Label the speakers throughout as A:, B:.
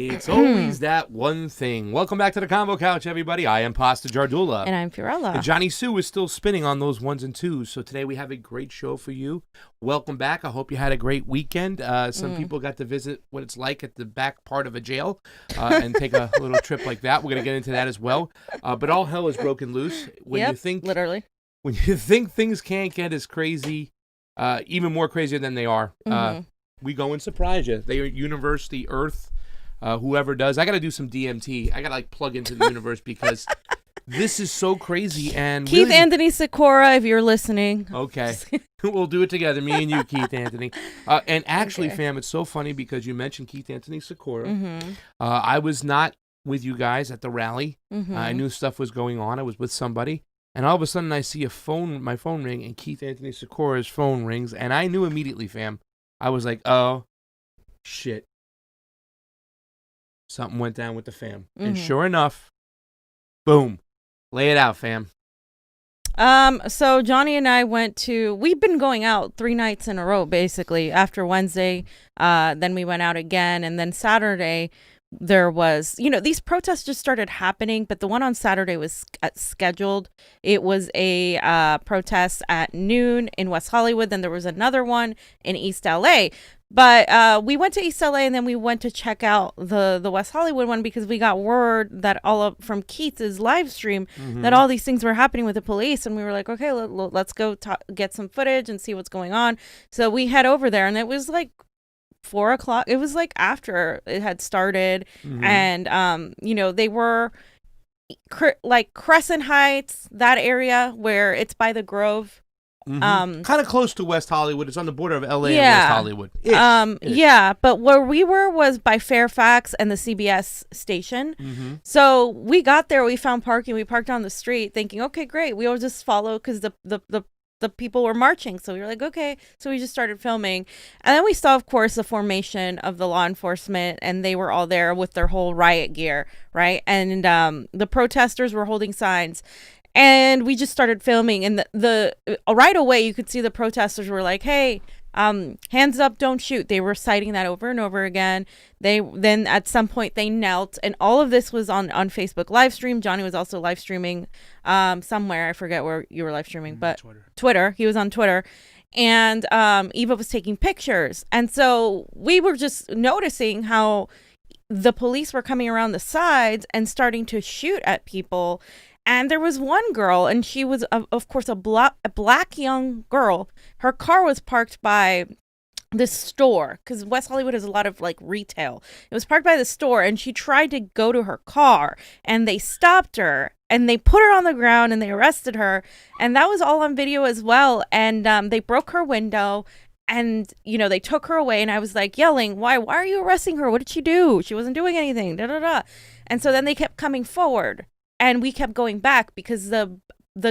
A: It's always that one thing. Welcome back to the Convo Couch, everybody. I am Pasta Jardula.
B: And I'm Fiorella.
A: And Johnny Sue is still spinning on those ones and twos. So today we have a great show for you. Welcome back. I hope you had a great weekend. Some people got to visit what it's like at the back part of a jail and take a little trip like that. We're going to get into that as well. But all hell is broken loose. When you think,
B: literally.
A: When you think things can't get as crazy, even more crazier than they are, we go and surprise you. They are universe, the earth. Whoever does, I got to do some DMT. I got to plug into the universe because this is so crazy. And
B: Keith
A: really,
B: Anthony Sikora, if you're listening.
A: Okay. We'll do it together, me and you, Keith Anthony. And actually, fam, it's so funny because you mentioned Keith Anthony Sikora. I was not with you guys at the rally. I knew stuff was going on. I was with somebody. And all of a sudden, I see my phone ring, and Keith Anthony Sikora's phone rings. And I knew immediately, fam. I was like, oh, shit. Something went down with the fam. And sure enough, boom. Lay it out, fam.
B: So Johnny and I we've been going out 3 nights in a row, basically. After Wednesday, then we went out again. And then Saturday, there was, these protests just started happening, but the one on Saturday was scheduled. It was a protest at noon in West Hollywood. Then there was another one in East LA. But we went to East LA and then we went to check out the West Hollywood one because we got word that from Keith's live stream that all these things were happening with the police. And we were like, okay, let's go get some footage and see what's going on. So we head over there and it was like 4 o'clock. It was like after it had started. And, they were like Crescent Heights, that area where it's by the Grove.
A: Kind of close to West Hollywood. It's on the border of LA and West Hollywood.
B: Yeah, but where we were was by Fairfax and the CBS station. So we got there, we found parking, we parked on the street thinking, okay, great, we'll just follow because the people were marching. So we were like, okay. So we just started filming. And then we saw, of course, the formation of the law enforcement, and they were all there with their whole riot gear, right? And the protesters were holding signs. And we just started filming, and the right away you could see the protesters were like, "Hey, hands up, don't shoot." They were citing that over and over again. Then at some point they knelt, and all of this was on Facebook live stream. Johnny was also live streaming somewhere. I forget where you were live streaming, but Twitter. He was on Twitter, and Eva was taking pictures, and so we were just noticing how the police were coming around the sides and starting to shoot at people. And there was one girl, and she was, of course, a black young girl. Her car was parked by this store, because West Hollywood has a lot of, like, retail. It was parked by the store, and she tried to go to her car, and they stopped her, and they put her on the ground, and they arrested her. And that was all on video as well. And they broke her window, and, they took her away. And I was, like, yelling, why are you arresting her? What did she do? She wasn't doing anything, da-da-da. And so then they kept coming forward. And we kept going back because the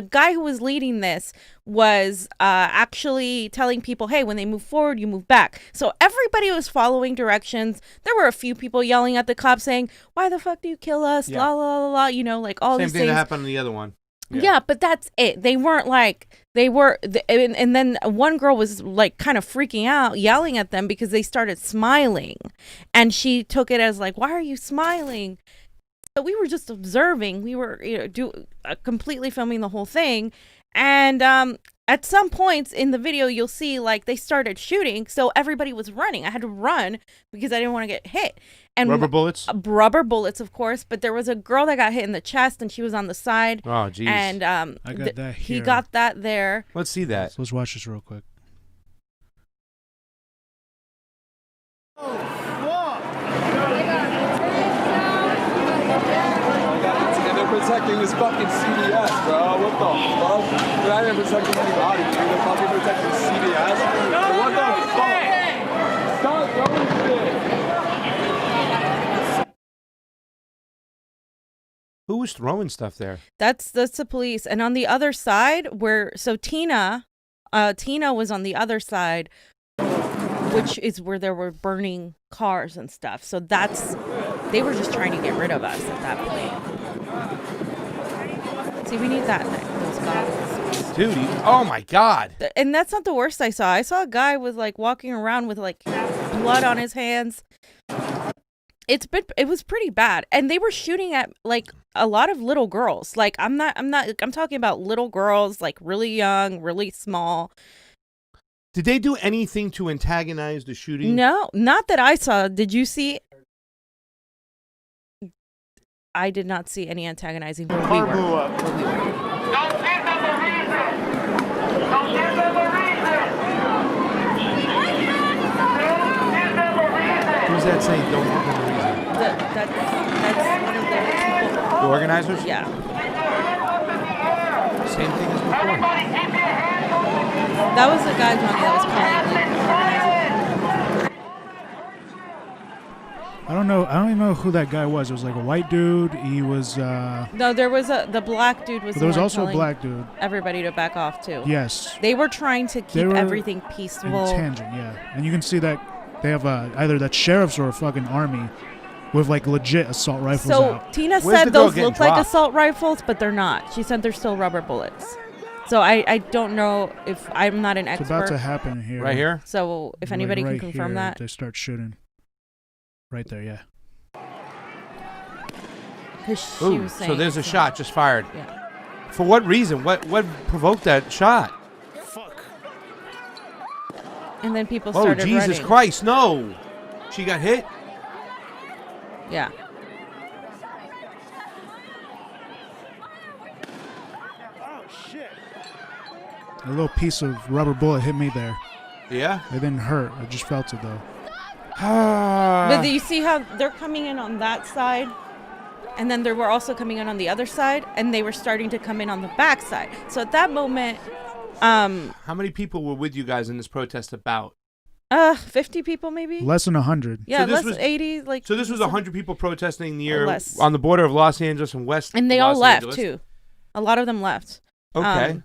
B: guy who was leading this was actually telling people, hey, when they move forward, you move back. So everybody was following directions. There were a few people yelling at the cops saying, why the fuck do you kill us? La, la, la, la, like all these things.
A: Same thing that happened on the other one.
B: Yeah, but that's it. They weren't like, and then one girl was like kind of freaking out, yelling at them because they started smiling. And she took it as like, why are you smiling? We were just observing. We were completely filming the whole thing. And at some points in the video, you'll see like they started shooting. So everybody was running. I had to run because I didn't want to get hit. And
A: rubber bullets?
B: Rubber bullets, of course. But there was a girl that got hit in the chest and she was on the side.
A: Oh, geez.
B: And
C: I got that here.
B: He got that there.
A: Let's see that.
C: So let's watch this real quick.
D: Protecting this fucking CBS, bro. What the fuck? They're not even protecting anybody, dude. They're fucking protecting CBS. What the fuck? Stop throwing shit.
A: Who was throwing stuff there?
B: That's the police. And on the other side, Tina was on the other side, which is where there were burning cars and stuff. So they were just trying to get rid of us at that point. See, we need those goggles.
A: Dude, oh my God.
B: And that's not the worst I saw. I saw a guy was like walking around with like blood on his hands. It was pretty bad, and they were shooting at like a lot of little girls. Like I'm talking about little girls, like really young, really small.
A: Did they do anything to antagonize the shooting?
B: No, not that I saw. Did you see? I did not see any antagonizing where we were.
E: Don't give them a reason. Don't give them a reason.
A: Who's that saying? Don't give them a reason.
B: That's one of the people.
A: The organizers?
B: Yeah.
A: Same thing as before.
B: That was the guy, Johnny, that was calling like
C: I don't know. I don't even know who that guy was. It was like a white dude. He was.
B: No, there was the black dude was.
C: But there was
B: the one
C: also a
B: telling
C: black dude.
B: Everybody to back off too.
C: Yes.
B: They were trying to keep everything peaceful.
C: Tangent, yeah. And you can see that they have either that sheriffs or a fucking army with like legit assault rifles
B: So
C: out.
B: Tina
A: Where's
B: said
A: the girl
B: those
A: getting
B: look like
A: dropped?
B: assault rifles, but they're not. She said they're still rubber bullets. So I don't know if I'm not an
C: It's
B: expert.
C: about to happen here.
A: Right here?
B: So if
C: Like
B: anybody
C: right
B: can confirm
C: here,
B: that.
C: they start shooting. Right there, yeah.
B: Because she
A: Ooh,
B: was saying.
A: so there's a shot just fired.
B: Yeah.
A: For what reason? What provoked that shot?
B: And then people
A: Oh,
B: started
A: Jesus
B: running.
A: Christ, no. She got hit?
B: Yeah.
C: A little piece of rubber bullet hit me there.
A: Yeah?
C: It didn't hurt. I just felt it though.
B: But do you see how they're coming in on that side? And then they were also coming in on the other side, and they were starting to come in on the back side. So at that moment,
A: How many people were with you guys in this protest about?
B: 50 people maybe?
C: Less than 100.
B: Yeah,
A: this
B: less
A: was-
B: 80. Like
A: So this was 100 people protesting near
B: less.
A: on the border of Los Angeles and West.
B: And they
A: Los
B: all left
A: Angeles.
B: too. A lot of them left.
A: Okay.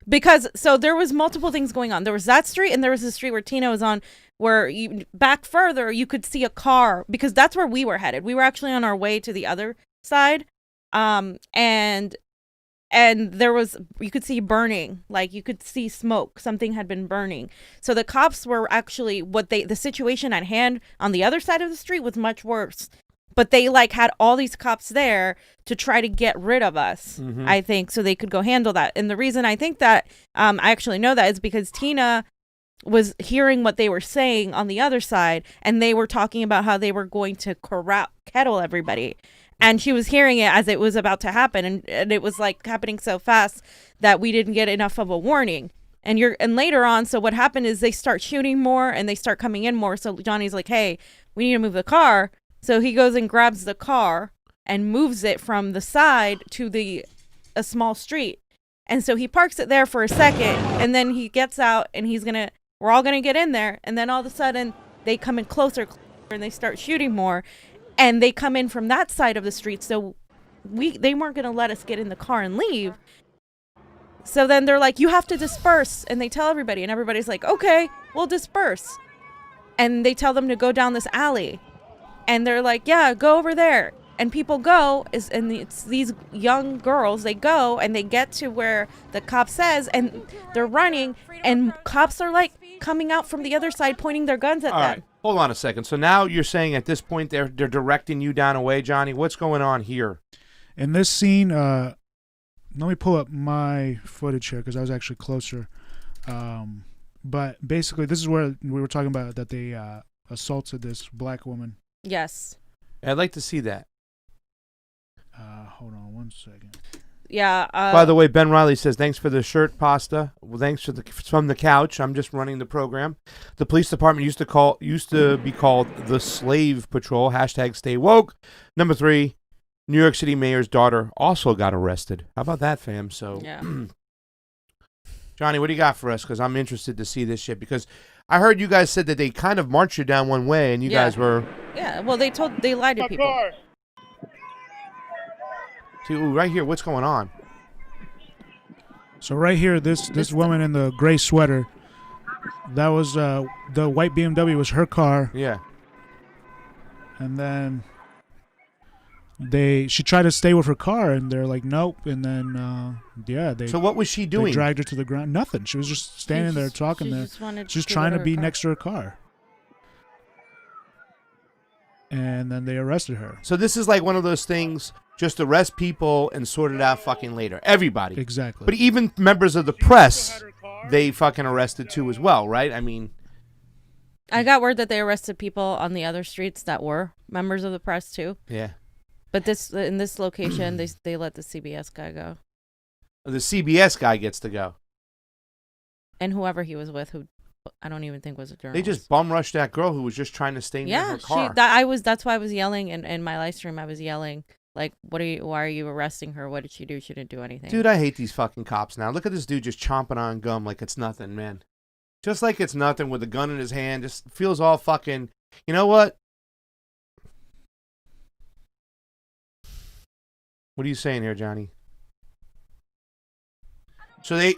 B: Because so there was multiple things going on. There was that street, and there was the street where Tina was on, where you back further you could see a car, because that's where we were headed. We were actually on our way to the other side, and there was, you could see burning, like you could see smoke. Something had been burning. So the cops were actually the situation at hand on the other side of the street was much worse. But they like had all these cops there to try to get rid of us, I think, so they could go handle that. And the reason I think that, I actually know that, is because Tina was hearing what they were saying on the other side, and they were talking about how they were going to kettle everybody. And she was hearing it as it was about to happen, and it was like happening so fast that we didn't get enough of a warning. And later on, so what happened is they start shooting more and they start coming in more. So Johnny's like, hey, we need to move the car. So he goes and grabs the car and moves it from the side to a small street. And so he parks it there for a second, and then he gets out, and we're all gonna get in there. And then all of a sudden they come in closer, and they start shooting more, and they come in from that side of the street. So they weren't gonna let us get in the car and leave. So then they're like, you have to disperse. And they tell everybody, and everybody's like, okay, we'll disperse. And they tell them to go down this alley. And they're like, yeah, go over there. And people go, and it's these young girls, they go and they get to where the cop says, and they're running, and cops are like coming out from the other side pointing their guns at
A: All
B: them.
A: right. Hold on a second. So now you're saying at this point they're directing you down a way, Johnny. What's going on here?
C: In this scene, let me pull up my footage here because I was actually closer. But basically, this is where we were talking about that they assaulted this black woman.
B: Yes.
A: I'd like to see that.
C: Hold on one second.
B: Yeah.
A: By the way, Ben Riley says, thanks for the shirt, Pasta. Well, thanks from the couch. I'm just running the program. The police department used to be called the Slave Patrol. # stay woke. Number 3, New York City mayor's daughter also got arrested. How about that, fam? So,
B: Yeah.
A: Johnny, what do you got for us? Because I'm interested to see this shit. Because I heard you guys said that they kind of marched you down one way, and you guys were...
B: Yeah, well, they lied to people.
A: See, ooh, right here, what's going on?
C: So right here, this woman in the gray sweater, that was the white BMW was her car,
A: Yeah.
C: and then she tried to stay with her car, and they're like, nope, and then
A: So what was she
C: they
A: doing?
C: dragged her to the ground. Nothing. She was just standing there talking there. She's trying to be next to her car. and then they arrested her.
A: So this is like one of those things, just arrest people and sort it out fucking later. Everybody.
C: Exactly.
A: But even members of the press, they fucking arrested too as well, right? I mean...
B: I got word that they arrested people on the other streets that were members of the press too.
A: Yeah.
B: But in this location, they let the CBS guy go.
A: The CBS guy gets to go.
B: And whoever he was with, who I don't even think was a journalist.
A: They just bum rushed that girl who was just trying to stay near her car.
B: That's why I was yelling in my live stream. I was yelling like, why are you arresting her? What did she do? She didn't do anything.
A: Dude, I hate these fucking cops now. Look at this dude just chomping on gum like it's nothing, man. Just like it's nothing with a gun in his hand. Just feels all fucking... You know what? What are you saying here, Johnny? So they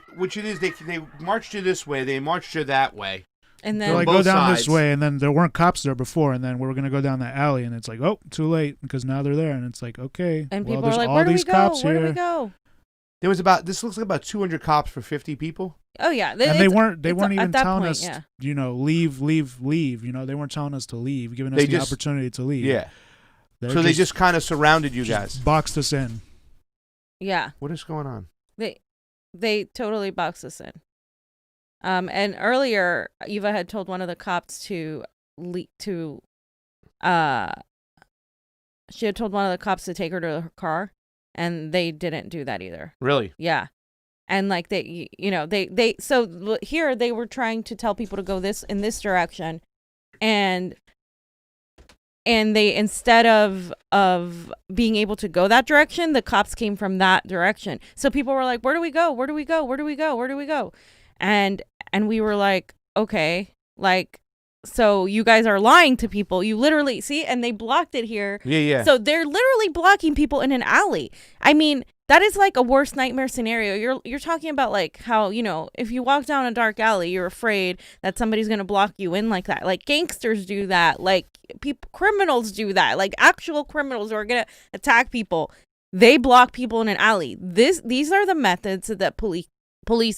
A: marched you this way. They marched you that way.
B: And
C: They're
B: then
C: like,
A: both
C: go down
A: sides.
C: this way, and then there weren't cops there before, and then we were going to go down that alley, and it's like, oh, too late, because now they're there, and it's like, okay.
B: and
C: well,
B: people are
C: there's
B: like,
C: all
B: where do we
C: these
B: go?
C: cops
B: Where do
C: here.
B: we go?
A: There was this looks like about 200 cops for 50 people.
B: Oh yeah,
C: And they weren't
B: it's
C: even
B: at that
C: telling
B: point,
C: us,
B: yeah.
C: leave. They weren't telling us to leave, giving us
A: They
C: the
A: just-
C: opportunity to leave.
A: Yeah.
C: They're
A: So they just kind of surrounded you guys.
C: boxed us in.
B: Yeah,
A: What is going on?
B: they totally boxed us in. And earlier Eva had told one of the cops she had told one of the cops to take her to her car, and they didn't do that either.
A: Really?
B: Yeah. And like so here they were trying to tell people to go in this direction, and they, instead of being able to go that direction, the cops came from that direction. So people were like, where do we go? Where do we go? Where do we go? Where do we go? And we were like, okay, like, so you guys are lying to people. You literally see, and they blocked it here.
A: Yeah.
B: So they're literally blocking people in an alley. I mean, that is like a worst nightmare scenario. You're talking about like how, if you walk down a dark alley, you're afraid that somebody's going to block you in like that. Like gangsters do that. Like criminals do that. Like actual criminals who are going to attack people. They block people in an alley. These are the methods that police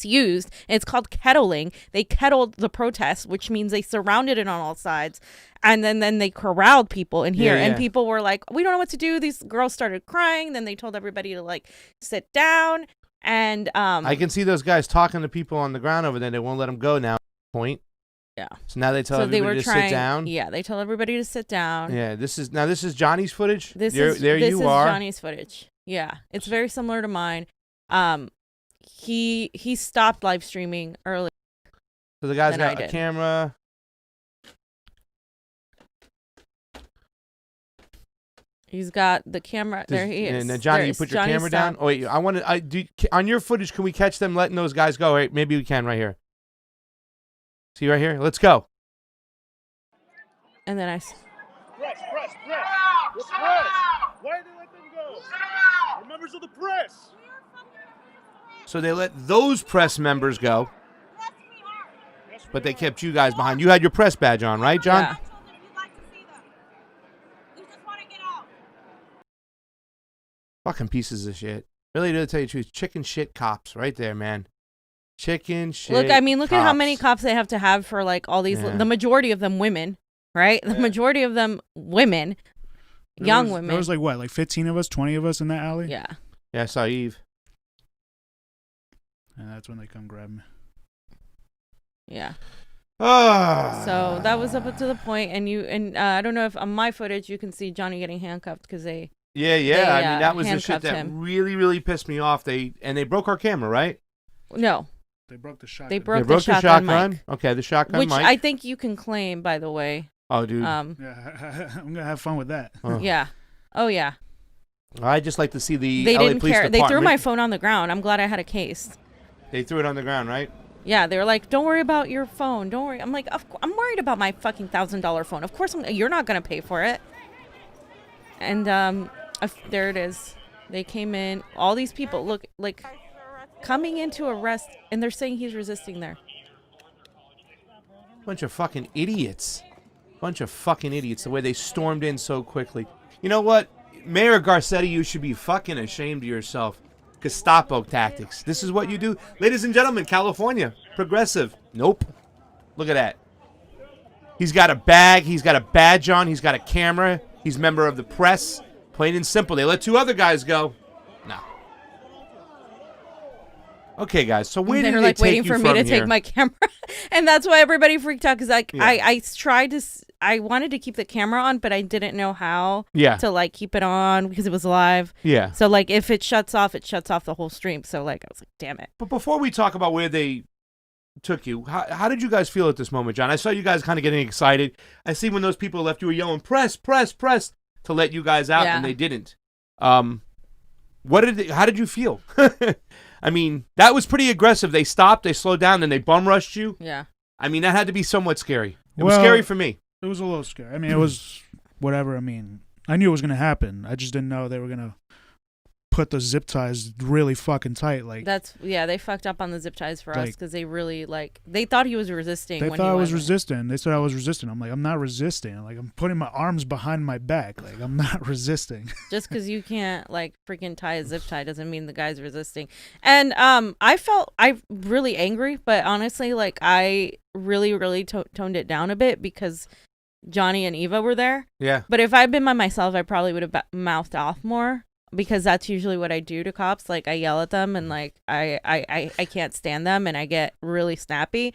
B: used. It's called kettling. They kettled the protest, which means they surrounded it on all sides, and then they corralled people in here.
A: Yeah.
B: And people were like, we don't know what to do. These girls started crying. Then they told everybody to like sit down. And
A: I can see those guys talking to people on the ground over there. They won't let them go now. Point.
B: Yeah.
A: So now they tell
B: so they
A: everybody
B: were
A: to
B: trying,
A: sit down.
B: Yeah, they told everybody to sit down.
A: Yeah. This is Johnny's footage.
B: This is
A: you are.
B: Johnny's footage. Yeah, it's very similar to mine. He stopped live streaming early.
A: So the guy's
B: than I
A: got a
B: did.
A: camera.
B: He's got the camera. There he is.
A: And then Johnny, you
B: There's
A: put your
B: Johnny
A: camera down.
B: stopped.
A: Oh wait, on your footage. Can we catch them letting those guys go? Right, maybe we can right here. See right here. Let's go.
B: And then
F: Press. The press. Why did they let them go? They're members of the press.
A: So they let those press members go, but they kept you guys behind. You had your press badge on, right, John?
B: Yeah.
A: Fucking pieces of shit. Really, to tell you the truth, chicken shit cops right there, man. Chicken shit.
B: Look at how
A: cops.
B: many cops they have to have for like all these.
A: Yeah.
B: The majority of them women, right? The majority of them women, young women.
C: There was like 15 of us, 20 of us in that alley?
B: Yeah.
A: Yeah, I saw Eve.
C: And that's when they come grab me.
B: Yeah.
A: Ah.
B: So that was up to the point, and I don't know if on my footage you can see Johnny getting handcuffed because they.
A: Yeah. I mean, that was the shit
B: handcuffed
A: that
B: him.
A: really, really pissed me off. They broke our camera, right?
B: No.
C: They broke the shotgun.
B: They
A: They
B: broke
A: broke
B: the
A: the
B: shotgun
A: shotgun.
B: mic,
A: Okay, the shotgun
B: which
A: mic.
B: I think you can claim, by the way.
A: Oh, dude.
C: Yeah, I'm going to have fun with that.
A: Oh.
B: Yeah. Oh yeah.
A: I just like to see the
B: They
A: LA
B: didn't
A: Police
B: care. They
A: Department.
B: threw my phone on the ground. I'm glad I had a case.
A: They threw it on the ground, right?
B: Yeah, they were like, "Don't worry about your phone. Don't worry." I'm like, I'm worried about my fucking $1,000 phone. Of course, you're not gonna pay for it. And there it is. They came in. All these people look like coming in to arrest, and they're saying he's resisting there.
A: Bunch of fucking idiots. Bunch of fucking idiots. The way they stormed in so quickly. You know what? Mayor Garcetti, you should be fucking ashamed of yourself. Gestapo tactics. This is what you do. Ladies and gentlemen, California. Progressive. Nope. Look at that. He's got a bag. He's got a badge on. He's got a camera. He's a member of the press. Plain and simple. They let 2 other guys go. No. Okay, guys. So where
B: they
A: did
B: were
A: they
B: like
A: take
B: waiting
A: you
B: for
A: from
B: me to
A: here?
B: take my camera, and that's why everybody freaked out because like
A: Yeah.
B: I tried to I wanted to keep the camera on, but I didn't know how to like keep it on because it was live.
A: Yeah.
B: So like if it shuts off the whole stream. So like I was like, damn it.
A: But before we talk about where they took you, how did you guys feel at this moment, John? I saw you guys kind of getting excited. I see when those people left, you were yelling, press, press, press, to let you guys out, and they didn't. How did you feel? I mean, that was pretty aggressive. They stopped, they slowed down, and they bum rushed you.
B: Yeah.
A: I mean, that had to be somewhat scary. It was scary for me.
C: It was a little scary. I mean, it was whatever. I mean, I knew it was going to happen. I just didn't know they were going to put the zip ties really fucking tight. Like
B: they fucked up on the zip ties for us
C: like,
B: because they really they thought he was resisting.
C: They
B: when
C: thought
B: he
C: I was
B: wasn't.
C: resisting. They said I was resisting. I'm like, I'm not resisting. Like, I'm putting my arms behind my back. Like, I'm not resisting.
B: Just because you can't like freaking tie a zip tie doesn't mean the guy's resisting. And I really angry, but honestly, like I really toned it down a bit because Johnny and Eva were there.
A: Yeah.
B: But if I'd been by myself, I probably would have mouthed off more. Because that's usually what I do to cops. Like I yell at them and like I can't stand them and I get really snappy.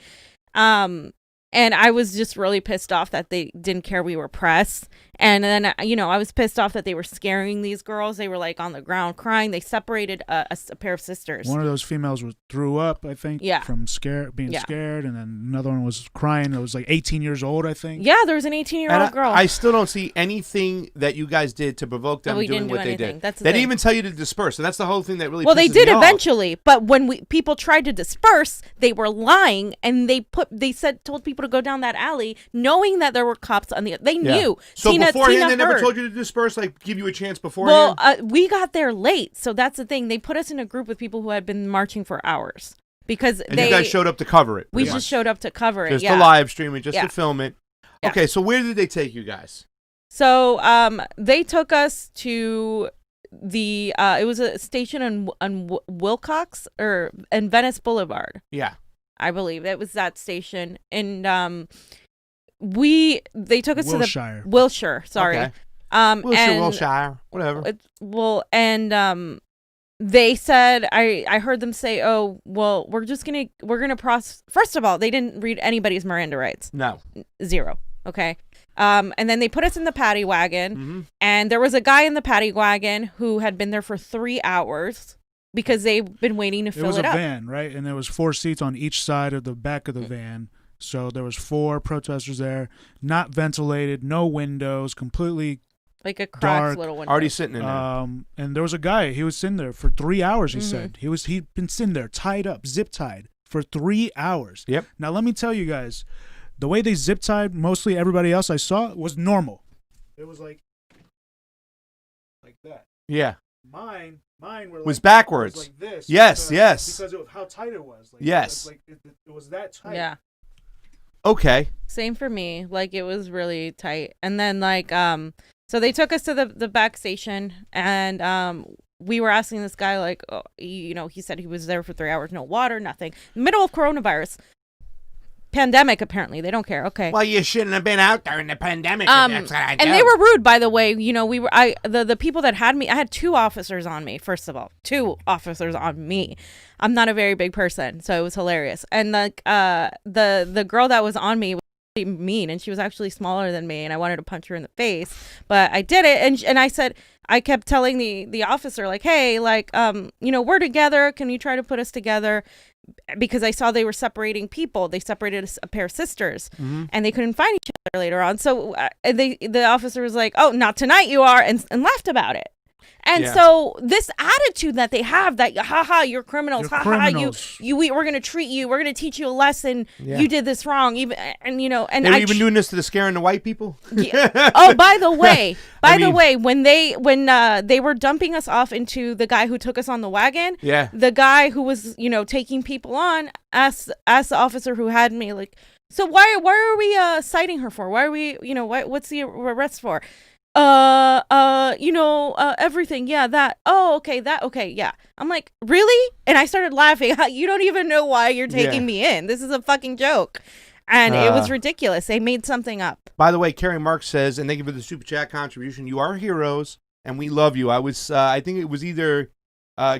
B: And I was just really pissed off that they didn't care we were press. And then, I was pissed off that they were scaring these girls. They were like on the ground crying. They separated a pair of sisters.
C: One of those females threw up, I think, from being scared. And then another one was crying. It was like 18 years old, I think.
B: Yeah, there was an 18-year-old girl.
A: I still don't see anything that you guys did to provoke them doing what they did.
B: That's the
A: they
B: thing.
A: didn't even tell you to disperse. And that's the whole thing that really
B: Well, they
A: pisses
B: did
A: me off.
B: eventually. But when people tried to disperse, they were lying. And told people to go down that alley knowing that there were cops on they knew.
A: So beforehand, they never
B: heard.
A: told you to disperse, like give you a chance beforehand?
B: Well, we got there late, so that's the thing. They put us in a group with people who had been marching for hours because
A: you guys showed up to cover it.
B: We just showed up to cover it,
A: just to live stream it, just to film it.
B: Yeah.
A: Okay, so where did they take you guys?
B: So they took us to the it was a station on Wilcox and Venice Boulevard.
A: Yeah,
B: I believe it was that station, and they took us
C: Wilshire.
B: to the Wilshire. Sorry.
A: Okay. Wilshire, whatever.
B: They said I heard them say, "Oh, well, we're gonna process." First of all, they didn't read anybody's Miranda rights.
A: No,
B: 0. Okay. And then they put us in the paddy wagon, and there was a guy in the paddy wagon who had been there for 3 hours because they've been waiting to fill it up.
C: It was a van, right? And there was 4 seats on each side of the back of the van. So there was 4 protesters there, not ventilated, no windows, completely
B: like a cracked
C: dark,
B: little window.
A: Already sitting in there.
C: And there was a guy. He was sitting there for 3 hours. He said he'd been sitting there, tied up, zip tied for 3 hours.
A: Yep.
C: Now let me tell you guys, the way they zip tied mostly everybody else I saw was normal. It was like that.
A: Yeah.
C: Mine were
A: was backwards.
C: Was like this.
A: Yes.
C: Because of how tight it was. Like,
A: yes.
C: It was that tight.
B: Yeah.
A: Okay.
B: Same for me. Like it was really tight. And then so they took us to the back station and we were asking this guy like, oh, he said he was there for 3 hours, no water, nothing. Middle of coronavirus. Pandemic, apparently. They don't care. Okay.
A: Well, you shouldn't have been out there in the pandemic. That's what I
B: and they were rude, by the way. The people that had me, I had 2 officers on me, first of all. 2 officers on me. I'm not a very big person, so it was hilarious. And the girl that was on me was really mean, and she was actually smaller than me, and I wanted to punch her in the face. But I did it, and I said, I kept telling the officer, like, hey, like, we're together. Can you try to put us together? Because I saw they were separating people. They separated a pair of sisters, and they couldn't find each other later on. So the officer was like, "Oh, not tonight, you are," and laughed about it. And so this attitude that they have, that haha, you're criminals, we're gonna treat you, we're gonna teach you a lesson. Yeah. You did this wrong, even and
A: they were even doing this to the scaring the white people.
B: Yeah. Oh, by the way, when they were dumping us off into the guy who took us on the wagon, the guy who was taking people on asked the officer who had me like, so why are we citing her for? Why are we what's the arrest for? Everything. Yeah, that. Oh, okay. That. Okay. Yeah. I'm like, really? And I started laughing. You don't even know why you're taking me in. This is a fucking joke. And it was ridiculous. They made something up.
A: By the way, Carrie Mark says, and thank you for the super chat contribution. You are heroes, and we love you. I think it was either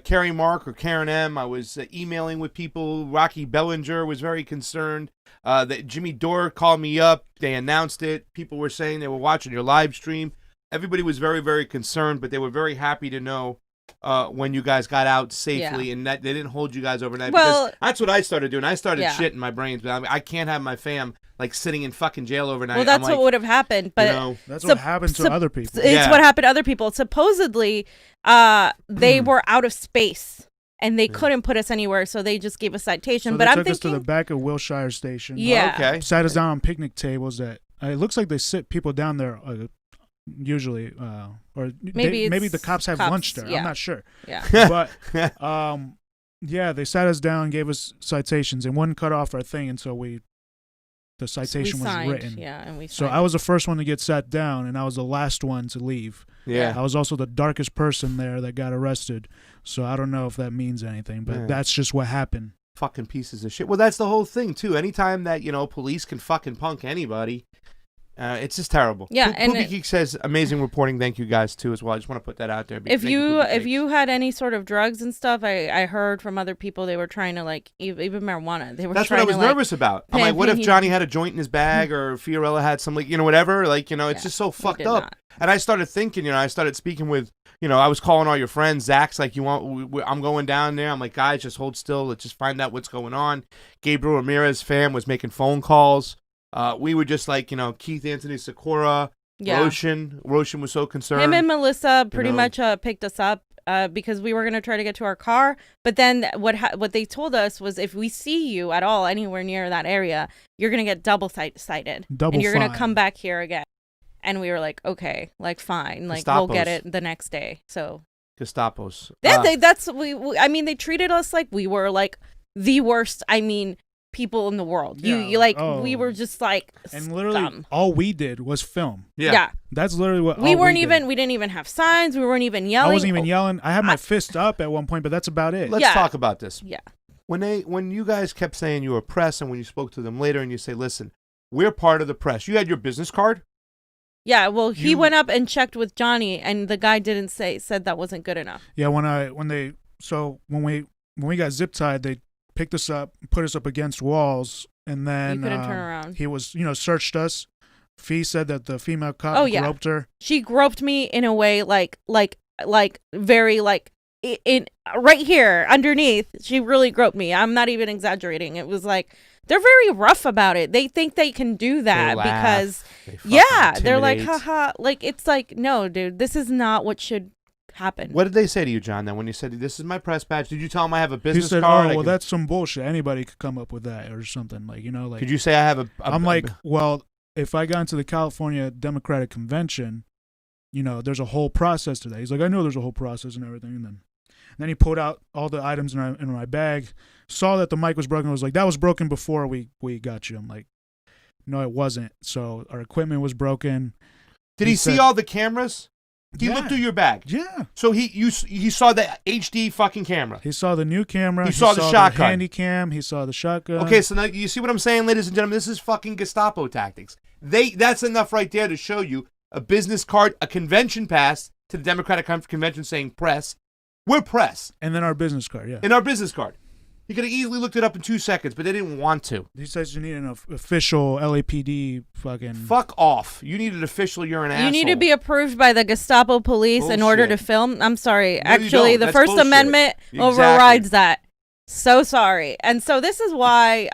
A: Carrie Mark or Karen M. I was emailing with people. Rocky Bellinger was very concerned. That Jimmy Dore called me up. They announced it. People were saying they were watching your live stream. Everybody was very, very concerned, but they were very happy to know when you guys got out safely and that they didn't hold you guys overnight.
B: Well,
A: because that's what I started doing. I started shitting my brains. But I can't have my fam like sitting in fucking jail overnight.
B: Well, that's what would have happened. But
C: that's what happened to other people.
B: It's what happened to other people. Supposedly, they were out of space. And they couldn't put us anywhere, so they just gave us citation.
C: So
B: but
C: they
B: I'm
C: took
B: thinking
C: us to the back of Wilshire Station.
B: Yeah.
A: Okay.
C: Sat us down on picnic tables. That it looks like they sit people down there usually, or maybe the cops have lunch there.
B: Yeah.
C: I'm not sure.
B: Yeah.
C: But they sat us down, gave us citations, and wouldn't cut off our thing until the citation was written.
B: Yeah, and we signed.
C: So I was the first one to get sat down, and I was the last one to leave.
A: Yeah.
C: I was also the darkest person there that got arrested. So I don't know if that means anything, but that's just what happened.
A: Fucking pieces of shit. Well, that's the whole thing too. Anytime that police can fucking punk anybody, it's just terrible.
B: Yeah, and
A: Poopy Geek says amazing reporting. Thank you guys too as well. I just want to put that out there.
B: If you had any sort of drugs and stuff, I heard from other people they were trying to even marijuana. They were.
A: That's what I was nervous about. I'm like, what if Johnny had a joint in his bag or Fiorella had some whatever? It's just so fucked up.
B: Not.
A: And I started thinking, I started speaking with, I was calling all your friends. Zach's like, I'm going down there. I'm like, guys, just hold still. Let's just find out what's going on. Gabriel Ramirez fam was making phone calls. We were just like, Keith Anthony Sakura, Roshan was so concerned.
B: Him and Melissa pretty much picked us up because we were going to try to get to our car. But then what they told us was if we see you at all anywhere near that area, you're going to get double cited. And you're going to come back here again. And we were like, okay, fine. We'll get it the next day. So
A: Gestapos.
B: They treated us like we were the worst, people in the world. We were just
C: and literally
B: scum.
C: All we did was film.
B: Yeah.
C: That's literally what
B: we didn't even have signs. We weren't even yelling.
C: I wasn't even yelling. I had my fist up at one point, but that's about it.
A: Let's talk about this.
B: Yeah.
A: When you guys kept saying you were press and when you spoke to them later and you say, listen, we're part of the press. You had your business card?
B: Yeah, well, he went up and checked with Johnny, and the guy said that wasn't good enough.
C: Yeah, when we got zip tied, they picked us up, put us up against walls, and then
B: you couldn't turn around.
C: He was, searched us. Fee said that the female cop groped her.
B: She groped me in a way very in right here underneath. She really groped me. I'm not even exaggerating. It was they're very rough about it. They think they can do that because they're like, haha. It's no, dude, this is not what should happen.
A: What did they say to you, John, then when you said, this is my press badge? Did you tell them I have a business
C: card?
A: He said,
C: well, that's some bullshit. Anybody could come up with that or something.
A: Could you say I have
C: I'm like, well, if I got into the California Democratic Convention, there's a whole process to that. He's like, I know there's a whole process and everything. And then he pulled out all the items in my bag, saw that the mic was broken, was like, that was broken before we got you. I'm like, no, it wasn't. So our equipment was broken.
A: Did he see all the cameras? He looked through your bag.
C: Yeah.
A: So he saw the HD fucking camera.
C: He saw the new camera.
A: He saw the shotgun.
C: The handy cam. He saw the shotgun.
A: Okay, so now you see what I'm saying, ladies and gentlemen? This is fucking Gestapo tactics. That's enough right there to show you a business card, a convention pass to the Democratic Convention saying press. We're press.
C: And then our business card, yeah.
A: And our business card. He could have easily looked it up in 2 seconds, but they didn't want to.
C: He says you need an official LAPD fucking...
A: Fuck off. You need an official, you're an asshole.
B: You need to be approved by the Gestapo police in order to film. I'm sorry.
A: No,
B: actually, the First Amendment overrides that. So sorry. And so this is why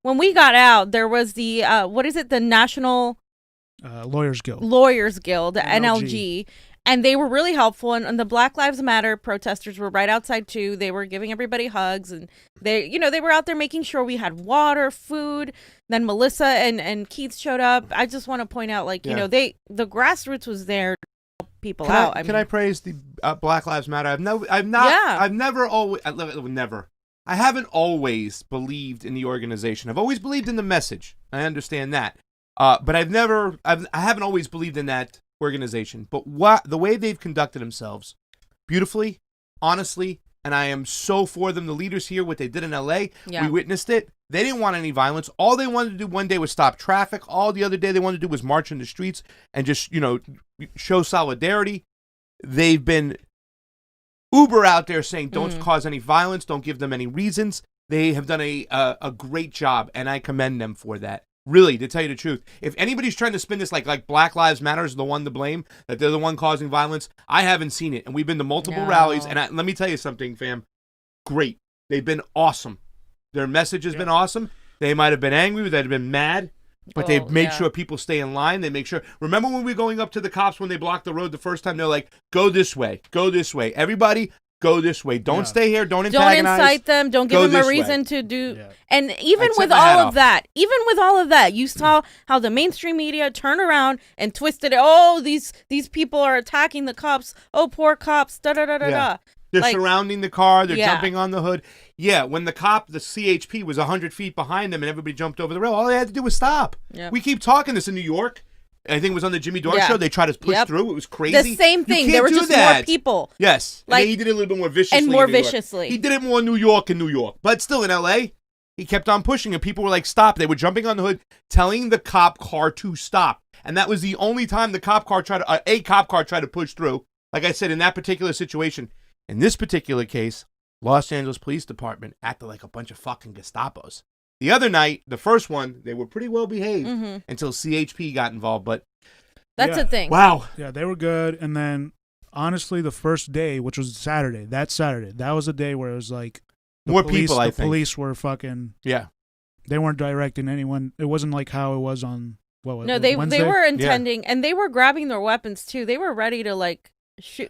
B: when we got out, there was the, the National...
C: Lawyers Guild.
B: NLG. And they were really helpful, and the Black Lives Matter protesters were right outside too. They were giving everybody hugs, and they were out there making sure we had water, food. Then Melissa and Keith showed up. I just want to point out, the grassroots was there to help people out.
A: Can I praise the Black Lives Matter? I haven't always believed in the organization. I've always believed in the message. I understand that, but I haven't always believed in that organization. But the way they've conducted themselves beautifully, honestly, and I am so for them. The leaders here, what they did in LA, we witnessed it. They didn't want any violence. All they wanted to do one day was stop traffic. All the other day they wanted to do was march in the streets and just, show solidarity. They've been uber out there saying don't cause any violence, don't give them any reasons. They have done a great job, and I commend them for that. Really, to tell you the truth. If anybody's trying to spin this like Black Lives Matter is the one to blame, that they're the one causing violence, I haven't seen it. And we've been to multiple rallies, and let me tell you something, fam. Great. They've been awesome. Their message has been awesome. They might have been angry, they've been mad, but they've made sure people stay in line. They make sure. Remember when we were going up to the cops when they blocked the road the first time? They're like, go this way. Go this way. Everybody, go this way. Don't stay here. Don't antagonize.
B: Don't incite them. Don't give them a reason to do. Yeah. And even with all of that, you saw how the mainstream media turned around and twisted it. Oh, these people are attacking the cops. Oh, poor cops. Da da da da da.
A: They're surrounding the car. They're jumping on the hood. Yeah, when the CHP was 100 feet behind them and everybody jumped over the rail, all they had to do was stop. Yep. We keep talking this in New York. I think it was on the Jimmy Dore show. They tried to push through. It was crazy.
B: The same thing. There were just more people.
A: Yes. Like, he did it a little bit more viciously.
B: And more viciously.
A: He did it more in New York. But still in L.A., he kept on pushing and people were like, stop. They were jumping on the hood, telling the cop car to stop. And that was the only time a cop car tried to push through. Like I said, in that particular situation. In this particular case, Los Angeles Police Department acted like a bunch of fucking Gestapos. The other night, the first one, they were pretty well behaved until CHP got involved. But
B: that's the thing.
A: Wow.
C: Yeah, they were good. And then, honestly, the first day, which was Saturday, that was a day where it was like
A: more people. I think
C: the police were fucking They weren't directing anyone. It wasn't like how it was on
B: Wednesday? They were intending, and they were grabbing their weapons too. They were ready to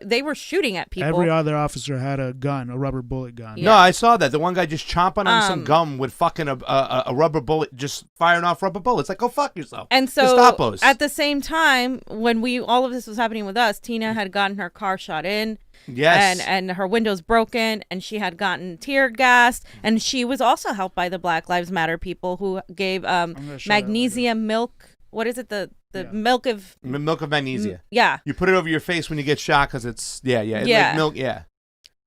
B: they were shooting at people.
C: Every other officer had a gun, a rubber bullet gun.
A: Yeah. No, I saw that. The one guy just chomping on some gum with fucking a rubber bullet, just firing off rubber bullets. Like, go fuck yourself.
B: And so, Gestapos. At the same time, when all of this was happening with us, Tina had gotten her car shot in.
A: Yes.
B: And her windows broken, and she had gotten tear gassed, and she was also helped by the Black Lives Matter people who gave magnesium milk. What is it? The milk of
A: magnesia.
B: Yeah.
A: You put it over your face when you get shot because it's like milk. Yeah.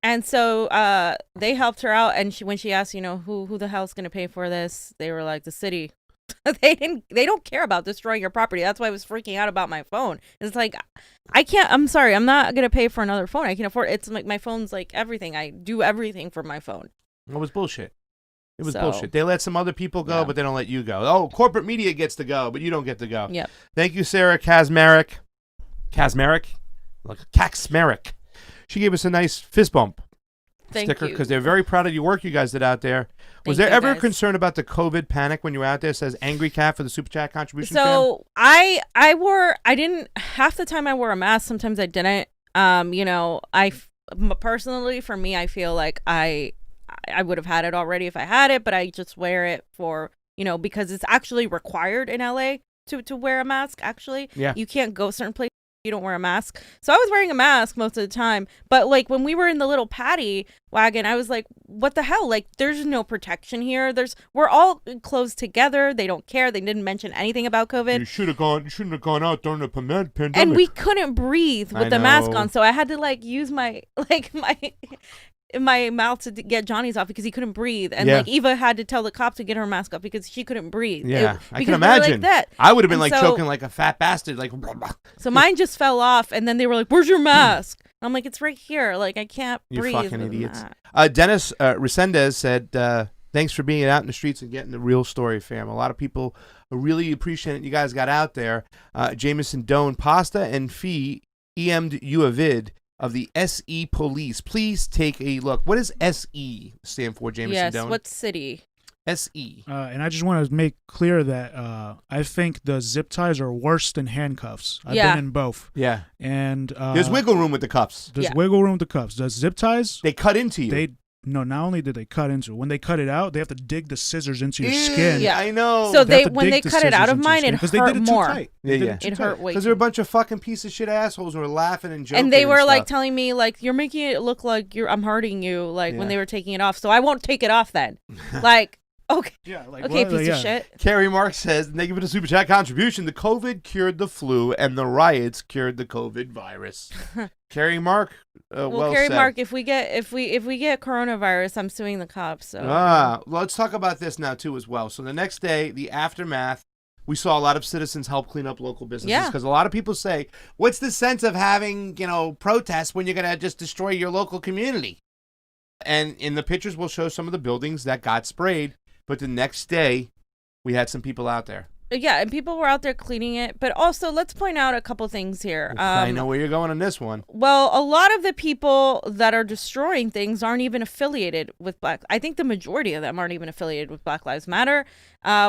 B: And so they helped her out, and when she asked, who the hell's gonna pay for this, they were like, the city. They don't care about destroying your property. That's why I was freaking out about my phone. It's like, I'm sorry, I'm not gonna pay for another phone. I can't afford it. It's like my phone's like everything. I do everything for my phone.
A: It was bullshit. It was bullshit. They let some other people go, but they don't let you go. Oh, corporate media gets to go, but you don't get to go.
B: Yep.
A: Thank you, Sarah Kazmarek. Like Kaczmarek. She gave us a nice fist bump sticker because they're very proud of your work you guys did out there. Was there ever a concern about the COVID panic when you were out there? It says Angry Cat for the Super Chat contribution.
B: So I didn't, half the time I wore a mask. Sometimes I didn't. Personally, for me, I feel like I would have had it already if I had it, but I just wear it for, because it's actually required in LA to wear a mask. Actually, you can't go certain places if you don't wear a mask. So I was wearing a mask most of the time, but like when we were in the little paddy wagon, I was like, what the hell? Like, there's no protection here. We're all closed together. They don't care. They didn't mention anything about COVID.
A: You shouldn't have gone out during the pandemic.
B: And we couldn't breathe with the mask on, so I had to use my mouth to get Johnny's off because he couldn't breathe, and Eva had to tell the cop to get her mask off because she couldn't breathe.
A: Yeah, I can imagine. That. I would have been choking like a fat bastard.
B: So mine just fell off, and then they were like, "Where's your mask?" I'm like, "It's right here. Like I can't breathe."
A: You fucking idiots. Dennis Resendez said, "Thanks for being out in the streets and getting the real story, fam. A lot of people really appreciate it. You guys got out there." Jameson Doan Pasta and Fee EM'd you a vid of the SE police. Please take a look. What does SE stand for, Jameson Doan?
B: Yes, what city?
A: SE.
C: And I just want to make clear that I think the zip ties are worse than handcuffs. I've been in both.
A: Yeah.
C: And
A: there's wiggle room with the cuffs.
C: There's wiggle room with the cuffs. The zip ties,
A: they cut into you.
C: Not only did they cut into it, when they cut it out, they have to dig the scissors into your skin.
B: Yeah,
A: I know.
B: So when they cut it out of mine, it hurt more. It hurt way.
A: Because they're a bunch of fucking piece of shit assholes who were laughing and joking.
B: And they were telling me you're making it look like I'm hurting you. When they were taking it off, so I won't take it off then. Okay.
C: Yeah, like
B: Okay,
C: what?
B: piece
C: Yeah.
B: of shit.
A: Carrie Mark says, thank you for the super chat contribution. The COVID cured the flu, and the riots cured the COVID virus. Carrie Mark, well
B: Carrie
A: said.
B: Mark, if we get coronavirus, I'm suing the cops. So
A: Let's talk about this now too as well. So the next day, the aftermath, we saw a lot of citizens help clean up local businesses because a lot of people say, "What's the sense of having protests when you're gonna just destroy your local community?" And in the pictures, we'll show some of the buildings that got sprayed. But the next day, we had some people out there.
B: Yeah, and people were out there cleaning it. But also, let's point out a couple things here.
A: I know where you're going on this one.
B: Well, a lot of the people that are destroying things aren't even affiliated with I think the majority of them aren't even affiliated with Black Lives Matter.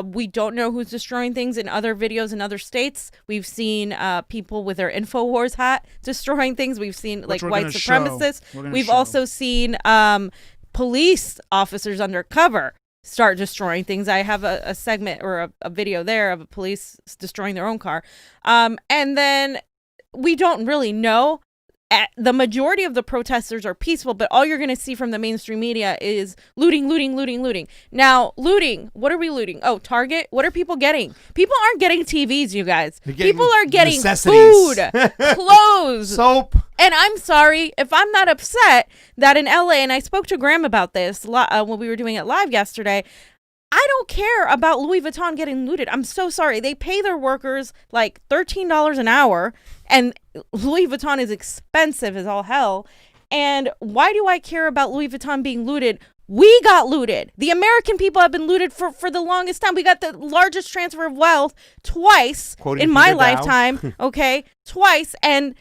B: We don't know who's destroying things in other videos in other states. We've seen people with their InfoWars hat destroying things. We've seen white supremacists. We've also seen police officers undercover start destroying things. I have a segment or a video there of a police destroying their own car. And then we don't really know. The majority of the protesters are peaceful, but all you're going to see from the mainstream media is looting, looting, looting, looting. Now, looting, what are we looting? Oh, Target? What are people getting? People aren't getting TVs, you guys. People are getting food, clothes,
A: soap.
B: And I'm sorry if I'm not upset that in LA, and I spoke to Graham about this when we were doing it live yesterday, I don't care about Louis Vuitton getting looted. I'm so sorry. They pay their workers like $13 an hour, and Louis Vuitton is expensive as all hell. And why do I care about Louis Vuitton being looted? We got looted. The American people have been looted for the longest time. We got the largest transfer of wealth twice in my lifetime. Okay, twice. And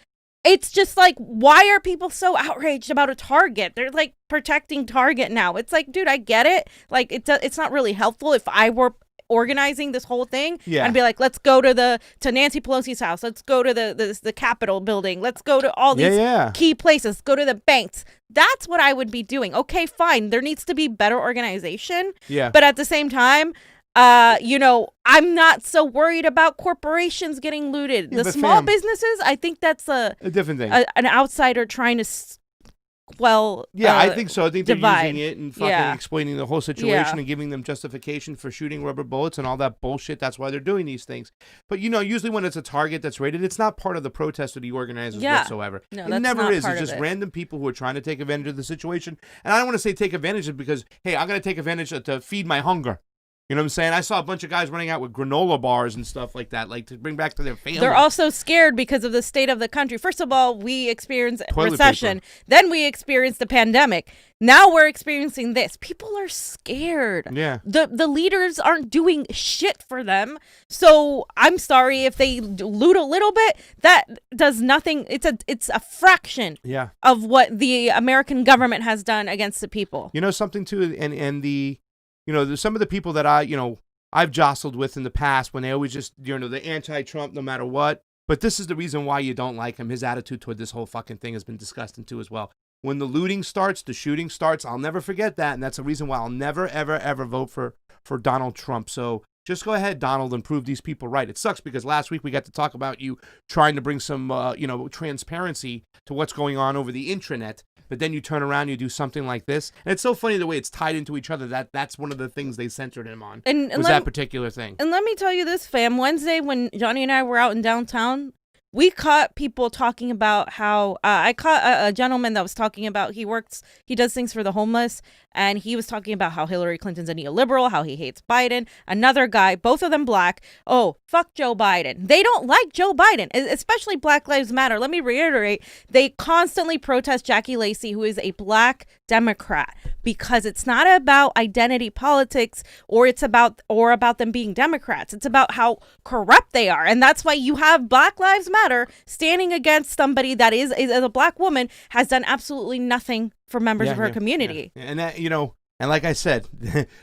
B: it's just like, why are people so outraged about a Target? They're like protecting Target now. It's like, dude, I get it. Like, it's not really helpful. If I were organizing this whole thing, I'd be like, let's go to Nancy Pelosi's house. Let's go to the Capitol building. Let's go to all these key places. Go to the banks. That's what I would be doing. Okay, fine. There needs to be better organization. Yeah. But at the same time, I'm not so worried about corporations getting looted. The small businesses, I think that's a
A: different thing.
B: An outsider trying to,
A: I think so. I think they're
B: divide.
A: using it and fucking explaining the whole situation and giving them justification for shooting rubber bullets and all that bullshit. That's why they're doing these things. But, usually when it's a target that's raided, it's not part of the protest or the organizers whatsoever.
B: No,
A: it never is. It's just random people who are trying to take advantage of the situation. And I don't want to say take advantage of it because, hey, I'm going to take advantage to feed my hunger. You know what I'm saying? I saw a bunch of guys running out with granola bars and stuff like that, like to bring back to their family.
B: They're also scared because of the state of the country. First of all, we experienced recession. Then we experienced the pandemic. Now we're experiencing this. People are scared.
A: Yeah.
B: The leaders aren't doing shit for them. So I'm sorry if they loot a little bit. That does nothing. It's a fraction of what the American government has done against the people.
A: You know something too, and the. There's some of the people that I've jostled with in the past when they always just, the anti-Trump no matter what. But this is the reason why you don't like him. His attitude toward this whole fucking thing has been disgusting too as well. When the looting starts, the shooting starts, I'll never forget that. And that's the reason why I'll never, ever, ever vote for Donald Trump. So just go ahead, Donald, and prove these people right. It sucks because last week we got to talk about you trying to bring some, transparency to what's going on over the intranet. But then you turn around and you do something like this. And it's so funny the way it's tied into each other. That's one of the things they censored him on, was that particular thing.
B: And let me tell you this, fam. Wednesday when Johnny and I were out in downtown, we caught people talking about how I caught a gentleman that was talking about he does things for the homeless, and he was talking about how Hillary Clinton's a neoliberal, how he hates Biden. Another guy, both of them black. Oh, fuck Joe Biden. They don't like Joe Biden, especially Black Lives Matter. Let me reiterate, they constantly protest Jackie Lacey, who is a black Democrat, because it's not about identity politics or about them being Democrats. It's about how corrupt they are. And that's why you have Black Lives Matter standing against somebody that is a black woman, has done absolutely nothing for members of her community.
A: Yeah. And that, and like I said,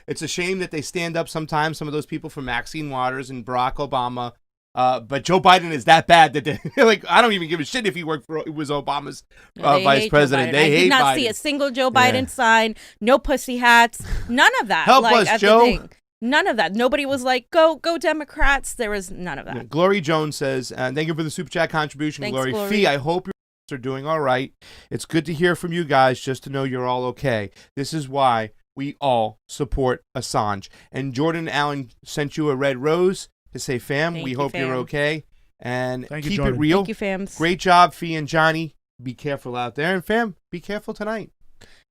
A: it's a shame that they stand up sometimes, some of those people from Maxine Waters and Barack Obama. But Joe Biden is that bad that they, like, I don't even give a shit if he was Obama's vice president. They hate Biden. I did not
B: see a single Joe Biden sign, no pussy hats, none of that.
A: Help us, Joe.
B: None of that. Nobody was like, go Democrats. There was none of that.
A: Yeah. Glory Jones says, thank you for the super chat contribution.
B: Thanks,
A: Glory. Fee, I hope you're doing all right. It's good to hear from you guys, just to know you're all okay. This is why we all support Assange. And Jordan Allen sent you a red rose to say, fam,
B: Thank
A: we
B: you,
A: hope
B: fam.
A: you're okay. And
C: Thank you,
A: keep it
C: Jordan.
A: real.
B: Thank you, fams.
A: Great job, Fee and Johnny. Be careful out there. And fam, be careful tonight.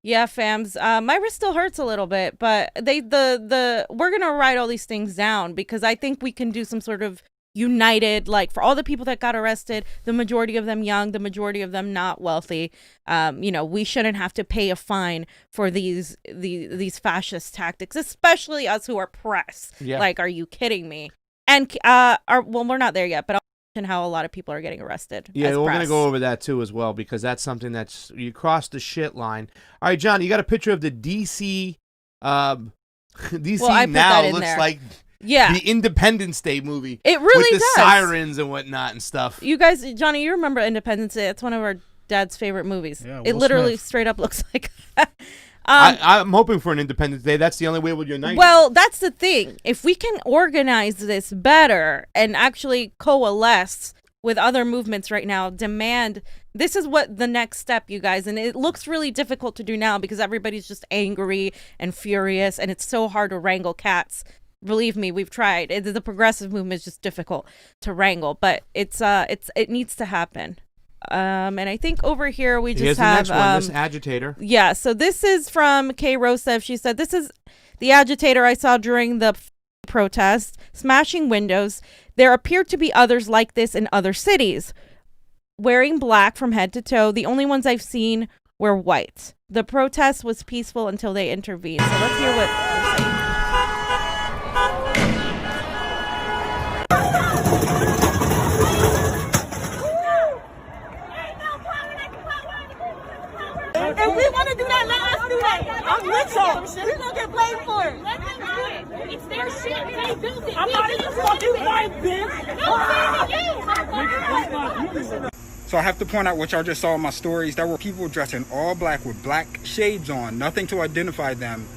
B: Yeah, fams. My wrist still hurts a little bit, but we're gonna write all these things down because I think we can do some sort of united, like for all the people that got arrested, the majority of them young, the majority of them not wealthy. We shouldn't have to pay a fine for these fascist tactics, especially us who are press.
A: Yeah.
B: Like, are you kidding me? And we're not there yet, but I'll mention how a lot of people are getting arrested.
A: Yeah,
B: as
A: we're
B: press.
A: going to go over that too as well because that's something that's you cross the shit line. All right, John, you got a picture of the DC. DC
B: Well, I put
A: now
B: that in
A: looks
B: there.
A: like
B: Yeah,
A: the Independence Day movie.
B: it really
A: with the
B: does.
A: sirens and whatnot and stuff.
B: You guys, Johnny, you remember Independence Day? It's one of our dad's favorite movies.
C: Yeah,
B: It
C: Will
B: literally
C: Smith.
B: straight up looks like.
A: I'm hoping for an Independence Day. That's the only way we'll unite.
B: Well, that's the thing. If we can organize this better and actually coalesce with other movements right now, demand. This is what the next step, you guys. And it looks really difficult to do now because everybody's just angry and furious, and it's so hard to wrangle cats. Believe me, we've tried. The progressive movement is just difficult to wrangle, but it needs to happen. And I think over here we just
A: Here's
B: have
A: the next one, this agitator.
B: Yeah, so this is from Kay Rosev. She said, "This is the agitator I saw during the protest, smashing windows. There appear to be others like this in other cities, wearing black from head to toe. The only ones I've seen were white. The protest was peaceful until they intervened." So let's hear what they're saying.
G: If we want to do that, let us do that. I'm with y'all. We're going to get blamed for it.
H: Let them do it. It's their shit. They built it.
G: I'm not even fucking white, bitch.
I: So I have to point out what y'all just saw in my stories. There were people dressed in all black with black shades on, nothing to identify them,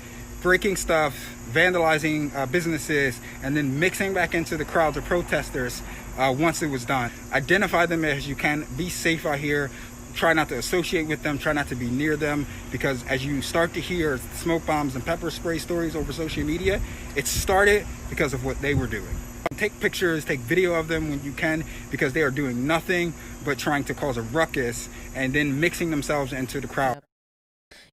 I: breaking stuff, vandalizing businesses, and then mixing back into the crowds of protesters once it was done. Identify them as you can. Be safe out here. Try not to associate with them. Try not to be near them, because as you start to hear smoke bombs and pepper spray stories over social media, it started because of what they were doing. Take pictures, take video of them when you can, because they are doing nothing but trying to cause a ruckus and then mixing themselves into the crowd.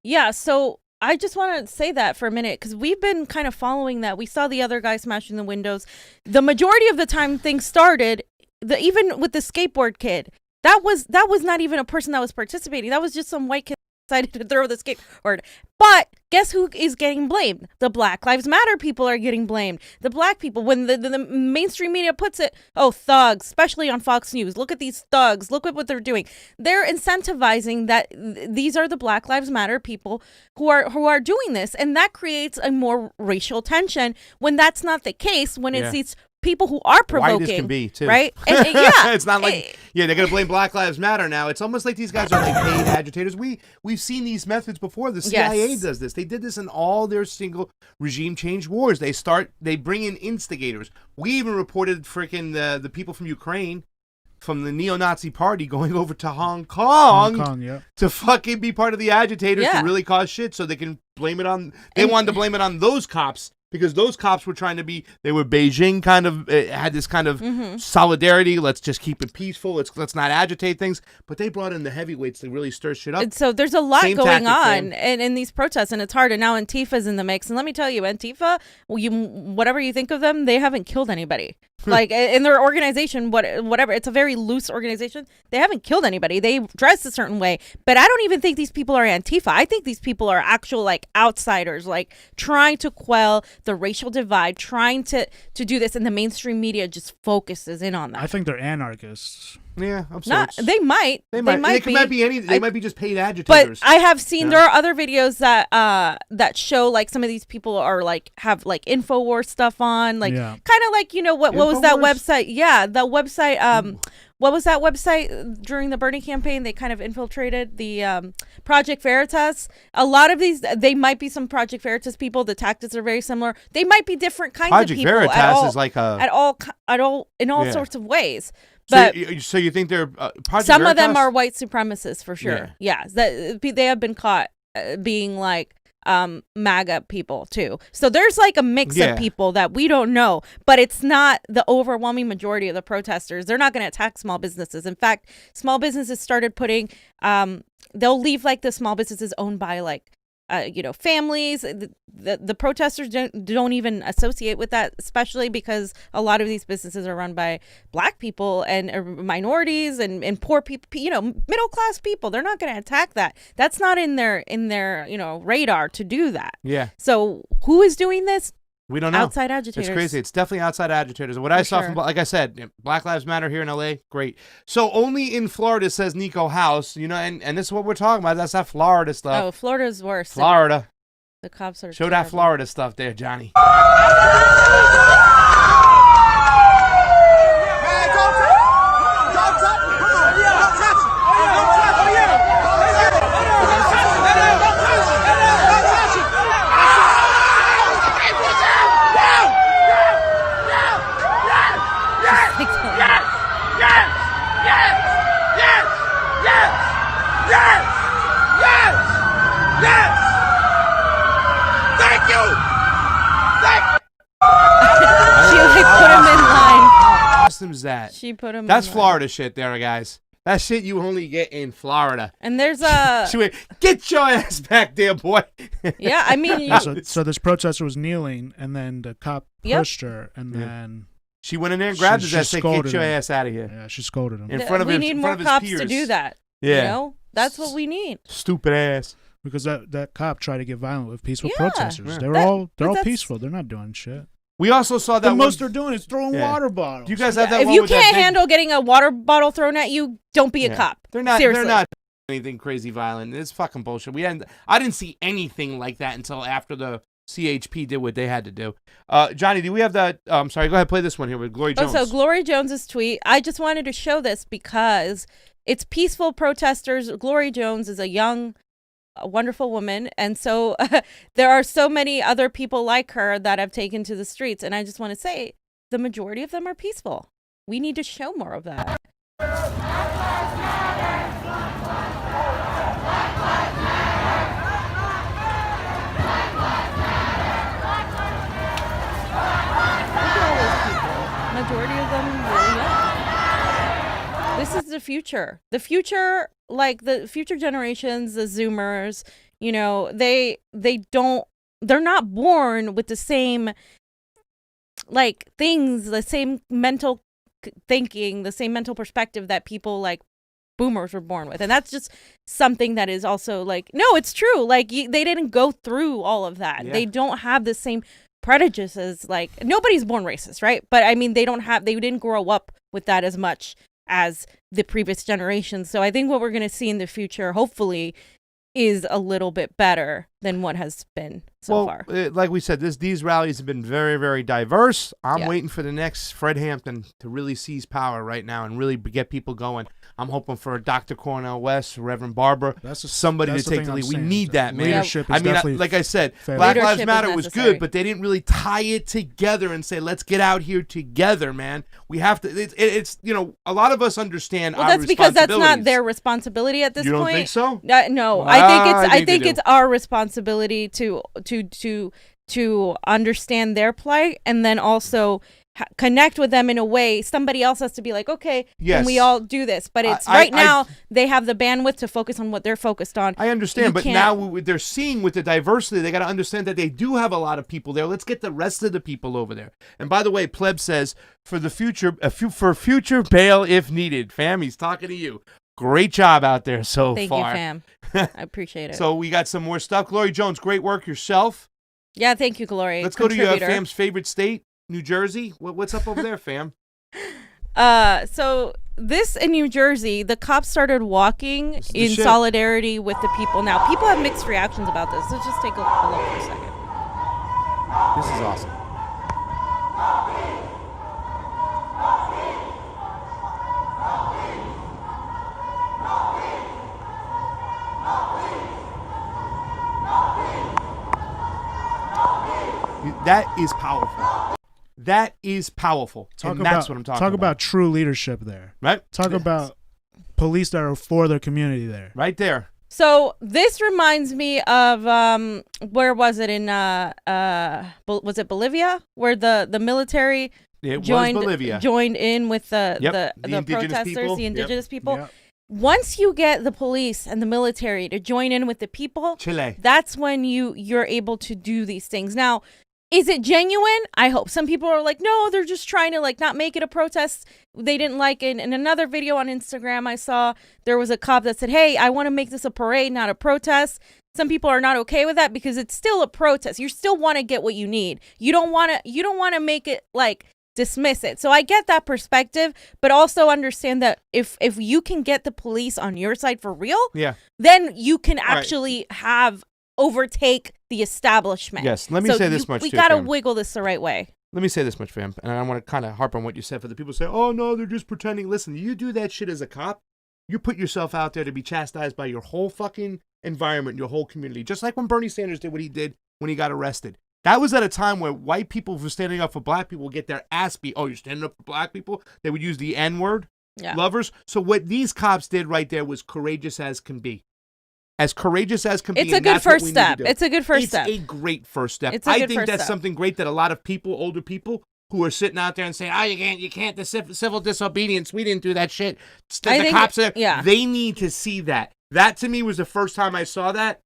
B: Yeah, so I just want to say that for a minute, because we've been kind of following that. We saw the other guy smashing the windows. The majority of the time things started, even with the skateboard kid, that was not even a person that was participating. That was just some white kid decided to throw the skateboard. But guess who is getting blamed? The Black Lives Matter people are getting blamed. The black people, when the mainstream media puts it, oh, thugs, especially on Fox News. Look at these thugs. Look at what they're doing. They're incentivizing that these are the Black Lives Matter people who are doing this. And that creates a more racial tension when that's not the case, when it's these people who are provoking.
A: White as can be, too.
B: Right? And, yeah.
A: It's not like, they're going to blame Black Lives Matter now. It's almost like these guys are like paid agitators. We've seen these methods before. The CIA does this. They did this in all their single regime change wars. They bring in instigators. We even reported freaking the people from Ukraine, from the neo-Nazi party, going over to Hong Kong to fucking be part of the agitators to really cause shit, so they can blame it on. They wanted to blame it on those cops, because those cops were trying to be, they were Beijing kind of, had this kind of solidarity. Let's just keep it peaceful. Let's not agitate things. But they brought in the heavyweights to really stir shit up.
B: And so there's a lot
A: Same
B: going
A: tactic,
B: on in these protests, and it's hard. And now Antifa's in the mix. And let me tell you, Antifa, whatever you think of them, they haven't killed anybody. Like in their organization, whatever, it's a very loose organization. They haven't killed anybody. They dress a certain way, but I don't even think these people are Antifa. I think these people are actual like outsiders, like trying to quell the racial divide, trying to do this, and the mainstream media just focuses in on that.
C: I think they're anarchists.
A: Yeah, of sorts.
B: They might be.
A: They might be just paid agitators.
B: But I have seen there are other videos that show like some of these people are like have like InfoWars stuff on, like kind of like, you know, what was that website? Yeah, the website. What was that website during the Bernie campaign? They kind of infiltrated the Project Veritas. A lot of these, they might be some Project Veritas people. The tactics are very similar. They might be different kinds of people.
A: Project Veritas is like a
B: in all sorts of ways.
A: So,
B: But
A: so you think they're Project
B: some of them
A: Veritas?
B: are white supremacists for sure. Yeah, they have been caught being like MAGA people too. So there's like a mix
A: Yeah.
B: of people that we don't know, but it's not the overwhelming majority of the protesters. They're not going to attack small businesses. In fact, small businesses started putting, they'll leave like the small businesses owned by like, families. The protesters don't even associate with that, especially because a lot of these businesses are run by Black people and minorities and poor people, middle class people. They're not going to attack that. That's not in their radar to do that.
A: Yeah.
B: So who is doing this?
A: We don't know.
B: Outside agitators.
A: It's crazy. It's definitely outside agitators. What I saw from, like I said, Black Lives Matter here in LA, great. So only in Florida, says Nico House, and this is what we're talking about. That's that Florida stuff.
B: Oh, Florida's worse.
A: Florida.
B: The cops are
A: Show
B: terrible.
A: that Florida stuff there, Johnny. Is that?
B: She put him.
A: That's
B: in
A: Florida shit, there, guys. That shit you only get in Florida.
B: And there's a.
A: She went, get your ass back there, boy.
B: Yeah, I mean.
C: So this protester was kneeling, and then the cop pushed her, and then
A: she went in there and grabbed his ass and said, "Get your ass out of here."
C: Yeah, she scolded him
A: in front of
B: we
A: his.
B: need
A: in
B: more
A: front of
B: cops
A: his
B: to
A: peers.
B: do that.
A: Yeah,
B: that's what we need.
A: Stupid ass.
C: Because that cop tried to get violent with peaceful
B: Yeah.
C: protesters.
A: Yeah.
C: They're all peaceful. They're not doing shit.
A: We also saw that
C: the most they're doing is throwing
A: Yeah.
C: water bottles.
A: Do you guys have that?
B: If
A: one
B: you
A: with that
B: can't
A: big-
B: handle getting a water bottle thrown at you, don't be a cop.
A: They're not.
B: Seriously.
A: They're not anything crazy violent. It's fucking bullshit. I didn't see anything like that until after the CHP did what they had to do. Johnny, do we have that? I'm sorry. Go ahead. Play this one here with Glory Jones.
B: So Glory Jones's tweet. I just wanted to show this because it's peaceful protesters. Glory Jones is a young, wonderful woman, and so there are so many other people like her that have taken to the streets, and I just want to say the majority of them are peaceful. We need to show more of that. Majority of them really young. This is the future. The future, like the future generations, the Zoomers, they're not born with the same like things, the same mental thinking, the same mental perspective that people like boomers were born with. And that's just something that is also like, no, it's true. Like they didn't go through all of that.
A: Yeah.
B: They don't have the same prejudices. Like nobody's born racist, right? But I mean, they didn't grow up with that as much as the previous generation. So I think what we're going to see in the future, hopefully, is a little bit better than what has been so far.
A: Like we said, these rallies have been very, very diverse. I'm
B: Yeah.
A: waiting for the next Fred Hampton to really seize power right now and really get people going. I'm hoping for a Dr. Cornel West, Reverend Barber, somebody to take the lead. We need that, man.
C: Leadership is
A: I mean,
C: definitely
A: like I said,
C: fair.
A: Black
B: Leadership
A: Lives
B: is
A: Matter was
B: necessary.
A: good, but they didn't really tie it together and say, let's get out here together, man. We have to, it's a lot of us understand
B: Well,
A: our
B: that's because that's not
A: responsibilities.
B: their responsibility at this
A: You don't
B: point.
A: think so?
B: No,
A: Well,
B: I think
A: they do.
B: it's our responsibility to understand their plight and then also connect with them in a way. Somebody else has to be like, okay,
A: Yes.
B: can we all do this? But it's right now they have the bandwidth to focus on what they're focused on.
A: I understand,
B: You
A: but
B: can't-
A: now they're seeing with the diversity, they got to understand that they do have a lot of people there. Let's get the rest of the people over there. And by the way, Pleb says, for the future, for future bail if needed. Fam, he's talking to you. Great job out there so
B: Thank
A: far.
B: you, fam. I appreciate it.
A: So we got some more stuff. Glory Jones, great work yourself.
B: Yeah, thank you, Glory.
A: Let's go to your
B: Contributor.
A: fam's favorite state, New Jersey. What's up over there, fam?
B: So this in New Jersey, the cops started walking
A: This is the
B: in
A: shit.
B: solidarity with the people. Now, people have mixed reactions about this. Let's just take a look for a second.
A: This is awesome. That is powerful. That is powerful.
C: Talk
A: and
C: about,
A: that's what I'm talking
C: talk
A: about.
C: about true leadership there.
A: Right?
C: Talk about police that are for their community there.
A: Right there.
B: So this reminds me of where was it in was it Bolivia, where the military joined in with the protesters,
A: people.
B: the indigenous people.
C: Yep.
B: Once you get the police and the military to join in with the people,
A: Chile.
B: that's when you're able to do these things. Now, is it genuine? I hope. Some people are like, no, they're just trying to like not make it a protest. They didn't like it. In another video on Instagram I saw, there was a cop that said, hey, I want to make this a parade, not a protest. Some people are not okay with that because it's still a protest. You still want to get what you need. You don't want to make it like dismiss it. So I get that perspective, but also understand that if you can get the police on your side for real, then you can actually overtake the establishment.
A: Yes, let me say this much.
B: We got to wiggle this the right way.
A: Let me say this much, fam, and I want to kind of harp on what you said for the people who say, oh, no, they're just pretending. Listen, you do that shit as a cop, you put yourself out there to be chastised by your whole fucking environment, your whole community, just like when Bernie Sanders did what he did when he got arrested. That was at a time where white people who were standing up for black people would get their ass beat. Oh, you're standing up for black people? They would use the N-word, lovers. So what these cops did right there was courageous as can be. As courageous as can be.
B: It's a good first step. It's a good first step.
A: It's a great first step. I think that's something great that a lot of people, older people, who are sitting out there and saying, oh, you can't, the civil disobedience, we didn't do that shit. The cops are there. They need to see that. That, to me, was the first time I saw that.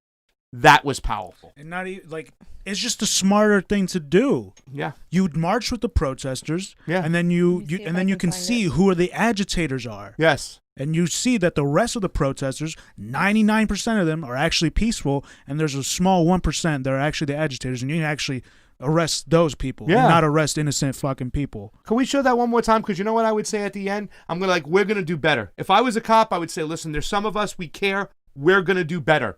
A: That was powerful.
C: And not even, like, it's just a smarter thing to do.
A: Yeah.
C: You'd march with the protesters, and then you can see who are the agitators are.
A: Yes.
C: And you see that the rest of the protesters, 99% of them are actually peaceful, and there's a small 1% that are actually the agitators, and you can actually arrest those people, and not arrest innocent fucking people.
A: Can we show that one more time? Because you know what I would say at the end? I'm going to we're going to do better. If I was a cop, I would say, listen, there's some of us, we care, we're going to do better.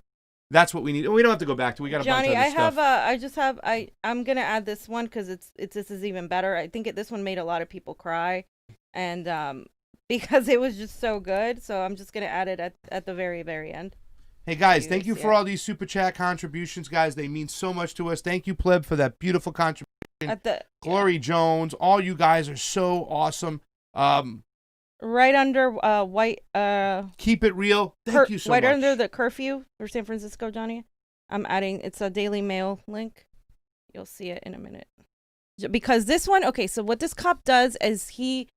A: That's what we need. We don't have to go back to. We got a bunch of other stuff.
B: I'm gonna add this one because this is even better. I think this one made a lot of people cry, and because it was just so good. So I'm just gonna add it at the very, very end.
A: Hey guys, thank you for all these super chat contributions, guys. They mean so much to us. Thank you, Pleb, for that beautiful contribution. Glory Jones, all you guys are so awesome.
B: Right under white.
A: Keep it real. Thank you so much.
B: Right under the curfew for San Francisco, Johnny. I'm adding. It's a Daily Mail link. You'll see it in a minute. Because this one, okay. So what this cop does is he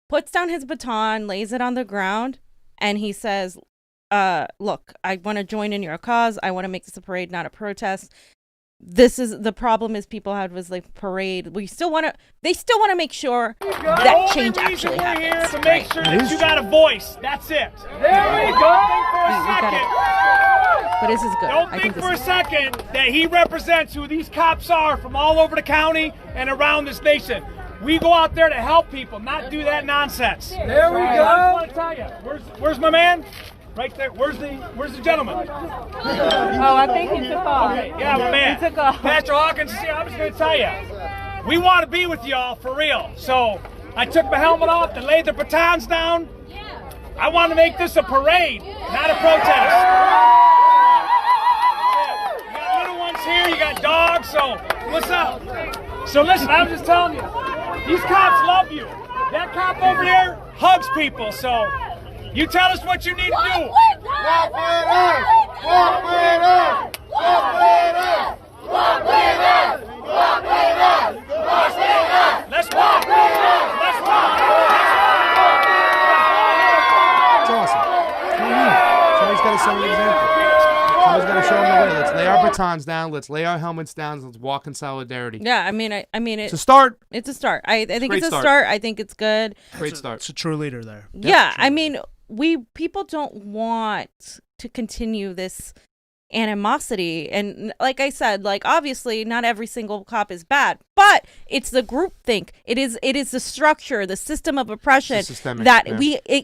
B: puts down his baton, lays it on the ground, and he says, "Look, I want to join in your cause. I want to make this a parade, not a protest." This is the problem: is people have was like parade. They still want to make sure that change actually happens.
F: We're here to make sure that you got a voice. That's it. There we go.
B: But this is good.
F: Don't think for a second that he represents who these cops are from all over the county and around this nation. We go out there to help people, not do that nonsense. There we go. I want to tell you, where's my man? Right there. Where's the gentleman?
B: Oh, I think he took off.
F: Okay, yeah, my man.
B: He took off.
F: Pastor Hawkins, I was going to tell you, we want to be with y'all for real. So I took my helmet off and laid the batons down. I want to make this a parade, not a protest. You got little ones here, you got dogs, so what's up? So listen, I was just telling you, these cops love you. That cop over there hugs people, so you tell us what you need to do.
E: Walk with us! Walk with us! Walk with us! Walk with us! Walk with us! Walk with us!
F: Let's walk! Let's walk!
A: It's awesome. Somebody's got to set an example. Somebody's got to show them the way. Let's lay our batons down. Let's lay our helmets down. Let's walk in solidarity.
B: Yeah, I mean,
A: it's a start.
B: It's a start. I think it's a start. I think it's good.
A: Great start.
C: It's a true leader there.
B: Yeah, I mean, people don't want to continue this animosity, and like I said, like obviously not every single cop is bad, but it's the groupthink. It is the structure, the system of oppression that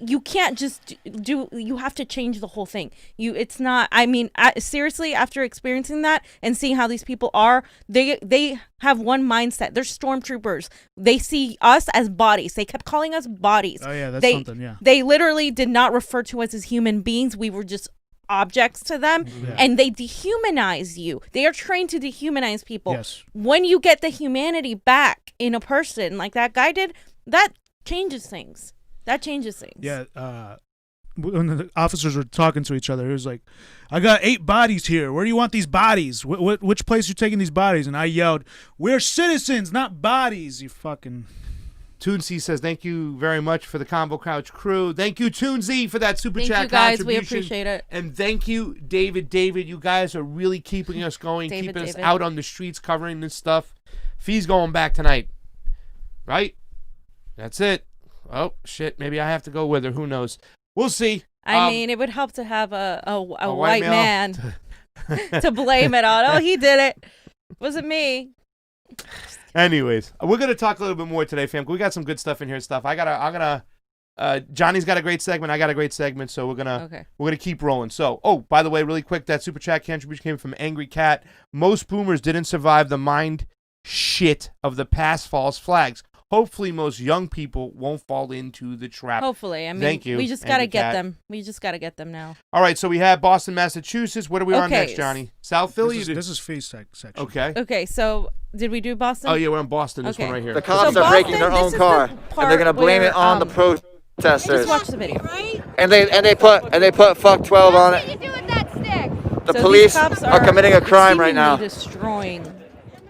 B: you can't just do. You have to change the whole thing. It's not. I mean, seriously, after experiencing that and seeing how these people are, they have one mindset. They're stormtroopers. They see us as bodies. They kept calling us bodies.
C: Oh yeah, that's something. Yeah.
B: They literally did not refer to us as human beings. We were just objects to them, and they dehumanize you. They are trained to dehumanize people.
C: Yes.
B: When you get the humanity back in a person like that guy did, that changes things.
C: Yeah. when the officers were talking to each other, he was like, "I got 8 bodies here. Where do you want these bodies? Which place you taking these bodies?" And I yelled, "We're citizens, not bodies." You fucking.
A: Toonsy says, "Thank you very much for the Convo Couch crew." Thank you, Toonsy, for that super
B: Thank
A: chat
B: you guys. We
A: contribution.
B: appreciate it.
A: And thank you, David. David, you guys are really keeping us going, keeping us out on the streets, covering this stuff. Fee's going back tonight, right? That's it. Oh shit, maybe I have to go with her. Who knows? We'll see.
B: I mean, it would help to have a white man to blame it on. Oh, he did it. Wasn't me.
A: Anyways, we're gonna talk a little bit more today, fam. We got some good stuff in here. Johnny's got a great segment. I got a great segment, so we're gonna keep rolling. So, by the way, really quick, that super chat contribution came from Angry Cat. Most boomers didn't survive the mind shit of the past false flags. Hopefully, most young people won't fall into the trap.
B: Hopefully, I mean,
A: thank you.
B: We just gotta get them. We just gotta get them now.
A: All right, so we have Boston, Massachusetts. What are we on next, Johnny? South Philly.
C: This is Fee's section.
A: Okay.
B: Okay, so did we do Boston?
A: Oh yeah, we're in Boston. This one right here.
J: The cops are breaking their own car, and they're gonna blame it on the protesters.
B: Just watch the video.
J: And they put fuck 12 on it. The police are committing a crime right now.
B: Destroying.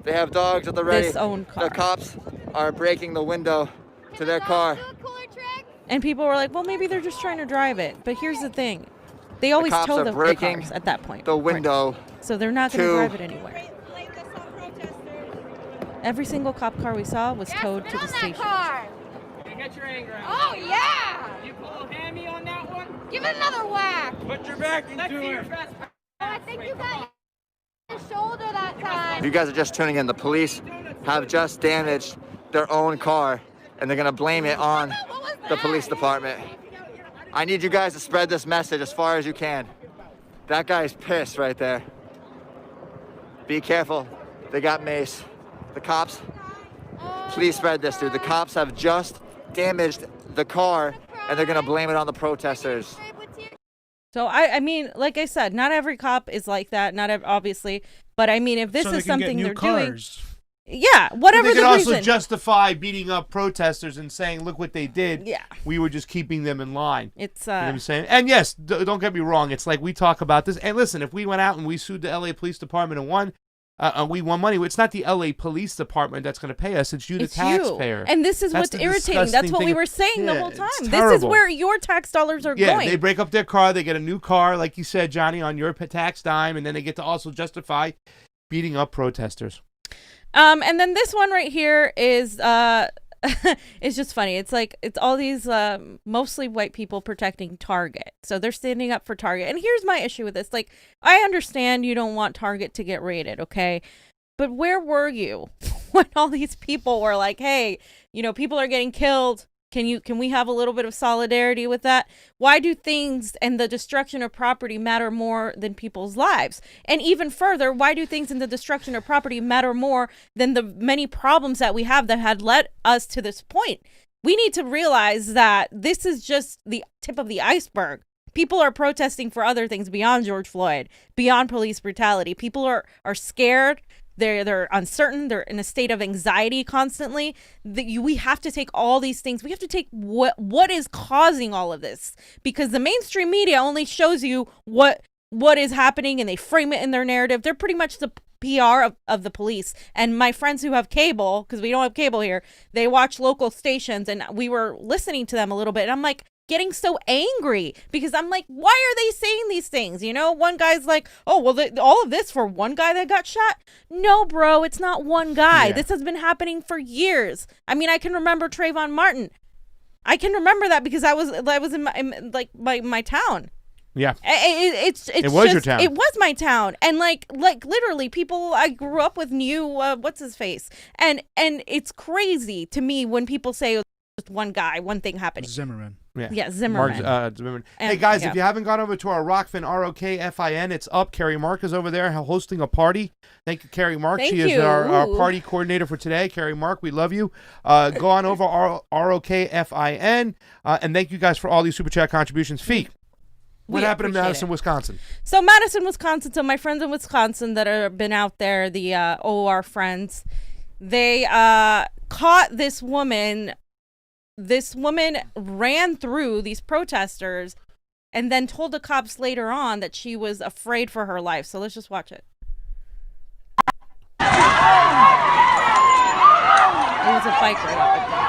J: They have dogs at the ready.
B: This own car.
J: The cops are breaking the window to their car.
B: And people were like, well, maybe they're just trying to drive it. But here's the thing. They always tow the cars at that point.
J: The window.
B: So they're not going to drive it anywhere. Every single cop car we saw was towed to the station.
H: Get your anger out. Oh, yeah. You pull a hammy on that one? Give it another whack.
F: Put your back into it.
H: I think you got your shoulder that time.
J: If you guys are just tuning in, the police have just damaged their own car, and they're going to blame it on the police department. I need you guys to spread this message as far as you can. That guy's pissed right there. Be careful. They got mace. The cops, please spread this, dude. The cops have just damaged the car, and they're going to blame it on the protesters.
B: So, I mean, like I said, not every cop is like that, obviously. But, I mean, if this is something they're doing... Yeah, whatever the reason.
A: They can also justify beating up protesters and saying, look what they did.
B: Yeah.
A: We were just keeping them in line.
B: It's,
A: you know what I'm saying? And yes, don't get me wrong. It's like we talk about this. And listen, if we went out and we sued the L.A. Police Department and won, we won money. It's not the L.A. Police Department that's going to pay us. It's you, the taxpayer.
B: And this is what's irritating. That's what we were saying the whole time. This is where your tax dollars are going.
A: Yeah, they break up their car. They get a new car, like you said, Johnny, on your tax dime. And then they get to also justify beating up protesters.
B: And then this one right here is it's just funny. It's like it's all these mostly white people protecting Target. So they're standing up for Target. And here's my issue with this. Like, I understand you don't want Target to get raided, okay? But where were you when all these people were like, hey, you know, people are getting killed. Can we have a little bit of solidarity with that? Why do things and the destruction of property matter more than people's lives? And even further, why do things in the destruction of property matter more than the many problems that we have that had led us to this point? We need to realize that this is just the tip of the iceberg. People are protesting for other things beyond George Floyd, beyond police brutality. People are scared. They're uncertain. They're in a state of anxiety constantly. We have to take all these things. We have to take what is causing all of this, because the mainstream media only shows you what is happening, and they frame it in their narrative. They're pretty much the PR of the police. And my friends who have cable, because we don't have cable here, they watch local stations, and we were listening to them a little bit. And I'm like, getting so angry, because I'm like, why are they saying these things? You know, one guy's like, oh, well, all of this for one guy that got shot? No, bro, it's not one guy. Yeah. This has been happening for years. I mean, I can remember Trayvon Martin. I can remember that because I was in my town.
A: Yeah,
B: it was your town. It was my town, and like literally, people I grew up with knew what's his face, and it's crazy to me when people say just one guy, one thing happening.
C: Zimmerman.
B: Yeah, Zimmerman.
A: Zimmerman. Hey, guys, if you haven't gone over to our ROKFIN, ROKFIN, it's up. Carrie Mark is over there hosting a party. Thank you, Carrie Mark. She is our party coordinator for today. Carrie Mark, we love you. Go on over ROKFIN, and thank you guys for all these Super Chat contributions. Fee, what happened in Madison, Wisconsin?
B: So Madison, Wisconsin, so my friends in Wisconsin that have been out there, the OR friends, they caught this woman. This woman ran through these protesters and then told the cops later on that she was afraid for her life. So let's just watch it. It was a biker that was there.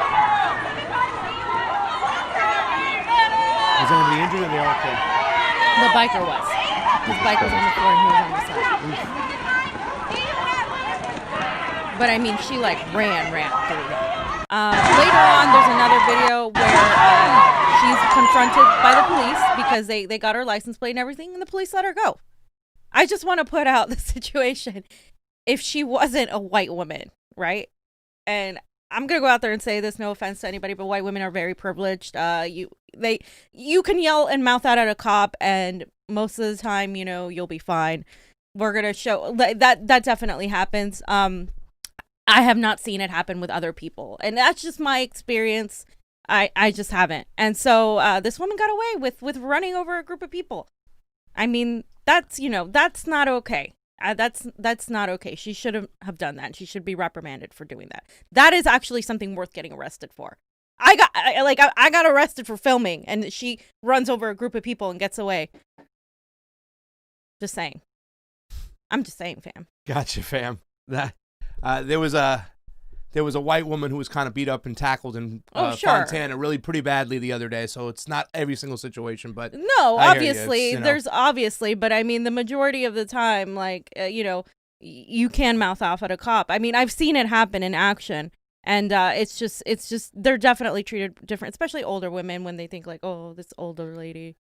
A: Was anybody injured or they all okay?
B: The biker was. His bike was on the floor and he was on the side. But I mean, she like ran through that. Later on, there's another video where she's confronted by the police because they got her license plate and everything, and the police let her go. I just want to put out the situation. If she wasn't a white woman, right? And I'm gonna go out there and say this, no offense to anybody, but white women are very privileged. You can yell and mouth out at a cop, and most of the time, you'll be fine. We're gonna show that definitely happens. I have not seen it happen with other people, and that's just my experience. I just haven't. And so this woman got away with running over a group of people. I mean, that's not okay. That's not okay. She shouldn't have done that. She should be reprimanded for doing that. That is actually something worth getting arrested for. I got arrested for filming, and she runs over a group of people and gets away. Just saying. I'm just saying, fam.
A: Gotcha, fam. That there was a white woman who was kind of beat up and tackled in Fontana really pretty badly the other day. So it's not every single situation, but
B: no, obviously there's obviously, but I mean the majority of the time, you can mouth off at a cop. I mean, I've seen it happen in action, and it's just they're definitely treated different, especially older women when they think like, oh, this older lady.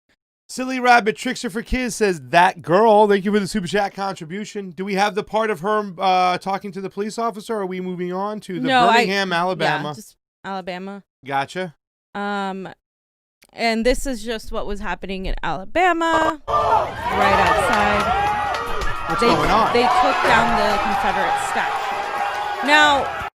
A: Silly Rabbit Trickster for Kids says, that girl, thank you for the super chat contribution. Do we have the part of her talking to the police officer, or are we moving on to the Birmingham, Alabama?
B: Yeah, just Alabama.
A: Gotcha.
B: And this is just what was happening in Alabama, right outside.
A: What's going on?
B: They took down the Confederate statue. Now,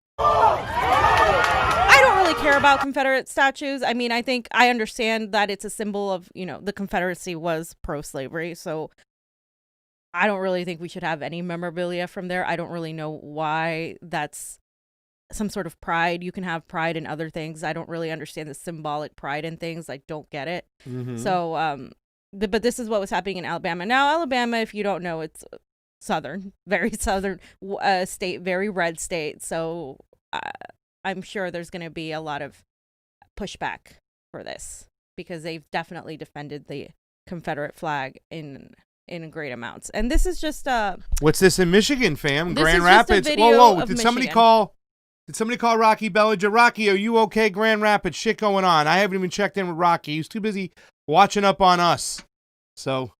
B: I don't really care about Confederate statues. I mean, I understand that it's a symbol of, the Confederacy was pro-slavery. So I don't really think we should have any memorabilia from there. I don't really know why that's some sort of pride. You can have pride in other things. I don't really understand the symbolic pride in things. I don't get it. Mm-hmm. So, but this is what was happening in Alabama. Now, Alabama, if you don't know, it's very southern state, very red state. So I'm sure there's going to be a lot of pushback for this because they've definitely defended the Confederate flag in great amounts. And this is just
A: what's this in Michigan, fam? Grand Rapids. Whoa! Did somebody call Rocky Bellinger? Rocky, are you okay? Grand Rapids, shit going on. I haven't even checked in with Rocky. He's too busy watching up on us. So.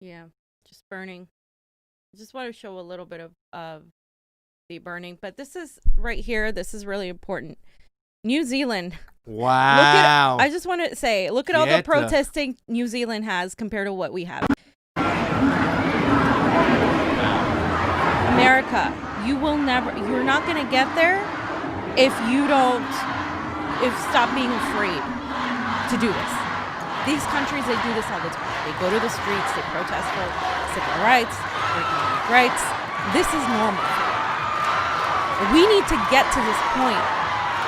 B: Yeah, just burning. I just want to show a little bit of the burning, but this is right here. This is really important. New Zealand.
A: Wow.
B: I just want to say, look at all the protesting New Zealand has compared to what we have. America, you're not going to get there if stop being afraid to do this. These countries, they do this all the time. They go to the streets, they protest for civil rights, economic rights. This is normal. We need to get to this point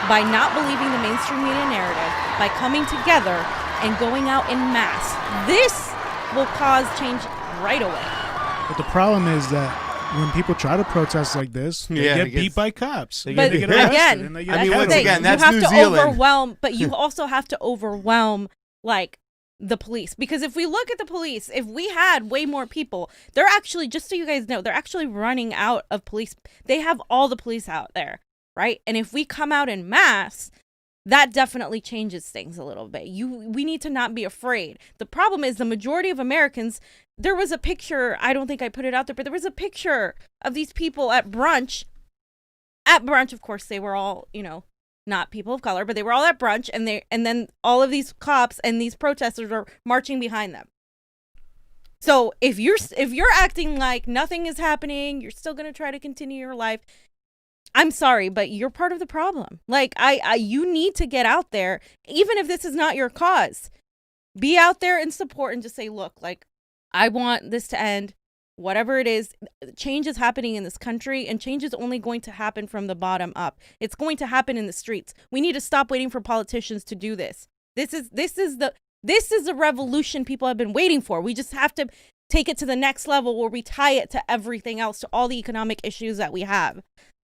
B: by not believing the mainstream media narrative, by coming together and going out in mass. This will cause change right away.
C: But the problem is that when people try to protest like this, they get beat by cops.
B: But again,
A: that's
B: you have
A: New
B: to
A: Zealand.
B: overwhelm, but you also have to overwhelm the police, because if we look at the police, if we had way more people, they're actually, just so you guys know, they're actually running out of police. They have all the police out there, right? And if we come out in mass, that definitely changes things a little bit. We need to not be afraid. The problem is the majority of Americans, there was a picture, I don't think I put it out there, but there was a picture of these people at brunch. At brunch, of course, they were all, not people of color, but they were all at brunch, and then all of these cops and these protesters are marching behind them. So if you're acting like nothing is happening, you're still going to try to continue your life, I'm sorry, but you're part of the problem. Like, you need to get out there, even if this is not your cause. Be out there and support and just say, look, like, I want this to end. Whatever it is, change is happening in this country, and change is only going to happen from the bottom up. It's going to happen in the streets. We need to stop waiting for politicians to do this. This is the revolution people have been waiting for. We just have to take it to the next level where we tie it to everything else, to all the economic issues that we have.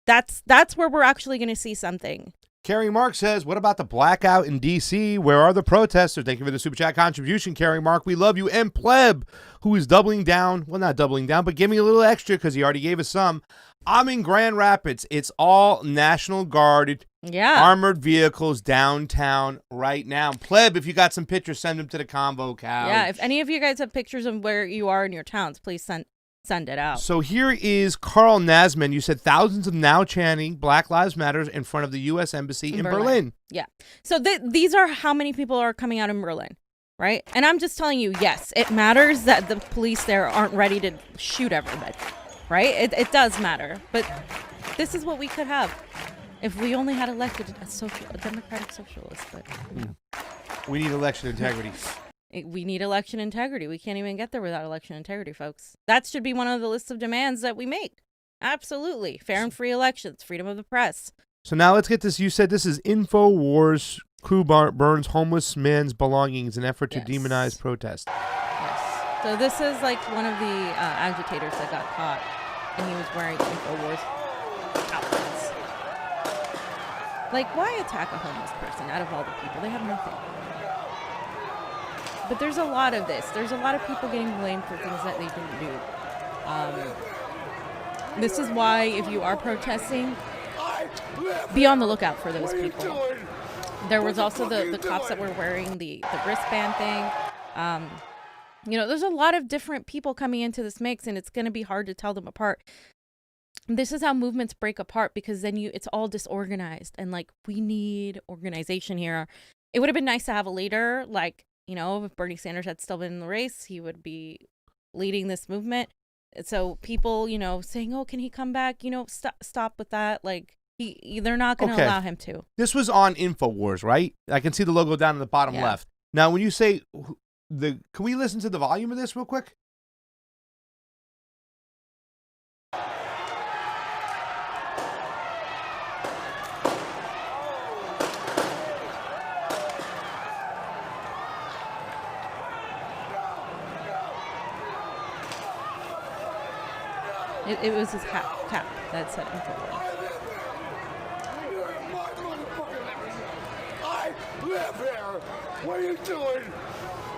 B: That's where we're actually going to see something.
A: Carrie Mark says, what about the blackout in D.C.? Where are the protesters? Thank you for the super chat contribution, Carrie Mark. We love you. And Pleb, who is doubling down. Well, not doubling down, but giving a little extra because he already gave us some. I'm in Grand Rapids. It's all National Guard armored vehicles downtown right now. Pleb, if you got some pictures, send them to the Convo Couch.
B: Yeah, if any of you guys have pictures of where you are in your towns, please send it out.
A: So here is Carl Nasman. You said thousands of now chanting Black Lives Matter in front of the U.S. Embassy in Berlin.
B: Yeah. So these are how many people are coming out in Berlin, right? And I'm just telling you, yes, it matters that the police there aren't ready to shoot everybody, right? It does matter. But this is what we could have if we only had elected a democratic socialist. But
A: we need election integrity.
B: We need election integrity. We can't even get there without election integrity, folks. That should be one of the lists of demands that we make. Absolutely. Fair and free elections, freedom of the press.
A: So now let's get this. You said this is InfoWars. Crew burns homeless man's belongings in effort to demonize protest.
B: Yes. So this is like one of the agitators that got caught, and he was wearing InfoWars outfits. Like, why attack a homeless person out of all the people? They have nothing. But there's a lot of this. There's a lot of people getting blamed for things that they didn't do. This is why, if you are protesting, be on the lookout for those people. There was also the cops that were wearing the wristband thing. There's a lot of different people coming into this mix, and it's going to be hard to tell them apart. This is how movements break apart, because then it's all disorganized, and like, we need organization here. It would have been nice to have a leader, like, if Bernie Sanders had still been in the race, he would be leading this movement. So people, saying, oh, can he come back? Stop with that. Like, they're not going to allow him to.
A: This was on InfoWars, right? I can see the logo down in the bottom left. Now, when you say can we listen to the volume of this real quick?
B: It was his cap that said InfoWars.
E: I live here. What are you doing?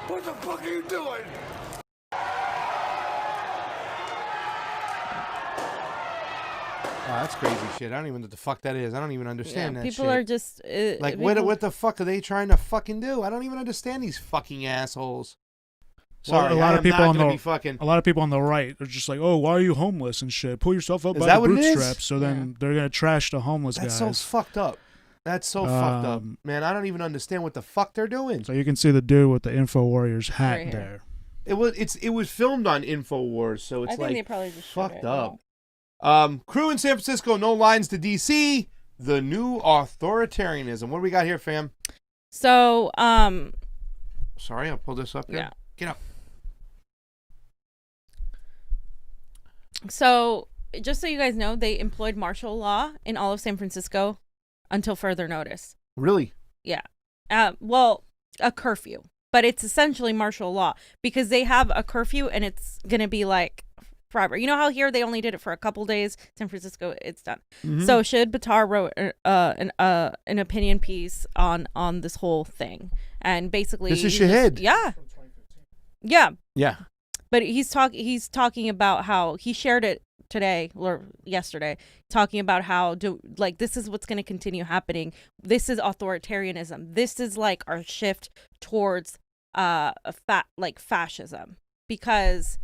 E: What the fuck are you doing?
A: Oh, that's crazy shit. I don't even know what the fuck that is. I don't even understand that
B: people
A: shit.
B: Are just...
A: what the fuck are they trying to fucking do? I don't even understand these fucking assholes. Sorry,
C: a lot of people on the right are just like, oh, why are you homeless and shit? Pull yourself up by the bootstraps. So then they're gonna trash the homeless guys.
A: That's so fucked up. That's so fucked up, man. I don't even understand what the fuck they're doing.
C: So you can see the dude with the Info Warriors hat
B: right
C: there.
A: It was filmed on InfoWars, so it's
B: they probably just
A: fucked up. Crew in San Francisco, no lines to DC. The new authoritarianism. What do we got here, fam?
B: So,
A: sorry, I'll pull this up here.
B: Yeah.
A: Get up.
B: So, just so you guys know, they employed martial law in all of San Francisco until further notice.
A: Really?
B: Yeah. Well, a curfew. But it's essentially martial law because they have a curfew and it's going to be like forever. You know how here they only did it for a couple days? San Francisco, it's done. Mm-hmm. So Shahid Buttar wrote an opinion piece on this whole thing. And basically...
A: This is Shahid?
B: Yeah. Yeah.
A: Yeah.
B: But he's talking about how he shared it today or yesterday, talking about how this is what's going to continue happening. This is authoritarianism. This is like our shift towards fascism, because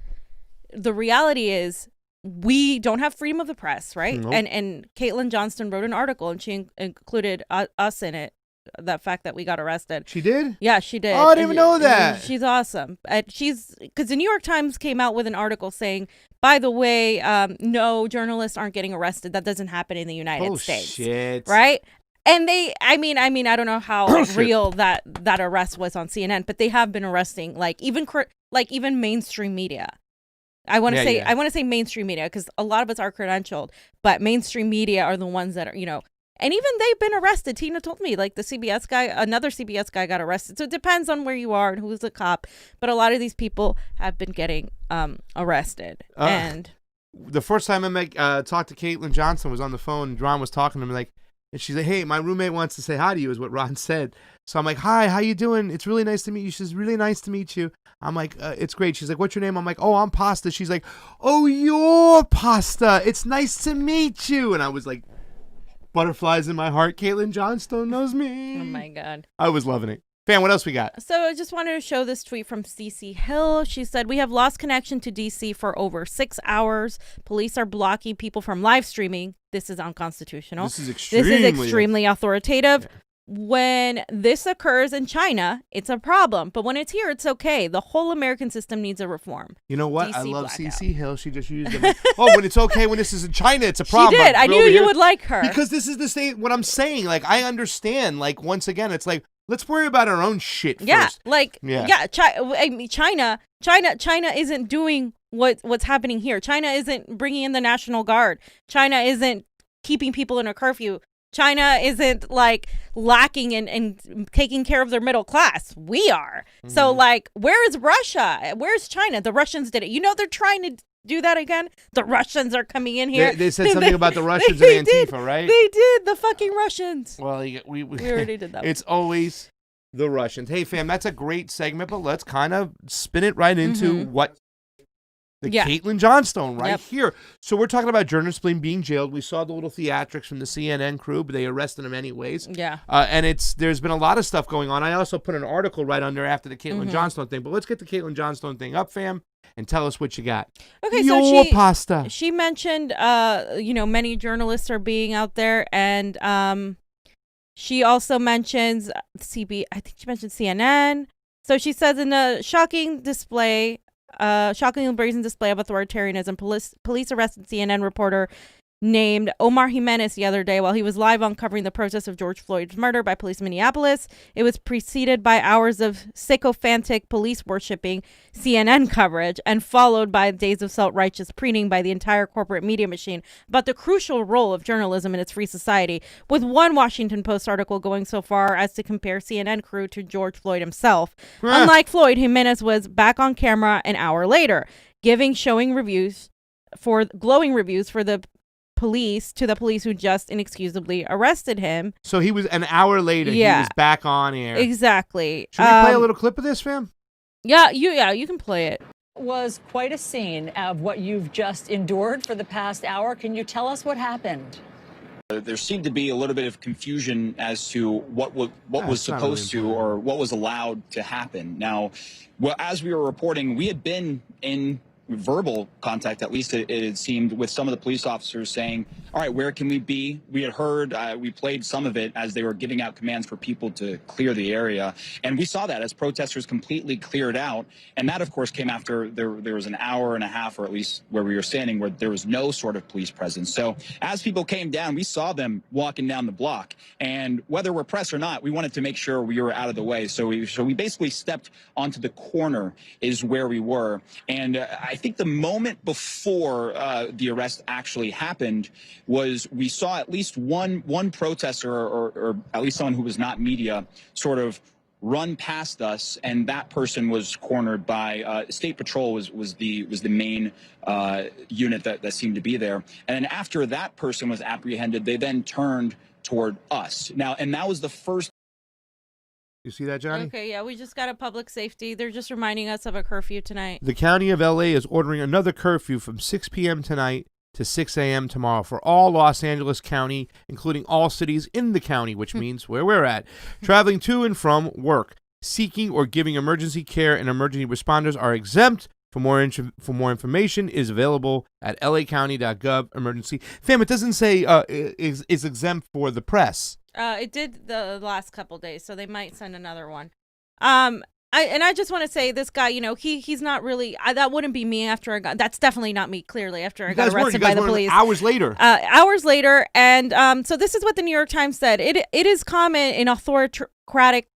B: the reality is we don't have freedom of the press, right?
A: Nope.
B: And Caitlin Johnston wrote an article and she included us in it. that fact that we got arrested.
A: She did?
B: Yeah, she did.
A: Oh, I didn't even know that.
B: She's awesome. Because the New York Times came out with an article saying, by the way, no, journalists aren't getting arrested. That doesn't happen in the United States.
A: Shit.
B: Right? And I mean, I don't know how real that arrest was on CNN, but they have been arresting even mainstream media. I want to say mainstream media because a lot of us are credentialed, but mainstream media are the ones that are, and even they've been arrested. Tina told me like another CBS guy got arrested. So it depends on where you are and who's a cop. But a lot of these people have been getting arrested. And
A: the first time I talked to Caitlin Johnson was on the phone. And Ron was talking to me and she's like, "Hey, my roommate wants to say hi to you," is what Ron said. So I'm like, "Hi, how you doing? It's really nice to meet you." She's really nice to meet you. I'm like, "It's great." She's like, "What's your name?" I'm like, "Oh, I'm Pasta." She's like, "Oh, you're Pasta. It's nice to meet you." And I was like, butterflies in my heart. Caitlin Johnstone knows me.
B: Oh my God.
A: I was loving it. Fan, what else we got?
B: So I just wanted to show this tweet from Cece Hill. She said, "We have lost connection to DC for over 6 hours. Police are blocking people from live streaming. This is unconstitutional.
A: This is extremely
B: authoritative.
A: Yeah.
B: When this occurs in China, it's a problem. But when it's here, it's okay. The whole American system needs a reform."
A: You know what?
B: DC
A: I love
B: blackout.
A: CC Hill. She just used it. When it's okay when this is in China, it's a problem.
B: She did. I knew you would like her.
A: Because this is the state. What I'm saying, like, I understand. Like, once again, it's like, let's worry about our own shit first. China isn't doing what's happening here. China isn't bringing in the National Guard. China isn't keeping people in a curfew. China isn't like lacking in taking care of their middle class. We are. Mm-hmm. So like, where is Russia? Where's China? The Russians did it. They're trying to do that again. The Russians are coming in here. They said something about the Russians and Antifa, right?
B: They did. The fucking Russians.
A: Well, we
B: already did that.
A: It's always the Russians. Hey, fam, that's a great segment, but let's kind of spin it right into what Caitlin Johnstone here. So we're talking about journalists being jailed. We saw the little theatrics from the CNN crew, but they arrested him anyways.
B: Yeah.
A: And there's been a lot of stuff going on. I also put an article right under after the Caitlin Johnstone thing, but let's get the Caitlin Johnstone thing up, fam, and tell us what you got.
B: Okay,
A: Your pasta.
B: She mentioned, many journalists are being out there, and she also mentions I think she mentioned CNN. So she says in a shockingly brazen display of authoritarianism, police arrested CNN reporter named Omar Jimenez the other day while he was live uncovering the process of George Floyd's murder by police in Minneapolis. It was preceded by hours of sycophantic police worshipping CNN coverage and followed by days of self-righteous preening by the entire corporate media machine about the crucial role of journalism in its free society, with one Washington Post article going so far as to compare CNN crew to George Floyd himself. Unlike Floyd, Jimenez was back on camera an hour later, glowing reviews for the police who just inexcusably arrested him.
A: So he was an hour later.
B: Yeah.
A: He was back on air.
B: Exactly.
A: Should we play a little clip of this, fam?
B: Yeah, you can play it.
K: Was quite a scene of what you've just endured for the past hour. Can you tell us what happened?
L: There seemed to be a little bit of confusion as to what was supposed to or what was allowed to happen. Now, as we were reporting, we had been in verbal contact, at least it seemed, with some of the police officers saying, all right, where can we be? We had heard, we played some of it as they were giving out commands for people to clear the area. And we saw that as protesters completely cleared out. And that, of course, came after there was an hour and a half, or at least where we were standing, where there was no sort of police presence. So as people came down, we saw them walking down the block. And whether we're pressed or not, we wanted to make sure we were out of the way. So we basically stepped onto the corner is where we were. And I think the moment before the arrest actually happened was we saw at least one protester or at least someone who was not media sort of run past us, and that person was cornered by State Patrol was the main unit that seemed to be there. And then after that person was apprehended, they then turned toward us. Now, and that was the first.
A: You see that, Johnny?
B: Okay, yeah, we just got a public safety. They're just reminding us of a curfew tonight.
A: The county of LA is ordering another curfew from 6 p.m. tonight to 6 a.m. tomorrow for all Los Angeles County, including all cities in the county, which means where we're at. Traveling to and from work, seeking or giving emergency care, and emergency responders are exempt For more information is available at lacounty.gov emergency. Fam, it doesn't say is exempt for the press.
B: It did the last couple days, so they might send another one. I just want to say this guy, he's not really. That wouldn't be me after I got. That's definitely not me. Clearly, after I got arrested by the police.
A: Hours later.
B: And so this is what the New York Times said. It is common in authoritarian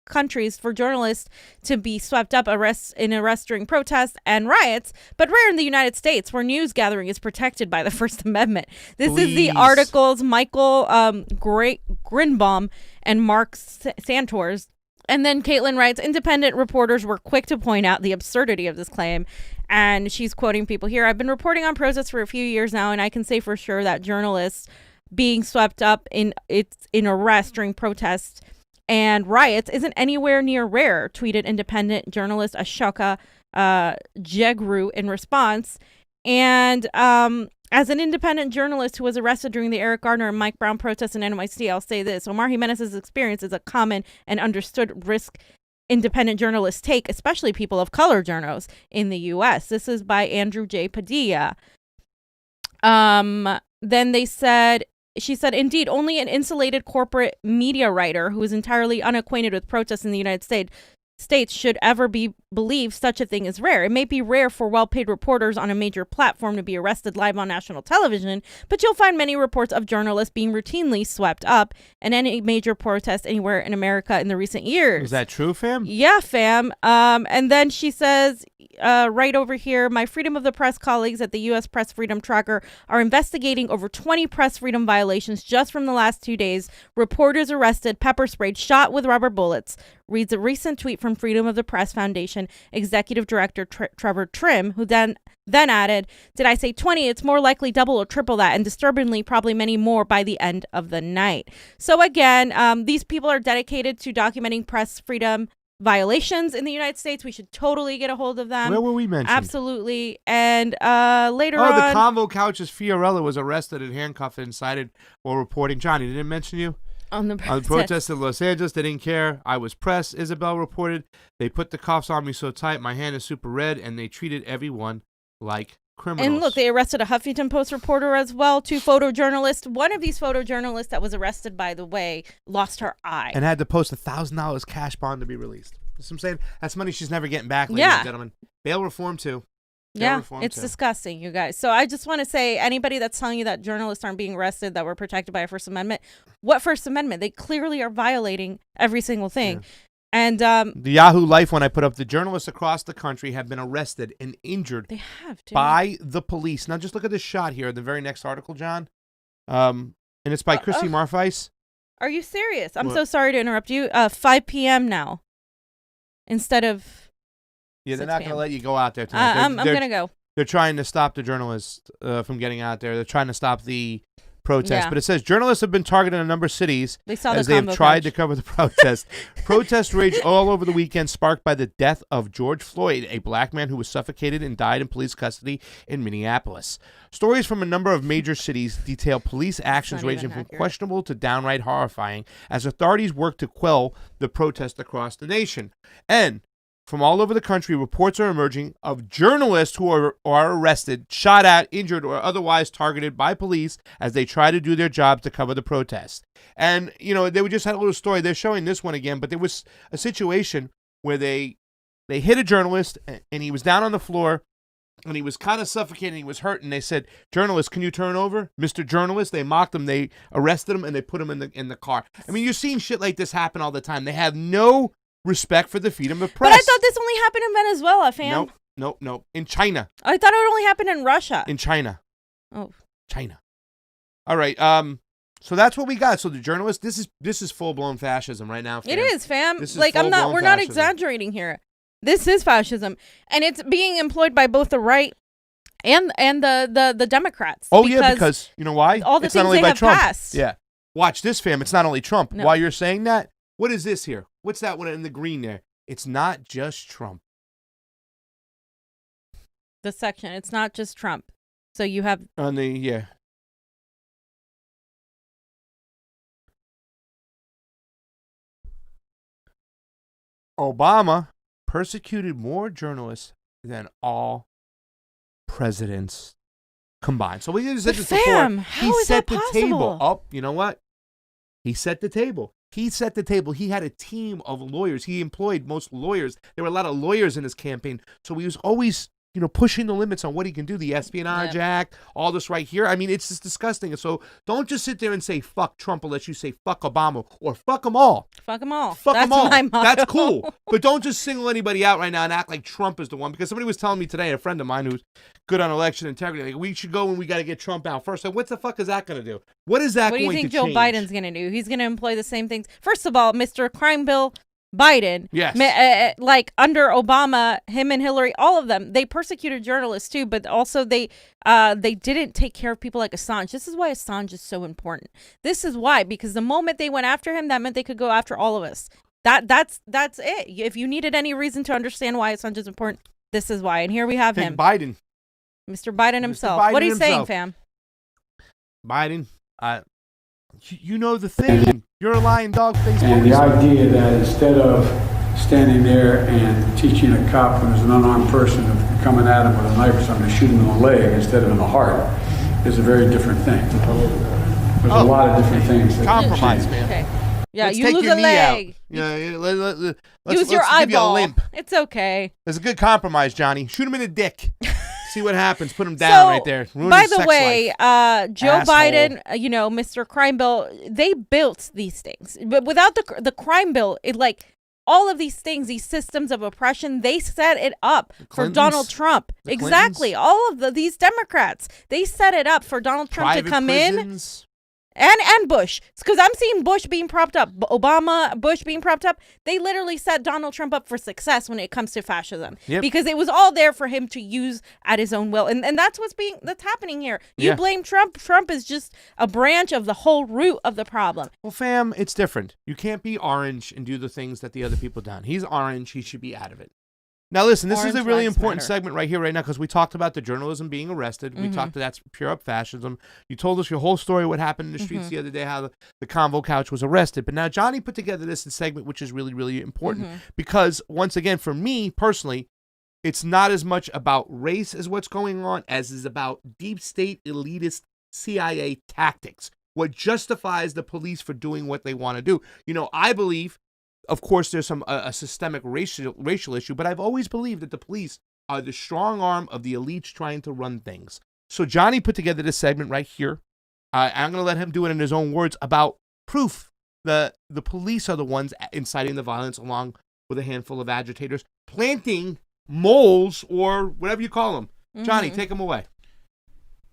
B: countries for journalists to be swept up in arrests during protests and riots, but rare in the United States, where news gathering is protected by the First Amendment. This is the articles Michael Grinbaum and Mark Santors. And then Caitlin writes, independent reporters were quick to point out the absurdity of this claim. And she's quoting people here. I've been reporting on protests for a few years now, and I can say for sure that journalists being swept up in arrests during protests and riots isn't anywhere near rare, tweeted independent journalist Ashoka Jegru in response. And as an independent journalist who was arrested during the Eric Garner and Mike Brown protests in NYC, I'll say this. Omar Jimenez's experience is a common and understood risk independent journalists take, especially people of color journalists in the U.S. This is by Andrew J. Padilla. Then she said, indeed, only an insulated corporate media writer who is entirely unacquainted with protests in the United States should ever be believed such a thing is rare. It may be rare for well-paid reporters on a major platform to be arrested live on national television, but you'll find many reports of journalists being routinely swept up in any major protest anywhere in America in the recent years.
A: Is that true, fam?
B: Yeah, fam. And then she says, right over here, my freedom of the press colleagues at the U.S. Press Freedom Tracker are investigating over 20 press freedom violations just from the last 2 days. Reporters arrested, pepper sprayed, shot with rubber bullets. Reads a recent tweet from Freedom of the Press Foundation Executive Director Trevor Trim, who then added, did I say 20? It's more likely double or triple that, and disturbingly, probably many more by the end of the night. So again, these people are dedicated to documenting press freedom violations in the United States. We should totally get a hold of them.
A: Where were we mentioned?
B: Absolutely. And later
A: on...
B: Oh,
A: the Convo Couch's Fiorella was arrested and handcuffed and incited while reporting. Johnny, didn't mention you?
B: On the
A: protest in Los Angeles, they didn't care. I was pressed, Isabel reported. They put the cuffs on me so tight, my hand is super red, and they treated everyone like criminals.
B: And look, they arrested a Huffington Post reporter as well, 2 photojournalists. One of these photojournalists that was arrested, by the way, lost her eye.
A: And had to post $1,000 cash bond to be released. That's what I'm saying. That's money she's never getting back, ladies and gentlemen. Bail reform, too.
B: Yeah, it's disgusting, you guys. So I just want to say, anybody that's telling you that journalists aren't being arrested, that we're protected by a First Amendment, what First Amendment? They clearly are violating every single thing. Yeah. And
A: the Yahoo Life one I put up, the journalists across the country have been arrested and injured by the police. Now just look at this shot here, the very next article, John. And it's by Christy Marfeis.
B: Are you serious? I'm so sorry to interrupt you. 5 p.m. now instead of...
A: Yeah, they're not going to let you go out there tonight.
B: I'm going to go.
A: They're trying to stop the journalists from getting out there. They're trying to stop the protest.
B: Yeah.
A: But it says journalists have been targeted in a number of cities as they have
B: Convo
A: tried
B: Couch.
A: to cover the protest. Protests raged all over the weekend, sparked by the death of George Floyd, a black man who was suffocated and died in police custody in Minneapolis. Stories from a number of major cities detail police actions ranging from questionable to downright horrifying as authorities work to quell the protest across the nation. And from all over the country, reports are emerging of journalists who are arrested, shot at, injured, or otherwise targeted by police as they try to do their job to cover the protest. And, they just had a little story. They're showing this one again, but there was a situation where they hit a journalist, and he was down on the floor, and he was kind of suffocating. He was hurt, and they said, "Journalist, can you turn over, Mr. Journalist?" They mocked him. They arrested him, and they put him in the car. I mean, you're seeing shit like this happen all the time. They have no respect for the freedom of press.
B: But I thought this only happened in Venezuela, fam.
A: Nope. In China.
B: I thought it only happened in Russia.
A: In China.
B: Oh.
A: China. All right. So that's what we got. So the journalists, this is full blown fascism right now, fam.
B: It is, fam.
A: This is
B: we're not
A: fascism.
B: exaggerating here. This is fascism. And it's being employed by both the right and the Democrats.
A: Oh, because you know why?
B: All the
A: it's
B: things
A: not only
B: they
A: by
B: have
A: Trump.
B: passed.
A: Yeah. Watch this, fam. It's not only Trump.
B: No.
A: While you're saying that, what is this here? What's that one in the green there? It's not just Trump.
B: The section. It's not just Trump. So you have...
A: On the, yeah. Obama persecuted more journalists than all presidents combined. So we said this
B: fam,
A: before.
B: How is that possible?
A: The table. Oh, you know what? He set the table. He set the table. He had a team of lawyers. He employed most lawyers. There were a lot of lawyers in his campaign. So he was always, pushing the limits on what he can do. The Espionage Act, all this right here. I mean, it's just disgusting. And so don't just sit there and say, fuck Trump, unless you say fuck Obama or fuck them all.
B: Fuck them all.
A: Fuck
B: That's
A: them all.
B: my motto.
A: That's cool. But don't just single anybody out right now and act like Trump is the one. Because somebody was telling me today, a friend of mine who's good on election integrity, like, we should go and we got to get Trump out first. So what the fuck is that going to do? What is that going to change?
B: What do you think Joe Biden's going to do? He's going to employ the same things. First of all, Mr. Crime Bill Biden,
A: yes,
B: like under Obama, him and Hillary, all of them, they persecuted journalists too, but also they didn't take care of people like Assange. This is why Assange is so important. This is why, because the moment they went after him, that meant they could go after all of us. That's it. If you needed any reason to understand why Assange is important, this is why. And here we have him,
A: Biden,
B: Mr. Biden himself.
A: Biden
B: what are you
A: himself.
B: saying, fam?
A: Biden, you know the thing. You're a lying dog face.
M: And the idea that instead of standing there and teaching a cop when there's an unarmed person coming at him with a knife or something to shoot him in the leg instead of in the heart is a very different thing. There's a lot of different things.
A: Compromise, man.
B: Okay. Yeah,
A: let's
B: you
A: take
B: lose
A: your
B: a
A: knee
B: leg.
A: out. Let's
B: Use your
A: give
B: eyeball.
A: you a limp.
B: It's okay.
A: There's a good compromise, Johnny. Shoot him in the dick. See what happens. Put him down right there. Ruin
B: by
A: his
B: the
A: sex
B: way,
A: life.
B: Joe
A: Asshole.
B: Biden, Mr. Crime Bill, they built these things. But without the crime bill, all of these things, these systems of oppression, they set it up for Donald Trump. Exactly. All of these Democrats, they set it up for Donald Trump to come in. And Bush. Because I'm seeing Bush being propped up. Obama, Bush being propped up. They literally set Donald Trump up for success when it comes to fascism.
A: Yep.
B: Because it was all there for him to use at his own will. And that's that's happening here. You blame Trump. Trump is just a branch of the whole root of the problem.
A: Well, fam, it's different. You can't be orange and do the things that the other people done. He's orange. He should be out of it. Now, listen, this is a really important segment right here, right now, because we talked about the journalism being arrested. We talked that that's pure up fascism. You told us your whole story, what happened in the streets the other day, how the Convo Couch was arrested. But now Johnny put together this segment, which is really, really important. Because, once again, for me personally, it's not as much about race as what's going on as is about deep state elitist CIA tactics. What justifies the police for doing what they want to do. I believe, of course, there's a systemic racial issue, but I've always believed that the police are the strong arm of the elites trying to run things. So Johnny put together this segment right here. I'm going to let him do it in his own words about proof. The police are the ones inciting the violence along with a handful of agitators, planting moles or whatever you call them. Johnny, take them away.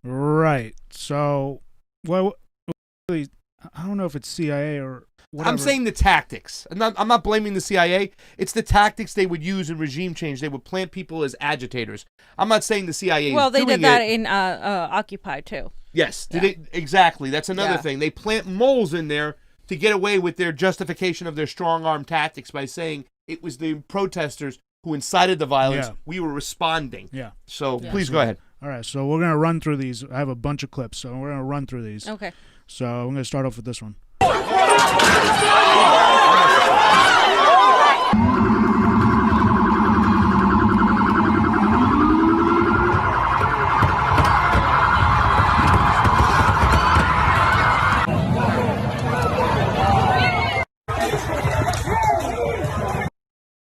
C: Right. So, well, I don't know if it's CIA or whatever.
A: I'm saying the tactics. I'm not blaming the CIA. It's the tactics they would use in regime change. They would plant people as agitators. I'm not saying the CIA
B: Well,
A: is
B: they
A: doing
B: did that
A: it.
B: in Occupy, too.
A: Yes, exactly. That's another thing. They plant moles in there to get away with their justification of their strong-arm tactics by saying it was the protesters who incited the violence. We were responding. So please go ahead.
C: All right, so we're going to run through these. I have a bunch of clips, so we're going to run through these.
B: Okay.
C: So I'm going to start off with this one.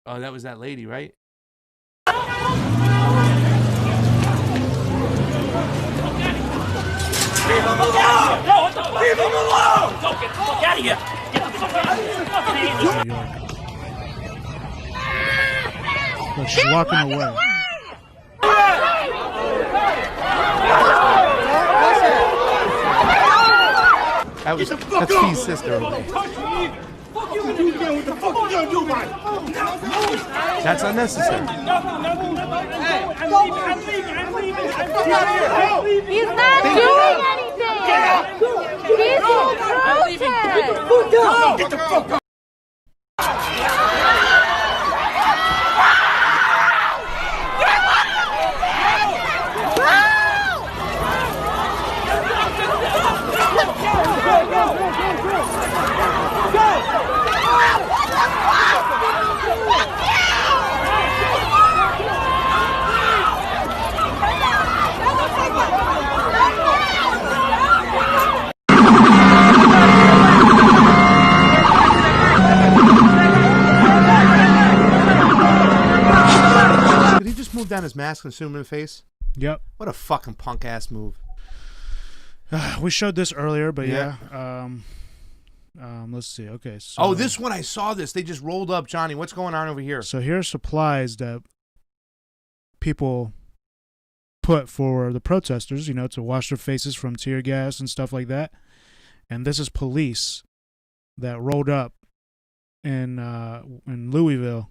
A: Oh, that was that lady, right?
E: Leave him alone! No, what the fuck? Leave him alone! Get the fuck out of here! Get the fuck out of here!
C: But she's walking away.
A: That's Fee's sister. That's unnecessary.
E: He's not doing anything! He's doing protest! Get the fuck up!
A: his mask and shoot him in the face?
C: Yep.
A: What a fucking punk ass move.
C: We showed this earlier, but yeah. Let's see. Okay. So,
A: this one I saw this. They just rolled up, Johnny. What's going on over here?
C: So here's supplies that people put for the protesters, to wash their faces from tear gas and stuff like that. And this is police that rolled up in Louisville.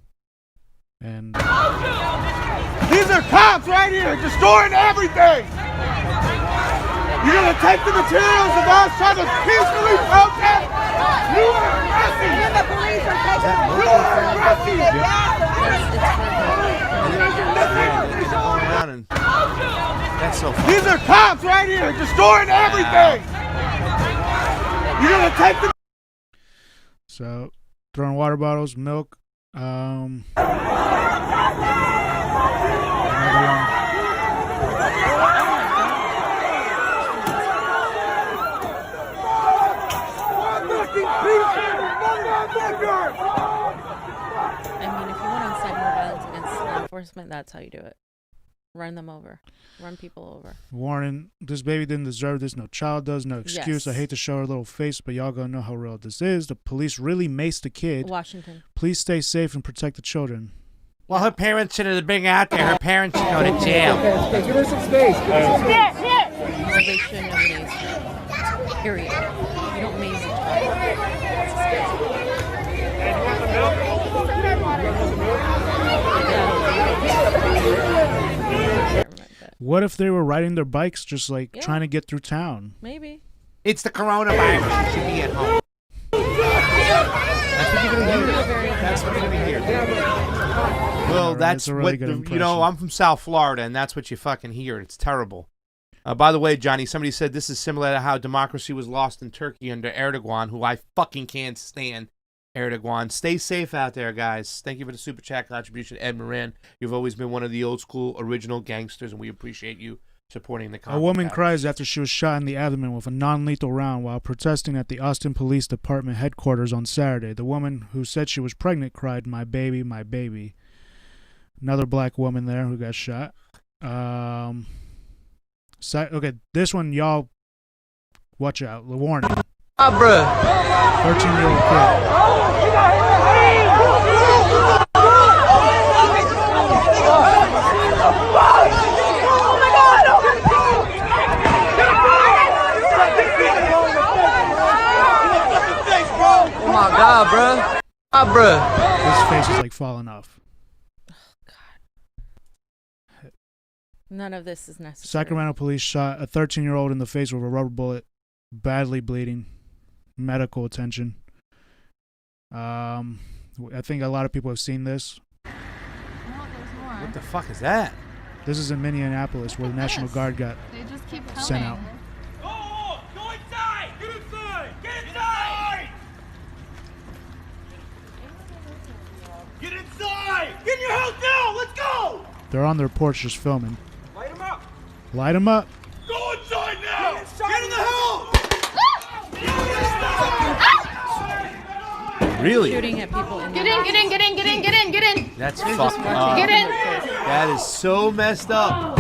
C: And
E: these are cops right here destroying everything. You're gonna take the materials of us trying to peacefully protest. You are aggressive. And the police are taking. You are aggressive.
A: That's so funny.
E: These are cops right here destroying everything. You're gonna take the.
C: So, throwing water bottles, milk.
B: If you want to incite more violence against law enforcement, that's how you do it. Run them over. Run people over.
C: Warning, this baby didn't deserve this. No child does. No excuse.
B: Yes.
C: I hate to show her little face, but y'all gonna know how real this is. The police really maced the kid.
B: Washington.
C: Please stay safe and protect the children.
A: Well, her parents should have been out there. Her parents should go to jail.
E: Give her some space.
B: They shouldn't have mazed her. Period. You don't maze a child.
C: What if they were riding their bikes just like trying to get through town?
B: Maybe.
A: It's the coronavirus. You should be at home. That's what you're going to hear. That's what you're going to hear. Well, that's really what, I'm from South Florida, and that's what you fucking hear. It's terrible. By the way, Johnny, somebody said this is similar to how democracy was lost in Turkey under Erdogan, who I fucking can't stand. Erdogan. Stay safe out there, guys. Thank you for the super chat contribution, Ed Moran. You've always been one of the old school original gangsters, and we appreciate you supporting the Convo
C: A woman
A: Couch.
C: cries after she was shot in the abdomen with a non-lethal round while protesting at the Austin Police Department headquarters on Saturday. The woman who said she was pregnant cried, "My baby, my baby." Another black woman there who got shot. Okay, this one, y'all, watch out. The warning.
E: Bruh.
C: 13-year-old kid.
E: Oh my God, bruh.
C: His face is like falling off.
B: None of this is necessary.
C: Sacramento police shot a 13-year-old in the face with a rubber bullet, badly bleeding. Medical attention. I think a lot of people have seen this.
A: What the fuck is that?
C: This is in Minneapolis where the National Guard got sent out.
E: Go inside! Get inside! Get inside! Get inside! Get in your house now! Let's go!
C: They're on their porch just filming.
E: Light him up!
C: Light them up!
E: Go inside now! Get in the house!
A: Really?
B: Shooting at people.
N: Get in!
A: That's fucked up.
N: Get in!
A: That is so messed up.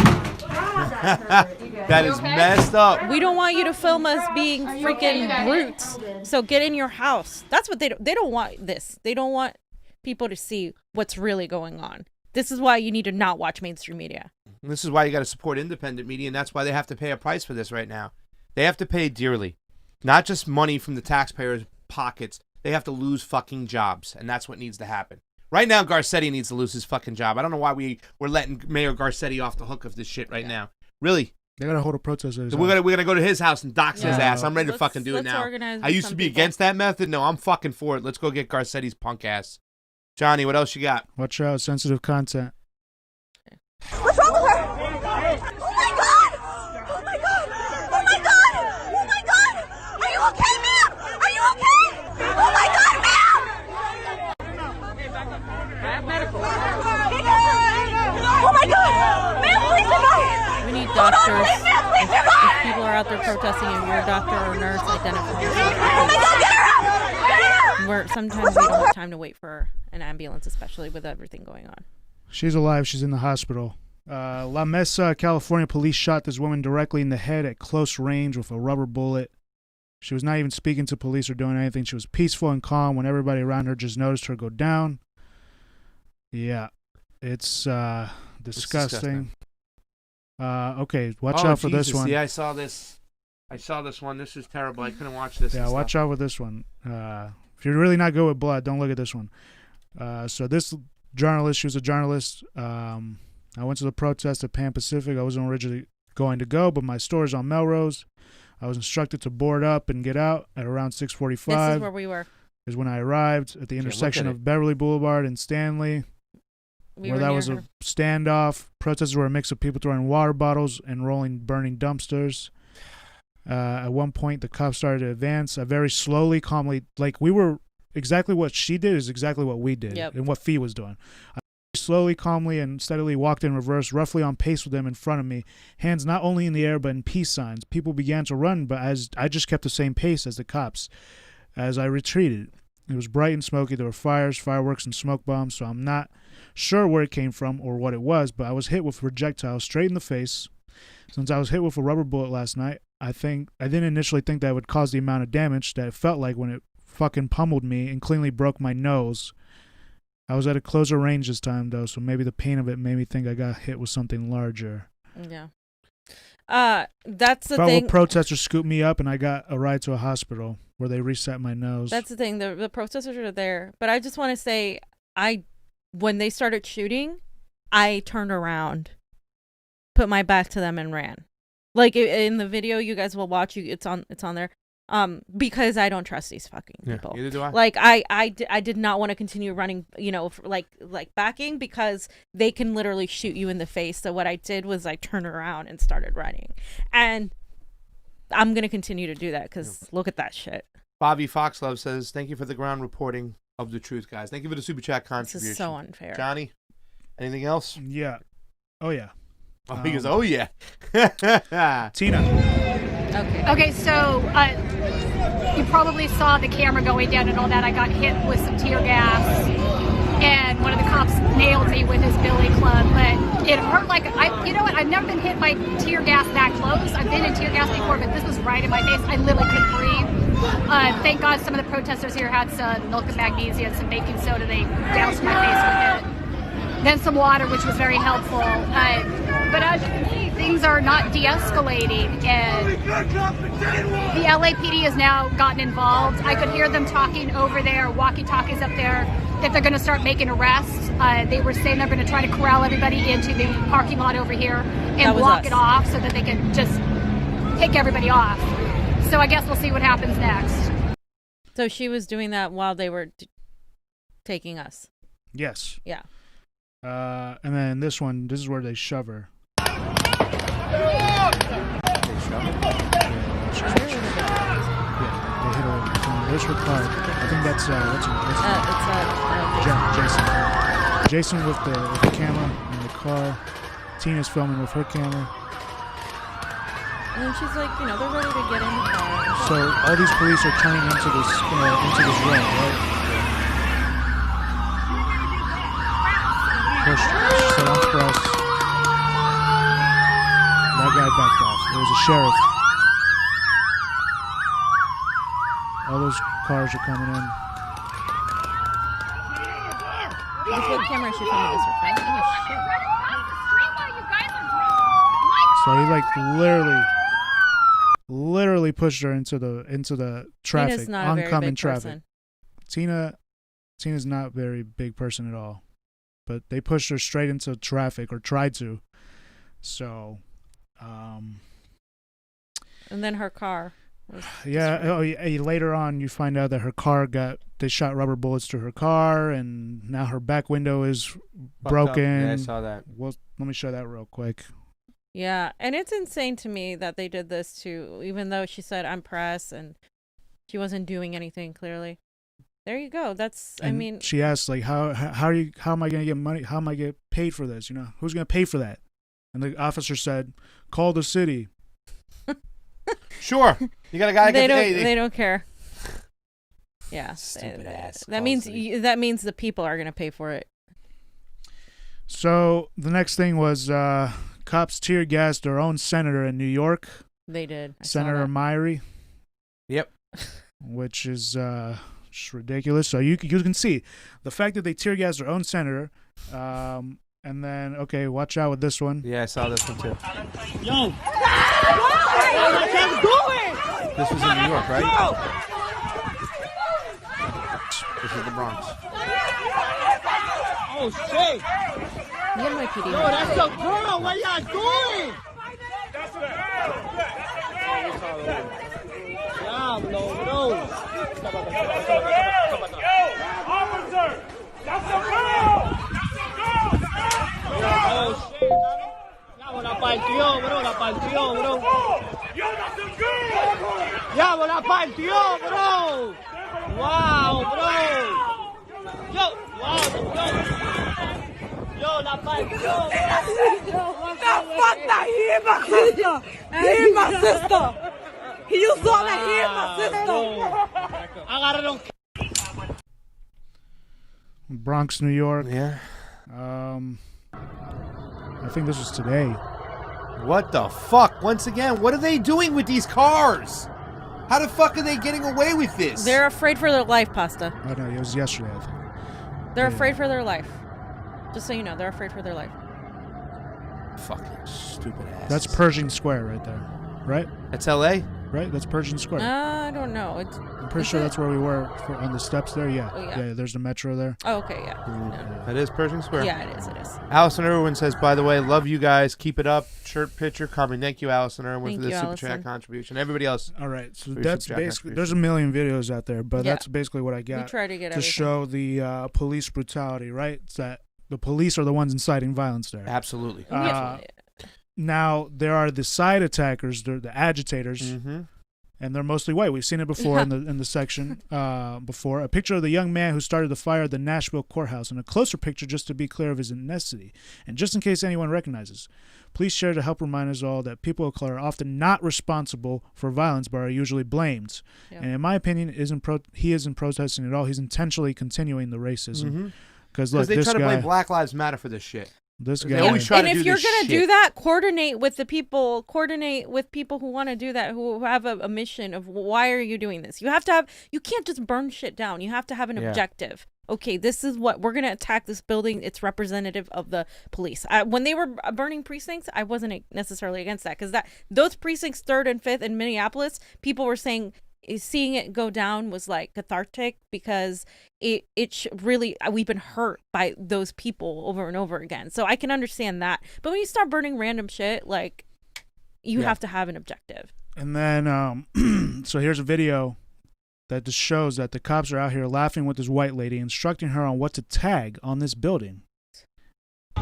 A: That is messed up.
B: We don't want you to film us being freaking brutes. So get in your house. That's what they don't want this. They don't want people to see what's really going on. This is why you need to not watch mainstream media.
A: And this is why you got to support independent media, and that's why they have to pay a price for this right now. They have to pay dearly. Not just money from the taxpayers' pockets. They have to lose fucking jobs, and that's what needs to happen. Right now, Garcetti needs to lose his fucking job. I don't know why we're letting Mayor Garcetti off the hook of this shit right now. Really?
C: They gotta hold a protest.
A: We're gonna go to his house and dox his ass. I'm ready to fucking do it now. I used to be against that method. No, I'm fucking for it. Let's go get Garcetti's punk ass. Johnny, what else you got?
C: Watch out, sensitive content.
E: What's wrong with her? Oh my God! Oh my God! Oh my God! Oh my God! Are you okay, ma'am? Are you okay? Oh my God, ma'am! Oh my God! Ma'am, please survive!
B: We need doctors. If people are out there protesting and you're a doctor or a nurse, identify.
E: Oh my God, get her out! Get her out!
B: Sometimes we don't have time to wait for an ambulance, especially with everything going on.
C: She's alive. She's in the hospital. La Mesa, California police shot this woman directly in the head at close range with a rubber bullet. She was not even speaking to police or doing anything. She was peaceful and calm when everybody around her just noticed her go down. Yeah, it's disgusting. Okay, watch out for this one.
A: Yeah, I saw this. One. This is terrible. I couldn't watch this.
C: Yeah, watch out with this one. If you're really not good with blood, don't look at this one. So this journalist, she was a journalist. I went to the protest at Pan Pacific. I wasn't originally going to go, but my store's on Melrose. I was instructed to board up and get out at around 6:45.
B: This is where we were.
C: Is when I arrived at the intersection of Beverly Boulevard and Stanley, where that was a standoff. Protesters were a mix of people throwing water bottles and rolling burning dumpsters. At one point, the cops started to advance. I very slowly, calmly, like we were exactly what she did is exactly what we did and what Fee was doing. I slowly, calmly, and steadily walked in reverse, roughly on pace with them in front of me, hands not only in the air but in peace signs. People began to run, but as I just kept the same pace as the cops. As I retreated, it was bright and smoky. There were fires, fireworks, and smoke bombs, so I'm not sure where it came from or what it was, but I was hit with projectiles straight in the face. Since I was hit with a rubber bullet last night, I didn't initially think that would cause the amount of damage that it felt like when it fucking pummeled me and cleanly broke my nose. I was at a closer range this time, though, so maybe the pain of it made me think I got hit with something larger.
B: Yeah. That's the thing.
C: Fellow protesters scooped me up, and I got a ride to a hospital where they reset my nose.
B: That's the thing. The protesters are there, but I just want to say, when they started shooting, I turned around, put my back to them, and ran. Like in the video, you guys will watch. It's on there. Because I don't trust these fucking people.
A: Neither do I.
B: Like I did not want to continue running, like backing, because they can literally shoot you in the face. So what I did was I turned around and started running, and I'm gonna continue to do that because look at that shit.
A: Bobby Foxlove says, "Thank you for the ground reporting of the truth, guys. Thank you for the super chat contribution."
B: This is so unfair.
A: Jonny, anything else?
C: Yeah. Oh yeah.
A: Oh, he goes, oh yeah.
C: Tina.
N: Okay, so you probably saw the camera going down and all that. I got hit with some tear gas, and one of the cops nailed me with his billy club, but it hurt like, you know what, I've never been hit by tear gas that close. I've been in tear gas before, but this was right in my face. I literally couldn't breathe. Thank God some of the protesters here had some milk and magnesia and some baking soda. They doused my face with it. Then some water, which was very helpful. But as you can see, things are not de-escalating, and the LAPD has now gotten involved. I could hear them talking over there, walkie-talkies up there, that they're going to start making arrests. They were saying they're going to try to corral everybody into the parking lot over here and block it off so that they can just pick everybody off. So I guess we'll see what happens next.
B: So she was doing that while they were taking us.
C: Yes.
B: Yeah.
C: And then this is where they shove her.
A: They shove her?
C: Yeah, they hit her. There's her car. I think that's Jason. Jason with the camera in the car. Tina's filming with her camera.
B: And then she's like, they're ready to get in the car.
C: So all these police are turning into this road, right? Pushed. She said, I'm pressed. That guy backed off. It was a sheriff. All those cars are coming in.
B: With what camera is she filming this with? Oh, shit.
C: So he literally pushed her into the traffic,
B: Tina's not
C: oncoming
B: a very big
C: traffic.
B: Person.
C: Tina's not a very big person at all. But they pushed her straight into traffic, or tried to. So,
B: and then her car.
C: Later on, you find out that her car they shot rubber bullets to her car, and now her back window is broken.
A: Yeah, I saw that.
C: Well, let me show that real quick.
B: Yeah, and it's insane to me that they did this too, even though she said I'm press and she wasn't doing anything clearly. There you go.
C: And she asked, like, how am I going to get money? How am I get paid for this? Who's going to pay for that? And the officer said, call the city.
A: Sure. You got a guy that
B: they don't care. Yeah.
A: Stupid ass.
B: That means the people are going to pay for it.
C: So the next thing was cops tear gassed their own senator in New York.
B: They did.
C: Senator Myrie.
A: Yep.
C: Which is just ridiculous. So you can see the fact that they tear gassed their own senator. And then, okay, watch out with this one.
A: Yeah, I saw this one too.
E: Yo!
A: This was in New York, right? This is the Bronx.
E: Oh, shit!
B: NYPD.
E: Yo, that's a girl! What y'all doing? Diablo, bro.
F: Officer! That's a girl!
E: Oh, shit. La partió, bro, la partió, bro. Ya, la partió, bro. Wow, bro. Yo, wow, yo, la partió.
G: The fuck that he hit my sister. He hit my sister. You saw that he hit my sister.
E: Agarraron.
C: Bronx, New York.
A: Yeah.
C: I think this was today.
A: What the fuck? Once again, what are they doing with these cars? How the fuck are they getting away with this?
B: They're afraid for their life, Pasta.
C: I know, it was yesterday, I think.
B: They're afraid for their life. Just so you know, they're afraid for their life.
A: Fucking stupid ass.
C: That's Pershing Square right there, right?
A: That's L.A.?
C: Right? That's Pershing Square.
B: I don't know.
C: I'm pretty sure that's where we were on the steps there. Yeah.
B: Oh, yeah.
C: Yeah, there's the metro there.
B: Oh, okay, yeah.
A: That is Pershing Square.
B: Yeah, it is. It is.
A: Allison Irwin says, by the way, love you guys. Keep it up. Shirt picture coming. Thank you, Allison Irwin, for the super chat contribution. Everybody else.
C: All right. So that's basically, there's a million videos out there, but that's basically what I got.
B: We try to get
C: to show the police brutality, right? It's that the police are the ones inciting violence there.
A: Absolutely.
C: Now, there are the side attackers, the agitators.
A: Mm-hmm.
C: And they're mostly white. We've seen it before in the section before. A picture of the young man who started the fire at the Nashville courthouse, and a closer picture just to be clear of his ethnicity. And just in case anyone recognizes, please share to help remind us all that people of color are often not responsible for violence, but are usually blamed. Yep. And in my opinion, he isn't protesting at all. He's intentionally continuing the racism. Because look,
A: they
C: this
A: try to
C: guy,
A: blame Black Lives Matter for this shit.
C: This guy.
A: They always try
B: and
A: to
B: if
A: do
B: you're
A: this
B: gonna
A: shit.
B: do that, coordinate with people who want to do that, who have a mission of why are you doing this. You can't just burn shit down. You have to have an objective. Okay, this is what we're gonna attack this building. It's representative of the police. When they were burning precincts, I wasn't necessarily against that, because those precincts 3rd and 5th in Minneapolis, people were saying seeing it go down was like cathartic, because we've been hurt by those people over and over again. So I can understand that. But when you start burning random shit, like, you have to have an objective.
C: And then, so here's a video that just shows that the cops are out here laughing with this white lady, instructing her on what to tag on this building.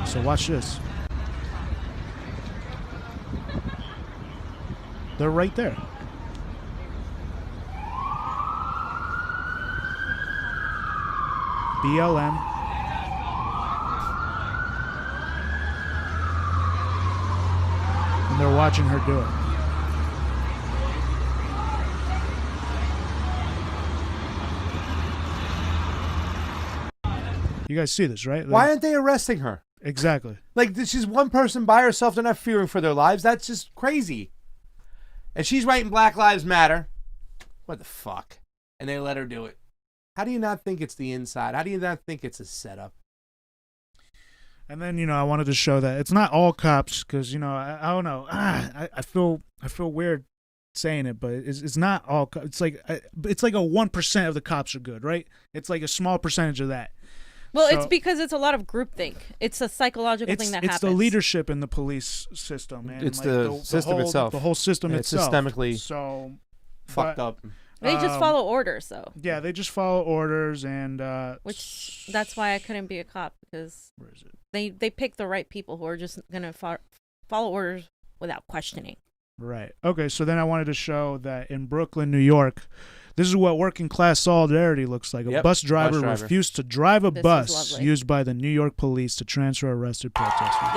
C: So watch this. They're right there. BLM. And they're watching her do it. You guys see this, right?
A: Why aren't they arresting her?
C: Exactly.
A: Like, she's one person by herself. They're not fearing for their lives. That's just crazy. And she's writing Black Lives Matter. What the fuck? And they let her do it. How do you not think it's the inside? How do you not think it's a setup?
C: And then, I wanted to show that it's not all cops, because, I don't know. I feel weird saying it, but it's not all cops. It's like a 1% of the cops are good, right? It's like a small percentage of that.
B: Well, it's because it's a lot of groupthink. It's a psychological thing that happens.
C: It's the leadership in the police system, man.
A: It's the system itself.
C: The whole system itself.
A: It's systemically fucked up.
B: They just follow orders, though.
C: Yeah, they just follow orders, and
B: that's why I couldn't be a cop, because
C: where is it?
B: They pick the right people who are just gonna follow orders without questioning.
C: Right. Okay. So then I wanted to show that in Brooklyn, New York, this is what working class solidarity looks like. A bus driver refused to drive a bus used by the New York police to transfer arrested protesters.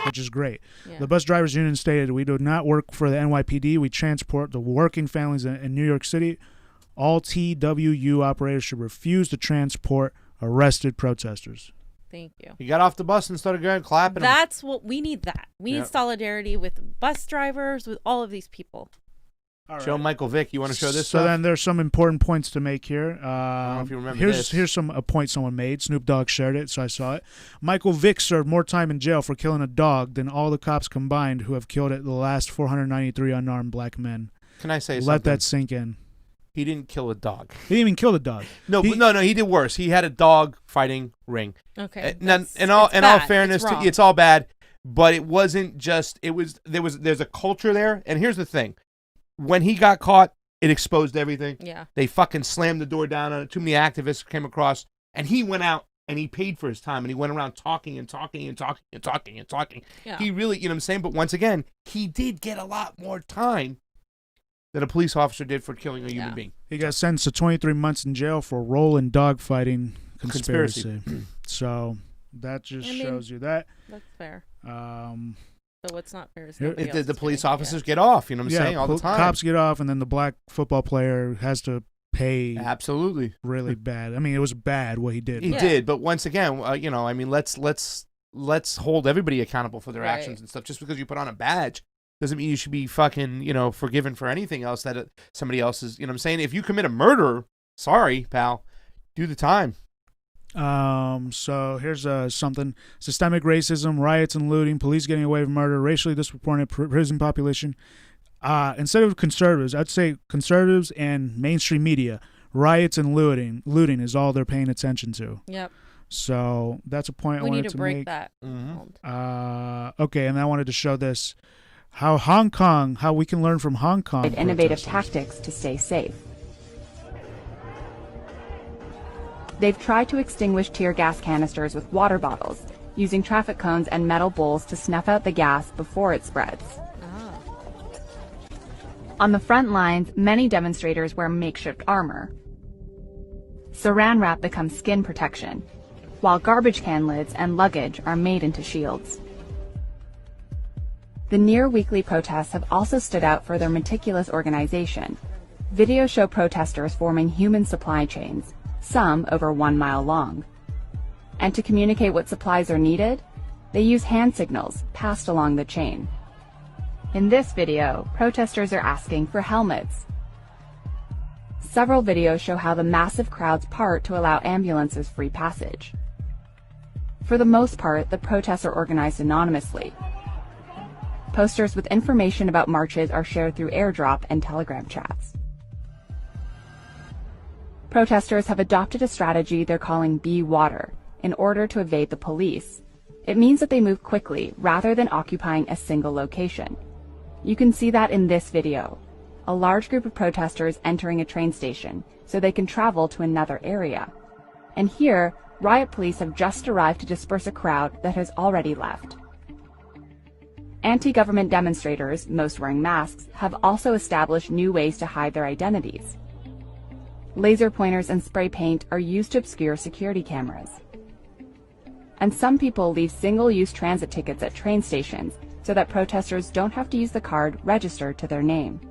C: Which is great. The bus drivers union stated, "We do not work for the NYPD. We transport the working families in New York City. All TWU operators should refuse to transport arrested protesters."
B: Thank you.
A: He got off the bus and started going clapping.
B: That's what we need. We need solidarity with bus drivers, with all of these people.
A: Show Michael Vick. You want to show this?
C: So then there's some important points to make here.
A: I don't know if you remember
C: here's
A: this.
C: a point someone made. Snoop Dogg shared it, so I saw it. Michael Vick served more time in jail for killing a dog than all the cops combined who have killed the last 493 unarmed black men.
A: Can I say something?
C: Let that sink in.
A: He didn't kill a dog.
C: He didn't even kill the dog.
A: No, no, he did worse. He had a dog fighting ring.
B: Okay.
A: In all fairness, it's all bad. But it wasn't just. There's a culture there, and here's the thing: when he got caught, it exposed everything.
B: Yeah.
A: They fucking slammed the door down on it. Too many activists came across, and he went out and he paid for his time, and he went around talking and talking and talking and talking and talking.
B: Yeah.
A: He really, you know what I'm saying? But once again, he did get a lot more time than a police officer did for killing a human being.
C: He got sentenced to 23 months in jail for role in dogfighting conspiracy. So that just shows you that.
B: That's fair.
C: So
B: what's not fair is
A: the police officers get off, you know what I'm saying, all the time.
C: Cops get off, and then the black football player has to pay.
A: Absolutely.
C: Really bad. I mean, it was bad what he did.
A: He did, but once again, you know, I mean, let's hold everybody accountable for their actions and stuff. Just because you put on a badge doesn't mean you should be fucking, you know, forgiven for anything else that somebody else is, you know what I'm saying? If you commit a murder, sorry, pal, do the time.
C: So here's something: systemic racism, riots and looting, police getting away with murder, racially disproportionate prison population. Instead of conservatives, I'd say conservatives and mainstream media, riots and looting is all they're paying attention to.
B: Yep.
C: So that's a point I wanted to make.
B: We need to break that.
A: Mm-hmm.
C: Okay, and I wanted to show this: how we can learn from Hong Kong.
O: Innovative tactics to stay safe. They've tried to extinguish tear gas canisters with water bottles, using traffic cones and metal bowls to snuff out the gas before it spreads. On the front lines, many demonstrators wear makeshift armor. Saran wrap becomes skin protection, while garbage can lids and luggage are made into shields. The near-weekly protests have also stood out for their meticulous organization. Videos show protesters forming human supply chains, some over 1 mile long. And to communicate what supplies are needed, they use hand signals passed along the chain. In this video, protesters are asking for helmets. Several videos show how the massive crowds part to allow ambulances free passage. For the most part, the protests are organized anonymously. Posters with information about marches are shared through airdrop and Telegram chats. Protesters have adopted a strategy they're calling Be Water in order to evade the police. It means that they move quickly rather than occupying a single location. You can see that in this video. A large group of protesters entering a train station so they can travel to another area. And here, riot police have just arrived to disperse a crowd that has already left. Anti-government demonstrators, most wearing masks, have also established new ways to hide their identities. Laser pointers and spray paint are used to obscure security cameras. And some people leave single-use transit tickets at train stations so that protesters don't have to use the card registered to their name.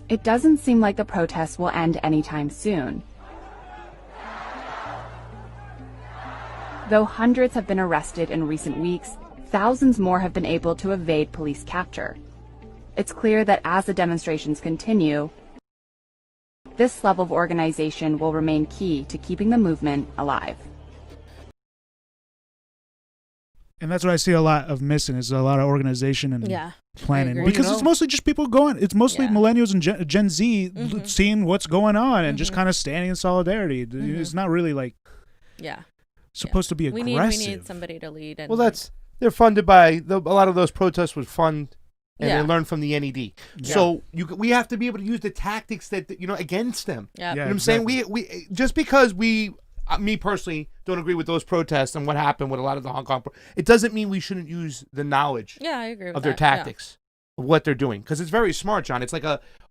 O: It doesn't seem like the protests will end anytime soon. Though hundreds have been arrested in recent weeks, thousands more have been able to evade police capture. It's clear that as the demonstrations continue, this level of organization will remain key to keeping the movement alive.
C: And that's what I see a lot of missing is a lot of organization and planning. Because it's mostly just people going. It's mostly millennials and Gen Z seeing what's going on and just kind of standing in solidarity. It's not really like supposed to be aggressive.
B: We need somebody to lead. And
A: Well, they're funded by a lot of those protests was funded. And they learn from the NED. So we have to be able to use the tactics that against them.
B: Yeah,
A: you know what I'm saying? We just because me personally don't agree with those protests and what happened with a lot of the Hong Kong, it doesn't mean we shouldn't use the knowledge.
B: I agree with
A: of their tactics, of what they're doing, because it's very smart, John. It's like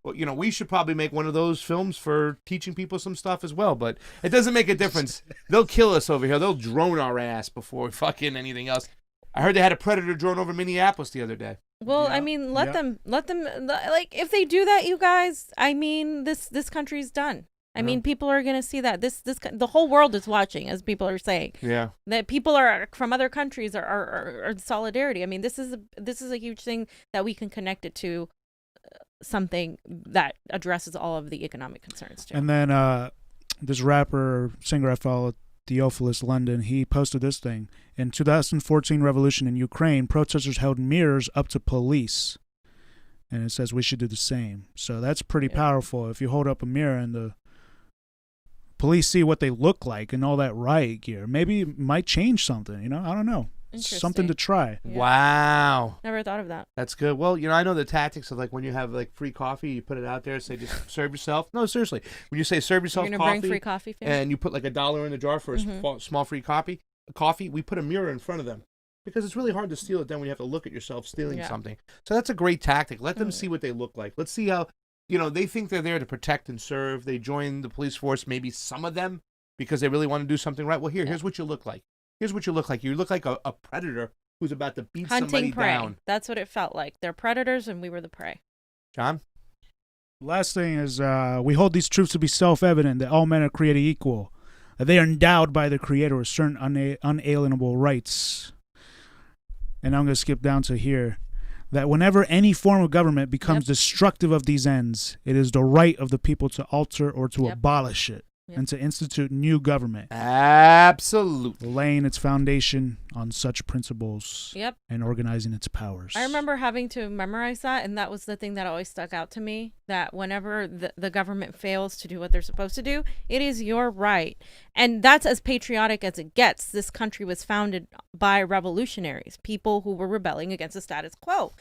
A: we should probably make one of those films for teaching people some stuff as well. But it doesn't make a difference. They'll kill us over here. They'll drone our ass before fucking anything else. I heard they had a predator drone over Minneapolis the other day.
B: Well, I mean, let them, like, if they do that, you guys, I mean, this country's done. I mean, people are going to see that the whole world is watching, as people are saying.
A: Yeah.
B: That people are from other countries are in solidarity. I mean, this is a huge thing that we can connect it to something that addresses all of the economic concerns too.
C: And then this rapper, singer I follow, Theophilus London, he posted this thing. In 2014 revolution in Ukraine, protesters held mirrors up to police. And it says we should do the same. So that's pretty powerful. If you hold up a mirror and the police see what they look like and all that riot gear, maybe it might change something, you know? I don't know. Something to try.
B: Yeah.
A: Wow.
B: Never thought of that.
A: That's good. Well, you know, I know the tactics of like when you have like free coffee, you put it out there, say just serve yourself. No, seriously. When you say serve yourself
B: You're
A: coffee,
B: gonna bring free coffee,
A: and you put like $1 in the jar for a small free coffee, we put a mirror in front of them. Because it's really hard to steal it then when you have to look at yourself stealing something. So that's a great tactic. Let them see what they look like. Let's see how, you know, they think they're there to protect and serve. They join the police force, maybe some of them, because they really want to do something right. Well, here's what you look like. Here's what you look like. You look like a predator who's about to beat somebody
B: prey.
A: down.
B: That's what it felt like. They're predators and we were the prey.
A: John?
C: Last thing is we hold these truths to be self-evident, that all men are created equal, that they are endowed by the Creator with certain unalienable rights. And I'm going to skip down to here. That whenever any form of government becomes destructive of these ends, it is the right of the people to alter or to abolish it and to institute new government.
A: Absolutely.
C: Laying its foundation on such principles and organizing its powers.
B: I remember having to memorize that, and that was the thing that always stuck out to me, that whenever the government fails to do what they're supposed to do, it is your right. And that's as patriotic as it gets. This country was founded by revolutionaries, people who were rebelling against the status quo.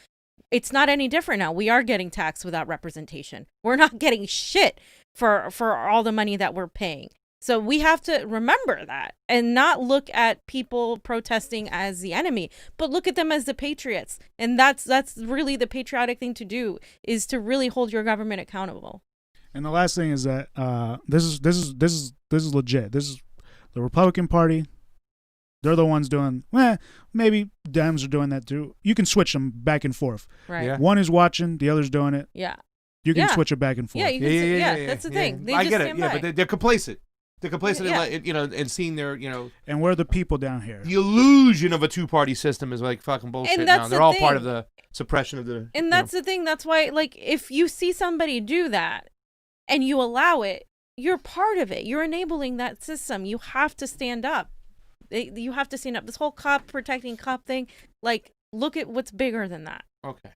B: It's not any different now. We are getting taxed without representation. We're not getting shit for all the money that we're paying. So we have to remember that and not look at people protesting as the enemy, but look at them as the patriots. And that's really the patriotic thing to do, is to really hold your government accountable.
C: And the last thing is that this is legit. This is the Republican Party. They're the ones doing, maybe Dems are doing that too. You can switch them back and forth.
B: Right. Yeah.
C: One is watching, the other's doing it.
B: Yeah.
C: You can switch it back and forth.
B: Yeah, you can that's the thing. They
A: I
B: just
A: get it. Yeah, but they're complacent. They're complacent, and seeing their,
C: And we're the people down here.
A: The illusion of a two-party system is like fucking bullshit
B: and
A: now. They're all part of
B: thing.
A: the suppression of the.
B: And that's the thing. That's why, like, if you see somebody do that and you allow it, you're part of it. You're enabling that system. You have to stand up. You have to stand up. This whole cop protecting cop thing, like, look at what's bigger than that.
A: Okay.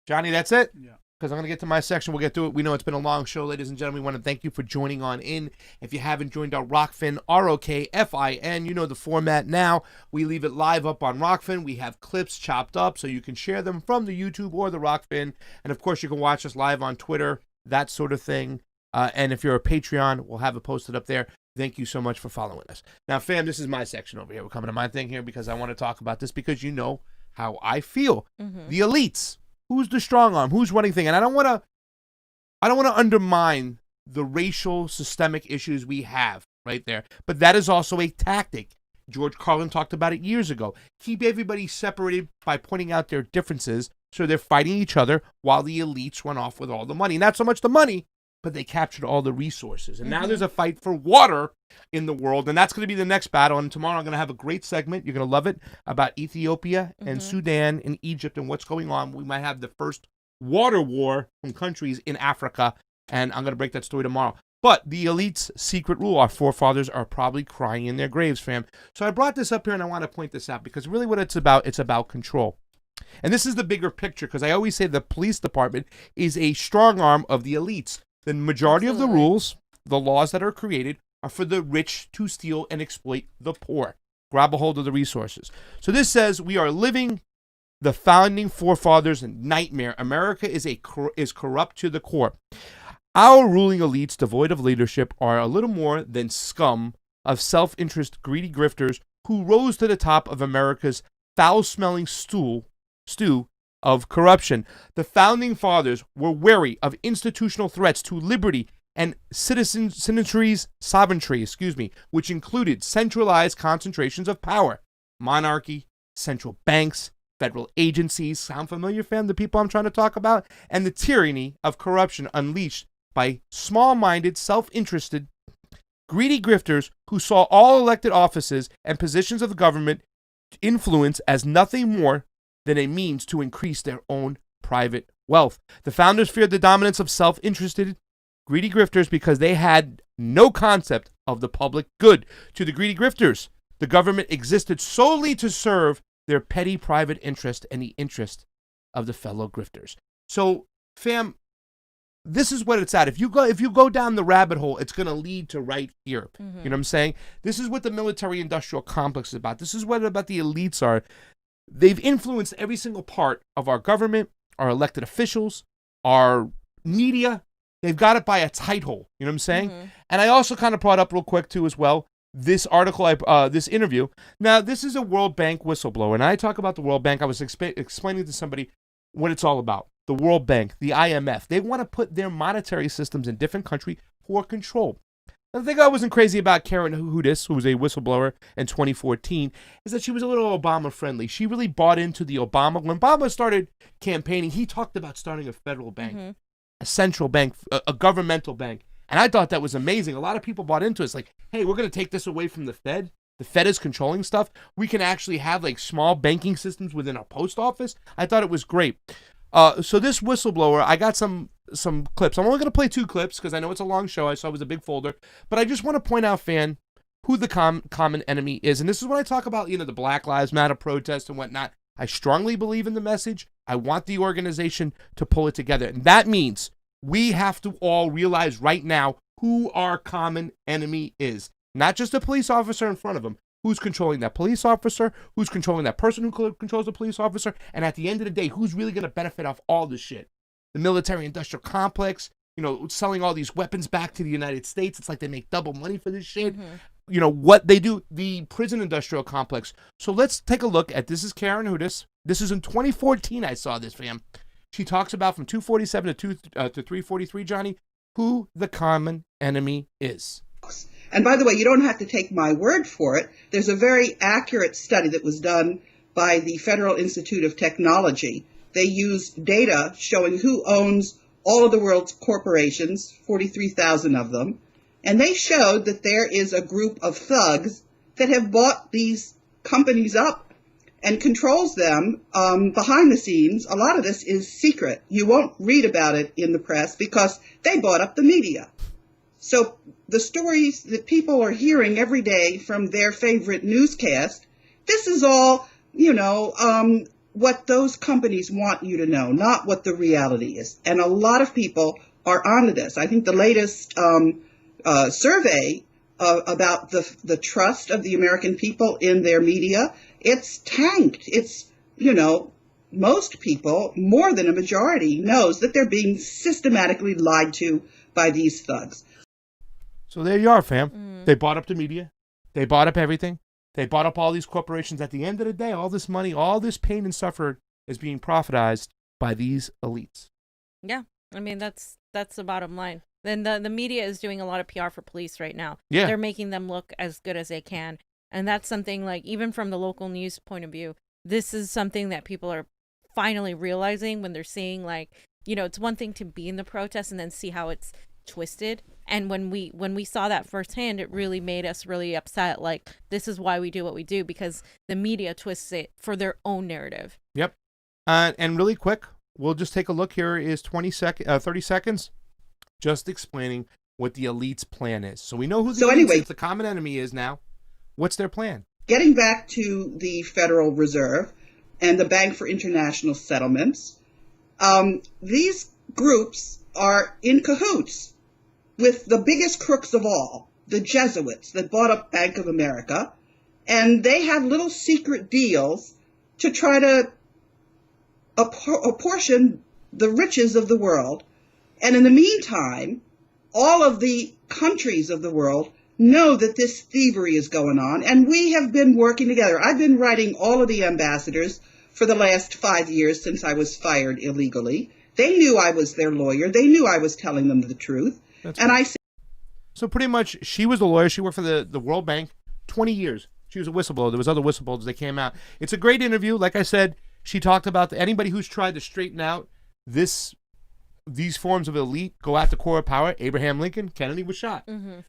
A: Johnny, that's it?
C: Yeah.
A: Because I'm going to get to my section. We'll get through it. We know it's been a long show, ladies and gentlemen. We want to thank you for joining on in. If you haven't joined our ROKFIN, ROKFIN, you know the format now. We leave it live up on ROKFIN. We have clips chopped up so you can share them from the YouTube or the ROKFIN. And, of course, you can watch us live on Twitter, that sort of thing. And if you're a Patreon, we'll have it posted up there. Thank you so much for following us. Now, fam, this is my section over here. We're coming to my thing here because I want to talk about this because you know how I feel. The elites. Who's the strong arm? Who's running things? And I don't want to undermine the racial systemic issues we have right there. But that is also a tactic. George Carlin talked about it years ago. Keep everybody separated by pointing out their differences so they're fighting each other while the elites run off with all the money. Not so much the money, but they captured all the resources. And now there's a fight for water in the world, and that's going to be the next battle. And tomorrow I'm going to have a great segment. You're going to love it, about Ethiopia and Sudan and Egypt and what's going on. We might have the first water war from countries in Africa, and I'm going to break that story tomorrow. But the elite's secret rule, our forefathers are probably crying in their graves, fam. So I brought this up here, and I want to point this out because really what it's about control. And this is the bigger picture because I always say the police department is a strong arm of the elites. The majority of the rules, the laws that are created, are for the rich to steal and exploit the poor. Grab a hold of the resources. So this says we are living the founding forefathers' nightmare. America is corrupt to the core. Our ruling elites, devoid of leadership, are a little more than scum of self-interest, greedy grifters who rose to the top of America's foul-smelling stew of corruption. The founding fathers were wary of institutional threats to liberty and sovereignty, which included centralized concentrations of power, monarchy, central banks, federal agencies. Sound familiar, fam? The people I'm trying to talk about? And the tyranny of corruption unleashed by small-minded, self-interested, greedy grifters who saw all elected offices and positions of the government influence as nothing more than a means to increase their own private wealth. The founders feared the dominance of self-interested, greedy grifters because they had no concept of the public good. To the greedy grifters, the government existed solely to serve their petty private interest and the interest of the fellow grifters. So, fam, this is what it's at. If you go down the rabbit hole, it's going to lead to right here. You know what I'm saying? This is what the military-industrial complex is about. This is what about the elites are. They've influenced every single part of our government, our elected officials, our media. They've got it by a tight hole. You know what I'm saying? And I also kind of brought up real quick, too, as well, this article, this interview. Now, this is a World Bank whistleblower, and I talk about the World Bank. I was explaining to somebody what it's all about. The World Bank, the IMF, they want to put their monetary systems in different countries for control. The thing I wasn't crazy about Karen Hudis, who was a whistleblower in 2014, is that she was a little Obama-friendly. She really bought into the Obama. When Obama started campaigning, he talked about starting a federal bank, a central bank, a governmental bank. And I thought that was amazing. A lot of people bought into it. It's like, hey, we're going to take this away from the Fed. The Fed is controlling stuff. We can actually have like small banking systems within our post office. I thought it was great. So this whistleblower, I got some clips. I'm only going to play 2 clips because I know it's a long show. I saw it was a big folder. But I just want to point out, fan, who the common enemy is. And this is when I talk about, the Black Lives Matter protests and whatnot. I strongly believe in the message. I want the organization to pull it together. And that means we have to all realize right now who our common enemy is. Not just a police officer in front of them. Who's controlling that police officer? Who's controlling that person who controls the police officer? And at the end of the day, who's really going to benefit off all this shit? The military-industrial complex, selling all these weapons back to the United States. It's like they make double money for this shit. What they do, the prison-industrial complex. So let's take a look at, this is Karen Hudis. This is in 2014 I saw this, fam. She talks about from 247 to 343, Johnny, who the common enemy is.
P: And by the way, you don't have to take my word for it. There's a very accurate study that was done by the Federal Institute of Technology. They used data showing who owns all of the world's corporations, 43,000 of them. And they showed that there is a group of thugs that have bought these companies up and controls them behind the scenes. A lot of this is secret. You won't read about it in the press because they bought up the media. So the stories that people are hearing every day from their favorite newscast, this is all, what those companies want you to know, not what the reality is. And a lot of people are onto this. I think the latest survey about the trust of the American people in their media, it's tanked. It's, most people, more than a majority, knows that they're being systematically lied to by these thugs.
A: So there you are, fam. They bought up the media. They bought up everything. They bought up all these corporations. At the end of the day, all this money, all this pain and suffering is being profitized by these elites.
B: Yeah. I mean, that's the bottom line. Then the media is doing a lot of PR for police right now.
A: Yeah.
B: They're making them look as good as they can. And that's something like, even from the local news point of view, this is something that people are finally realizing when they're seeing, like, it's one thing to be in the protest and then see how it's twisted. And when we saw that firsthand, it really made us really upset. Like, this is why we do what we do, because the media twists it for their own narrative.
A: Yep. And really quick, we'll just take a look. Here is 30 seconds, just explaining what the elite's plan is. So we know who the common enemy is now. What's their plan?
P: Getting back to the Federal Reserve and the Bank for International Settlements, these groups are in cahoots with the biggest crooks of all, the Jesuits that bought up Bank of America, and they have little secret deals to try to apportion the riches of the world. And in the meantime, all of the countries of the world know that this thievery is going on, and we have been working together. I've been writing all of the ambassadors for the last 5 years since I was fired illegally. They knew I was their lawyer. They knew I was telling them the truth.
A: So pretty much, she was the lawyer. She worked for the World Bank 20 years. She was a whistleblower. There was other whistleblowers that came out. It's a great interview. Like I said, she talked about anybody who's tried to straighten out these forms of elite, go at the core of power. Abraham Lincoln, Kennedy was shot.
B: Mm-hmm.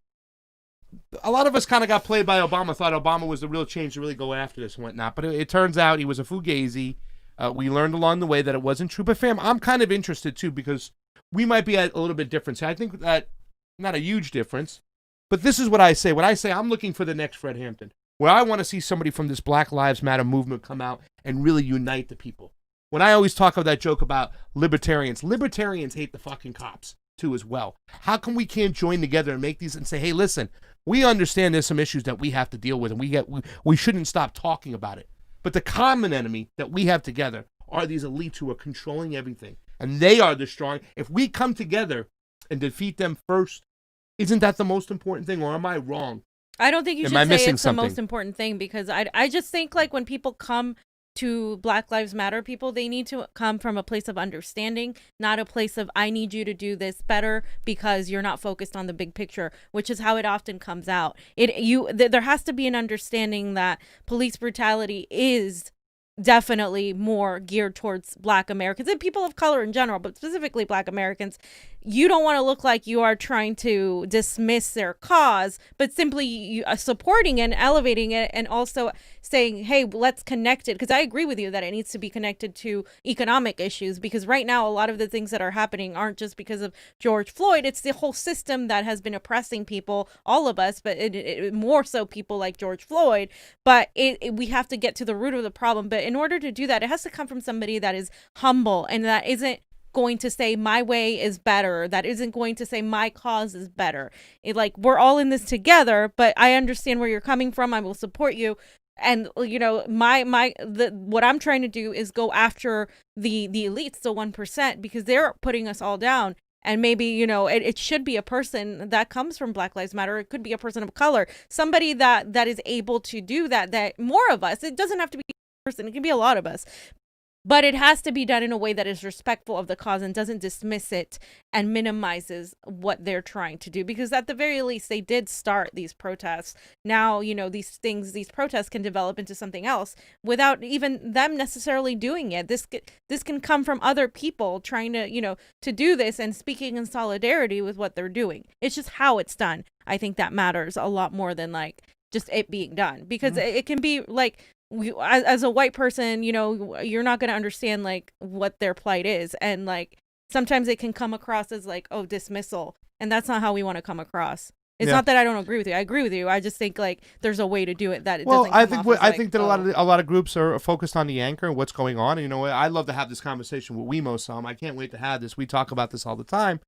A: A lot of us kind of got played by Obama, thought Obama was the real change to really go after this and whatnot. But it turns out he was a fugazi. We learned along the way that it wasn't true. But, fam, I'm kind of interested, too, because we might be at a little bit different. So I think that not a huge difference. But this is what I say. When I say I'm looking for the next Fred Hampton, where I want to see somebody from this Black Lives Matter movement come out and really unite the people. When I always talk of that joke about libertarians hate the fucking cops, too, as well. How come we can't join together and make these and say, hey, listen, we understand there's some issues that we have to deal with, and we shouldn't stop talking about it. But the common enemy that we have together are these elites who are controlling everything. And they are the strong. If we come together and defeat them first, isn't that the most important thing, or am I wrong?
B: I don't think you should say it's the most important thing, because I just think like when people come to Black Lives Matter people, they need to come from a place of understanding, not a place of I need you to do this better because you're not focused on the big picture, which is how it often comes out. There has to be an understanding that police brutality is definitely more geared towards Black Americans and people of color in general, but specifically Black Americans. You don't want to look like you are trying to dismiss their cause, but simply you are supporting and elevating it, and also saying, hey, let's connect it. Because I agree with you that it needs to be connected to economic issues, because right now a lot of the things that are happening aren't just because of George Floyd. It's the whole system that has been oppressing people, all of us, but it more so people like George Floyd. But we have to get to the root of the problem. But in order to do that, it has to come from somebody that is humble and that isn't going to say my way is better, that isn't going to say my cause is better. We're all in this together, but I understand where you're coming from. I will support you. And what I'm trying to do is go after the elites, the 1%, because they're putting us all down. And maybe, it should be a person that comes from Black Lives Matter. It could be a person of color, somebody that is able to do that more of us. It doesn't have to be a person. It can be a lot of us. But it has to be done in a way that is respectful of the cause and doesn't dismiss it and minimizes what they're trying to do. Because at the very least, they did start these protests. Now, these protests can develop into something else without even them necessarily doing it. This can come from other people trying to do this and speaking in solidarity with what they're doing. It's just how it's done. I think that matters a lot more than just it being done, because it can be as a white person, you're not going to understand what their plight is, and sometimes it can come across as dismissal, and that's not how we want to come across. It's not that I don't agree with you. I agree with you. I just think there's a way to do it that it doesn't come off as
A: I think that a lot of groups are focused on the anchor and what's going on. And I love to have this conversation with Wemo some. I can't wait to have this. We talk about this all the time.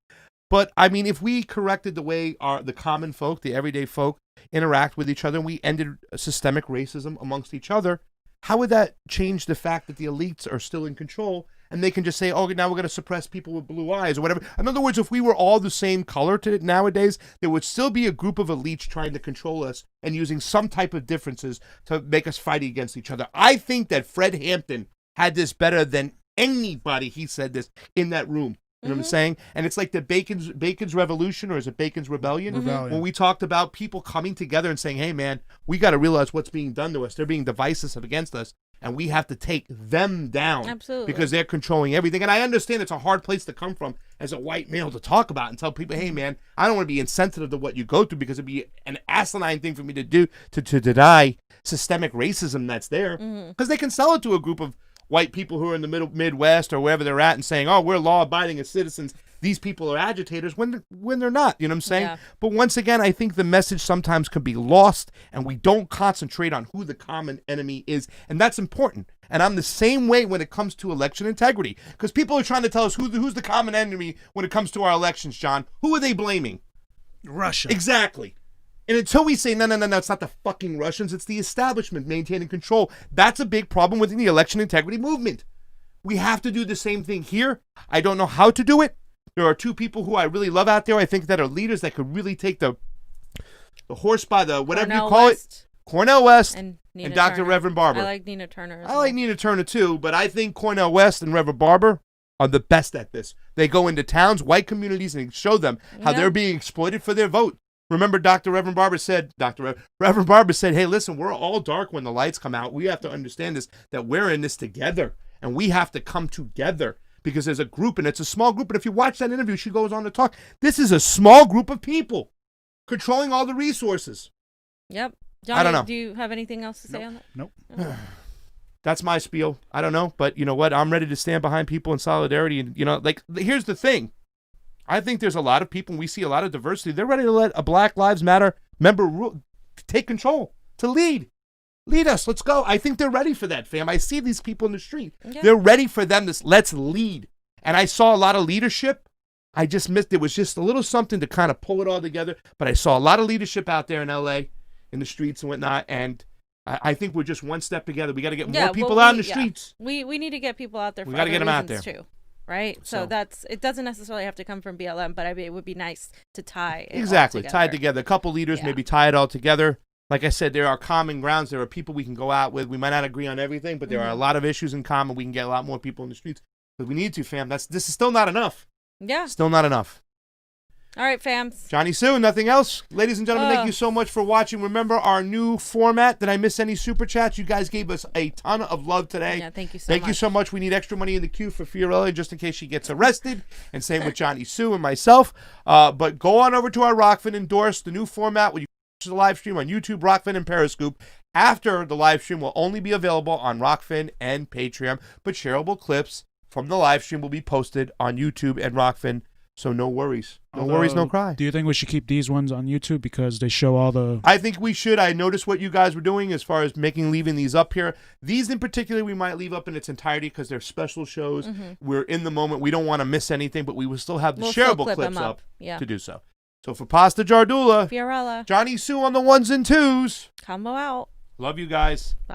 A: But I mean, if we corrected the way the common folk, the everyday folk, interact with each other, and we ended systemic racism amongst each other, how would that change the fact that the elites are still in control and they can just say, oh, now we're going to suppress people with blue eyes or whatever? In other words, if we were all the same color nowadays, there would still be a group of elites trying to control us and using some type of differences to make us fight against each other. I think that Fred Hampton had this better than anybody, he said this, in that room. You know what I'm saying? And it's like the Bacon's Revolution, or is it Bacon's Rebellion? When we talked about people coming together and saying, hey, man, we got to realize what's being done to us. They're being divisive against us, and we have to take them down.
B: Absolutely.
A: Because they're controlling everything. And I understand it's a hard place to come from as a white male to talk about and tell people, hey, man, I don't want to be insensitive to what you go through, because it'd be an asinine thing for me to do to deny systemic racism that's there. Because they can sell it to a group of white people who are in the Midwest or wherever they're at and saying, oh, we're law-abiding as citizens. These people are agitators when they're not. You know what I'm saying? Yeah. But once again, I think the message sometimes can be lost, and we don't concentrate on who the common enemy is. And that's important. And I'm the same way when it comes to election integrity, because people are trying to tell us who's the common enemy when it comes to our elections, John. Who are they blaming?
C: Russia.
A: Exactly. And until we say, no, it's not the fucking Russians, it's the establishment maintaining control. That's a big problem within the election integrity movement. We have to do the same thing here. I don't know how to do it. There are two people who I really love out there, I think, that are leaders that could really take the horse by the whatever
B: Cornel
A: you call
B: West.
A: It. Cornel West
B: and
A: Dr.
B: Turner.
A: Reverend Barber.
B: I like Nina Turner.
A: I like Nina Turner too, but I think Cornel West and Reverend Barber are the best at this. They go into towns, white communities, and show them how they're being exploited for their vote. Remember, Reverend Barber said, hey, listen, we're all dark when the lights come out. We have to understand this, that we're in this together, and we have to come together because there's a group, and it's a small group. And if you watch that interview, she goes on to talk. This is a small group of people controlling all the resources.
B: Yep. Johnny,
A: I don't know.
B: Do you have anything else to say on that?
C: Nope.
A: That's my spiel. I don't know, but you know what? I'm ready to stand behind people in solidarity. And, here's the thing. I think there's a lot of people, and we see a lot of diversity. They're ready to let a Black Lives Matter member take control, to lead. Lead us. Let's go. I think they're ready for that, fam. I see these people in the street. Yeah. They're ready for them to let's lead. And I saw a lot of leadership. I just missed. It was just a little something to kind of pull it all together. But I saw a lot of leadership out there in L.A., in the streets and whatnot. And I think we're just one step together. We got to get more people out in the streets.
B: We need to get people out there.
A: We got to get them out there
B: too. Right, so it doesn't necessarily have to come from BLM, but I mean, it would be nice to tie it
A: exactly tie it together. A couple leaders maybe tie it all together. Like I said, there are common grounds. There are people we can go out with. We might not agree on everything, but there are a lot of issues in common. We can get a lot more people in the streets. But we need to, fam. This is still not enough.
B: Yeah,
A: still not enough.
B: All right, fams.
A: Jonny Tsu, nothing else? Ladies and gentlemen, thank you so much for watching. Remember our new format. Did I miss any super chats? You guys gave us a ton of love today.
B: Yeah, thank you so much.
A: Thank you so much. We need extra money in the queue for Fiorella just in case she gets arrested. And same with Jonny Tsu and myself. But go on over to our ROKFIN, endorse the new format where you watch the live stream on YouTube, ROKFIN, and Periscope. After the live stream will only be available on ROKFIN and Patreon. But shareable clips from the live stream will be posted on YouTube and ROKFIN. So no worries. No worries, no cry.
C: Do you think we should keep these ones on YouTube because they show all the...
A: I think we should. I noticed what you guys were doing as far as leaving these up here. These in particular we might leave up in its entirety because they're special shows. We're in the moment. We don't want to miss anything, but we will still have the shareable clips up to do so. So for Pasta Jardula,
B: Fiorella,
A: Jonny Tsu on the 1s and 2s.
B: Convo out.
A: Love you guys. Bye.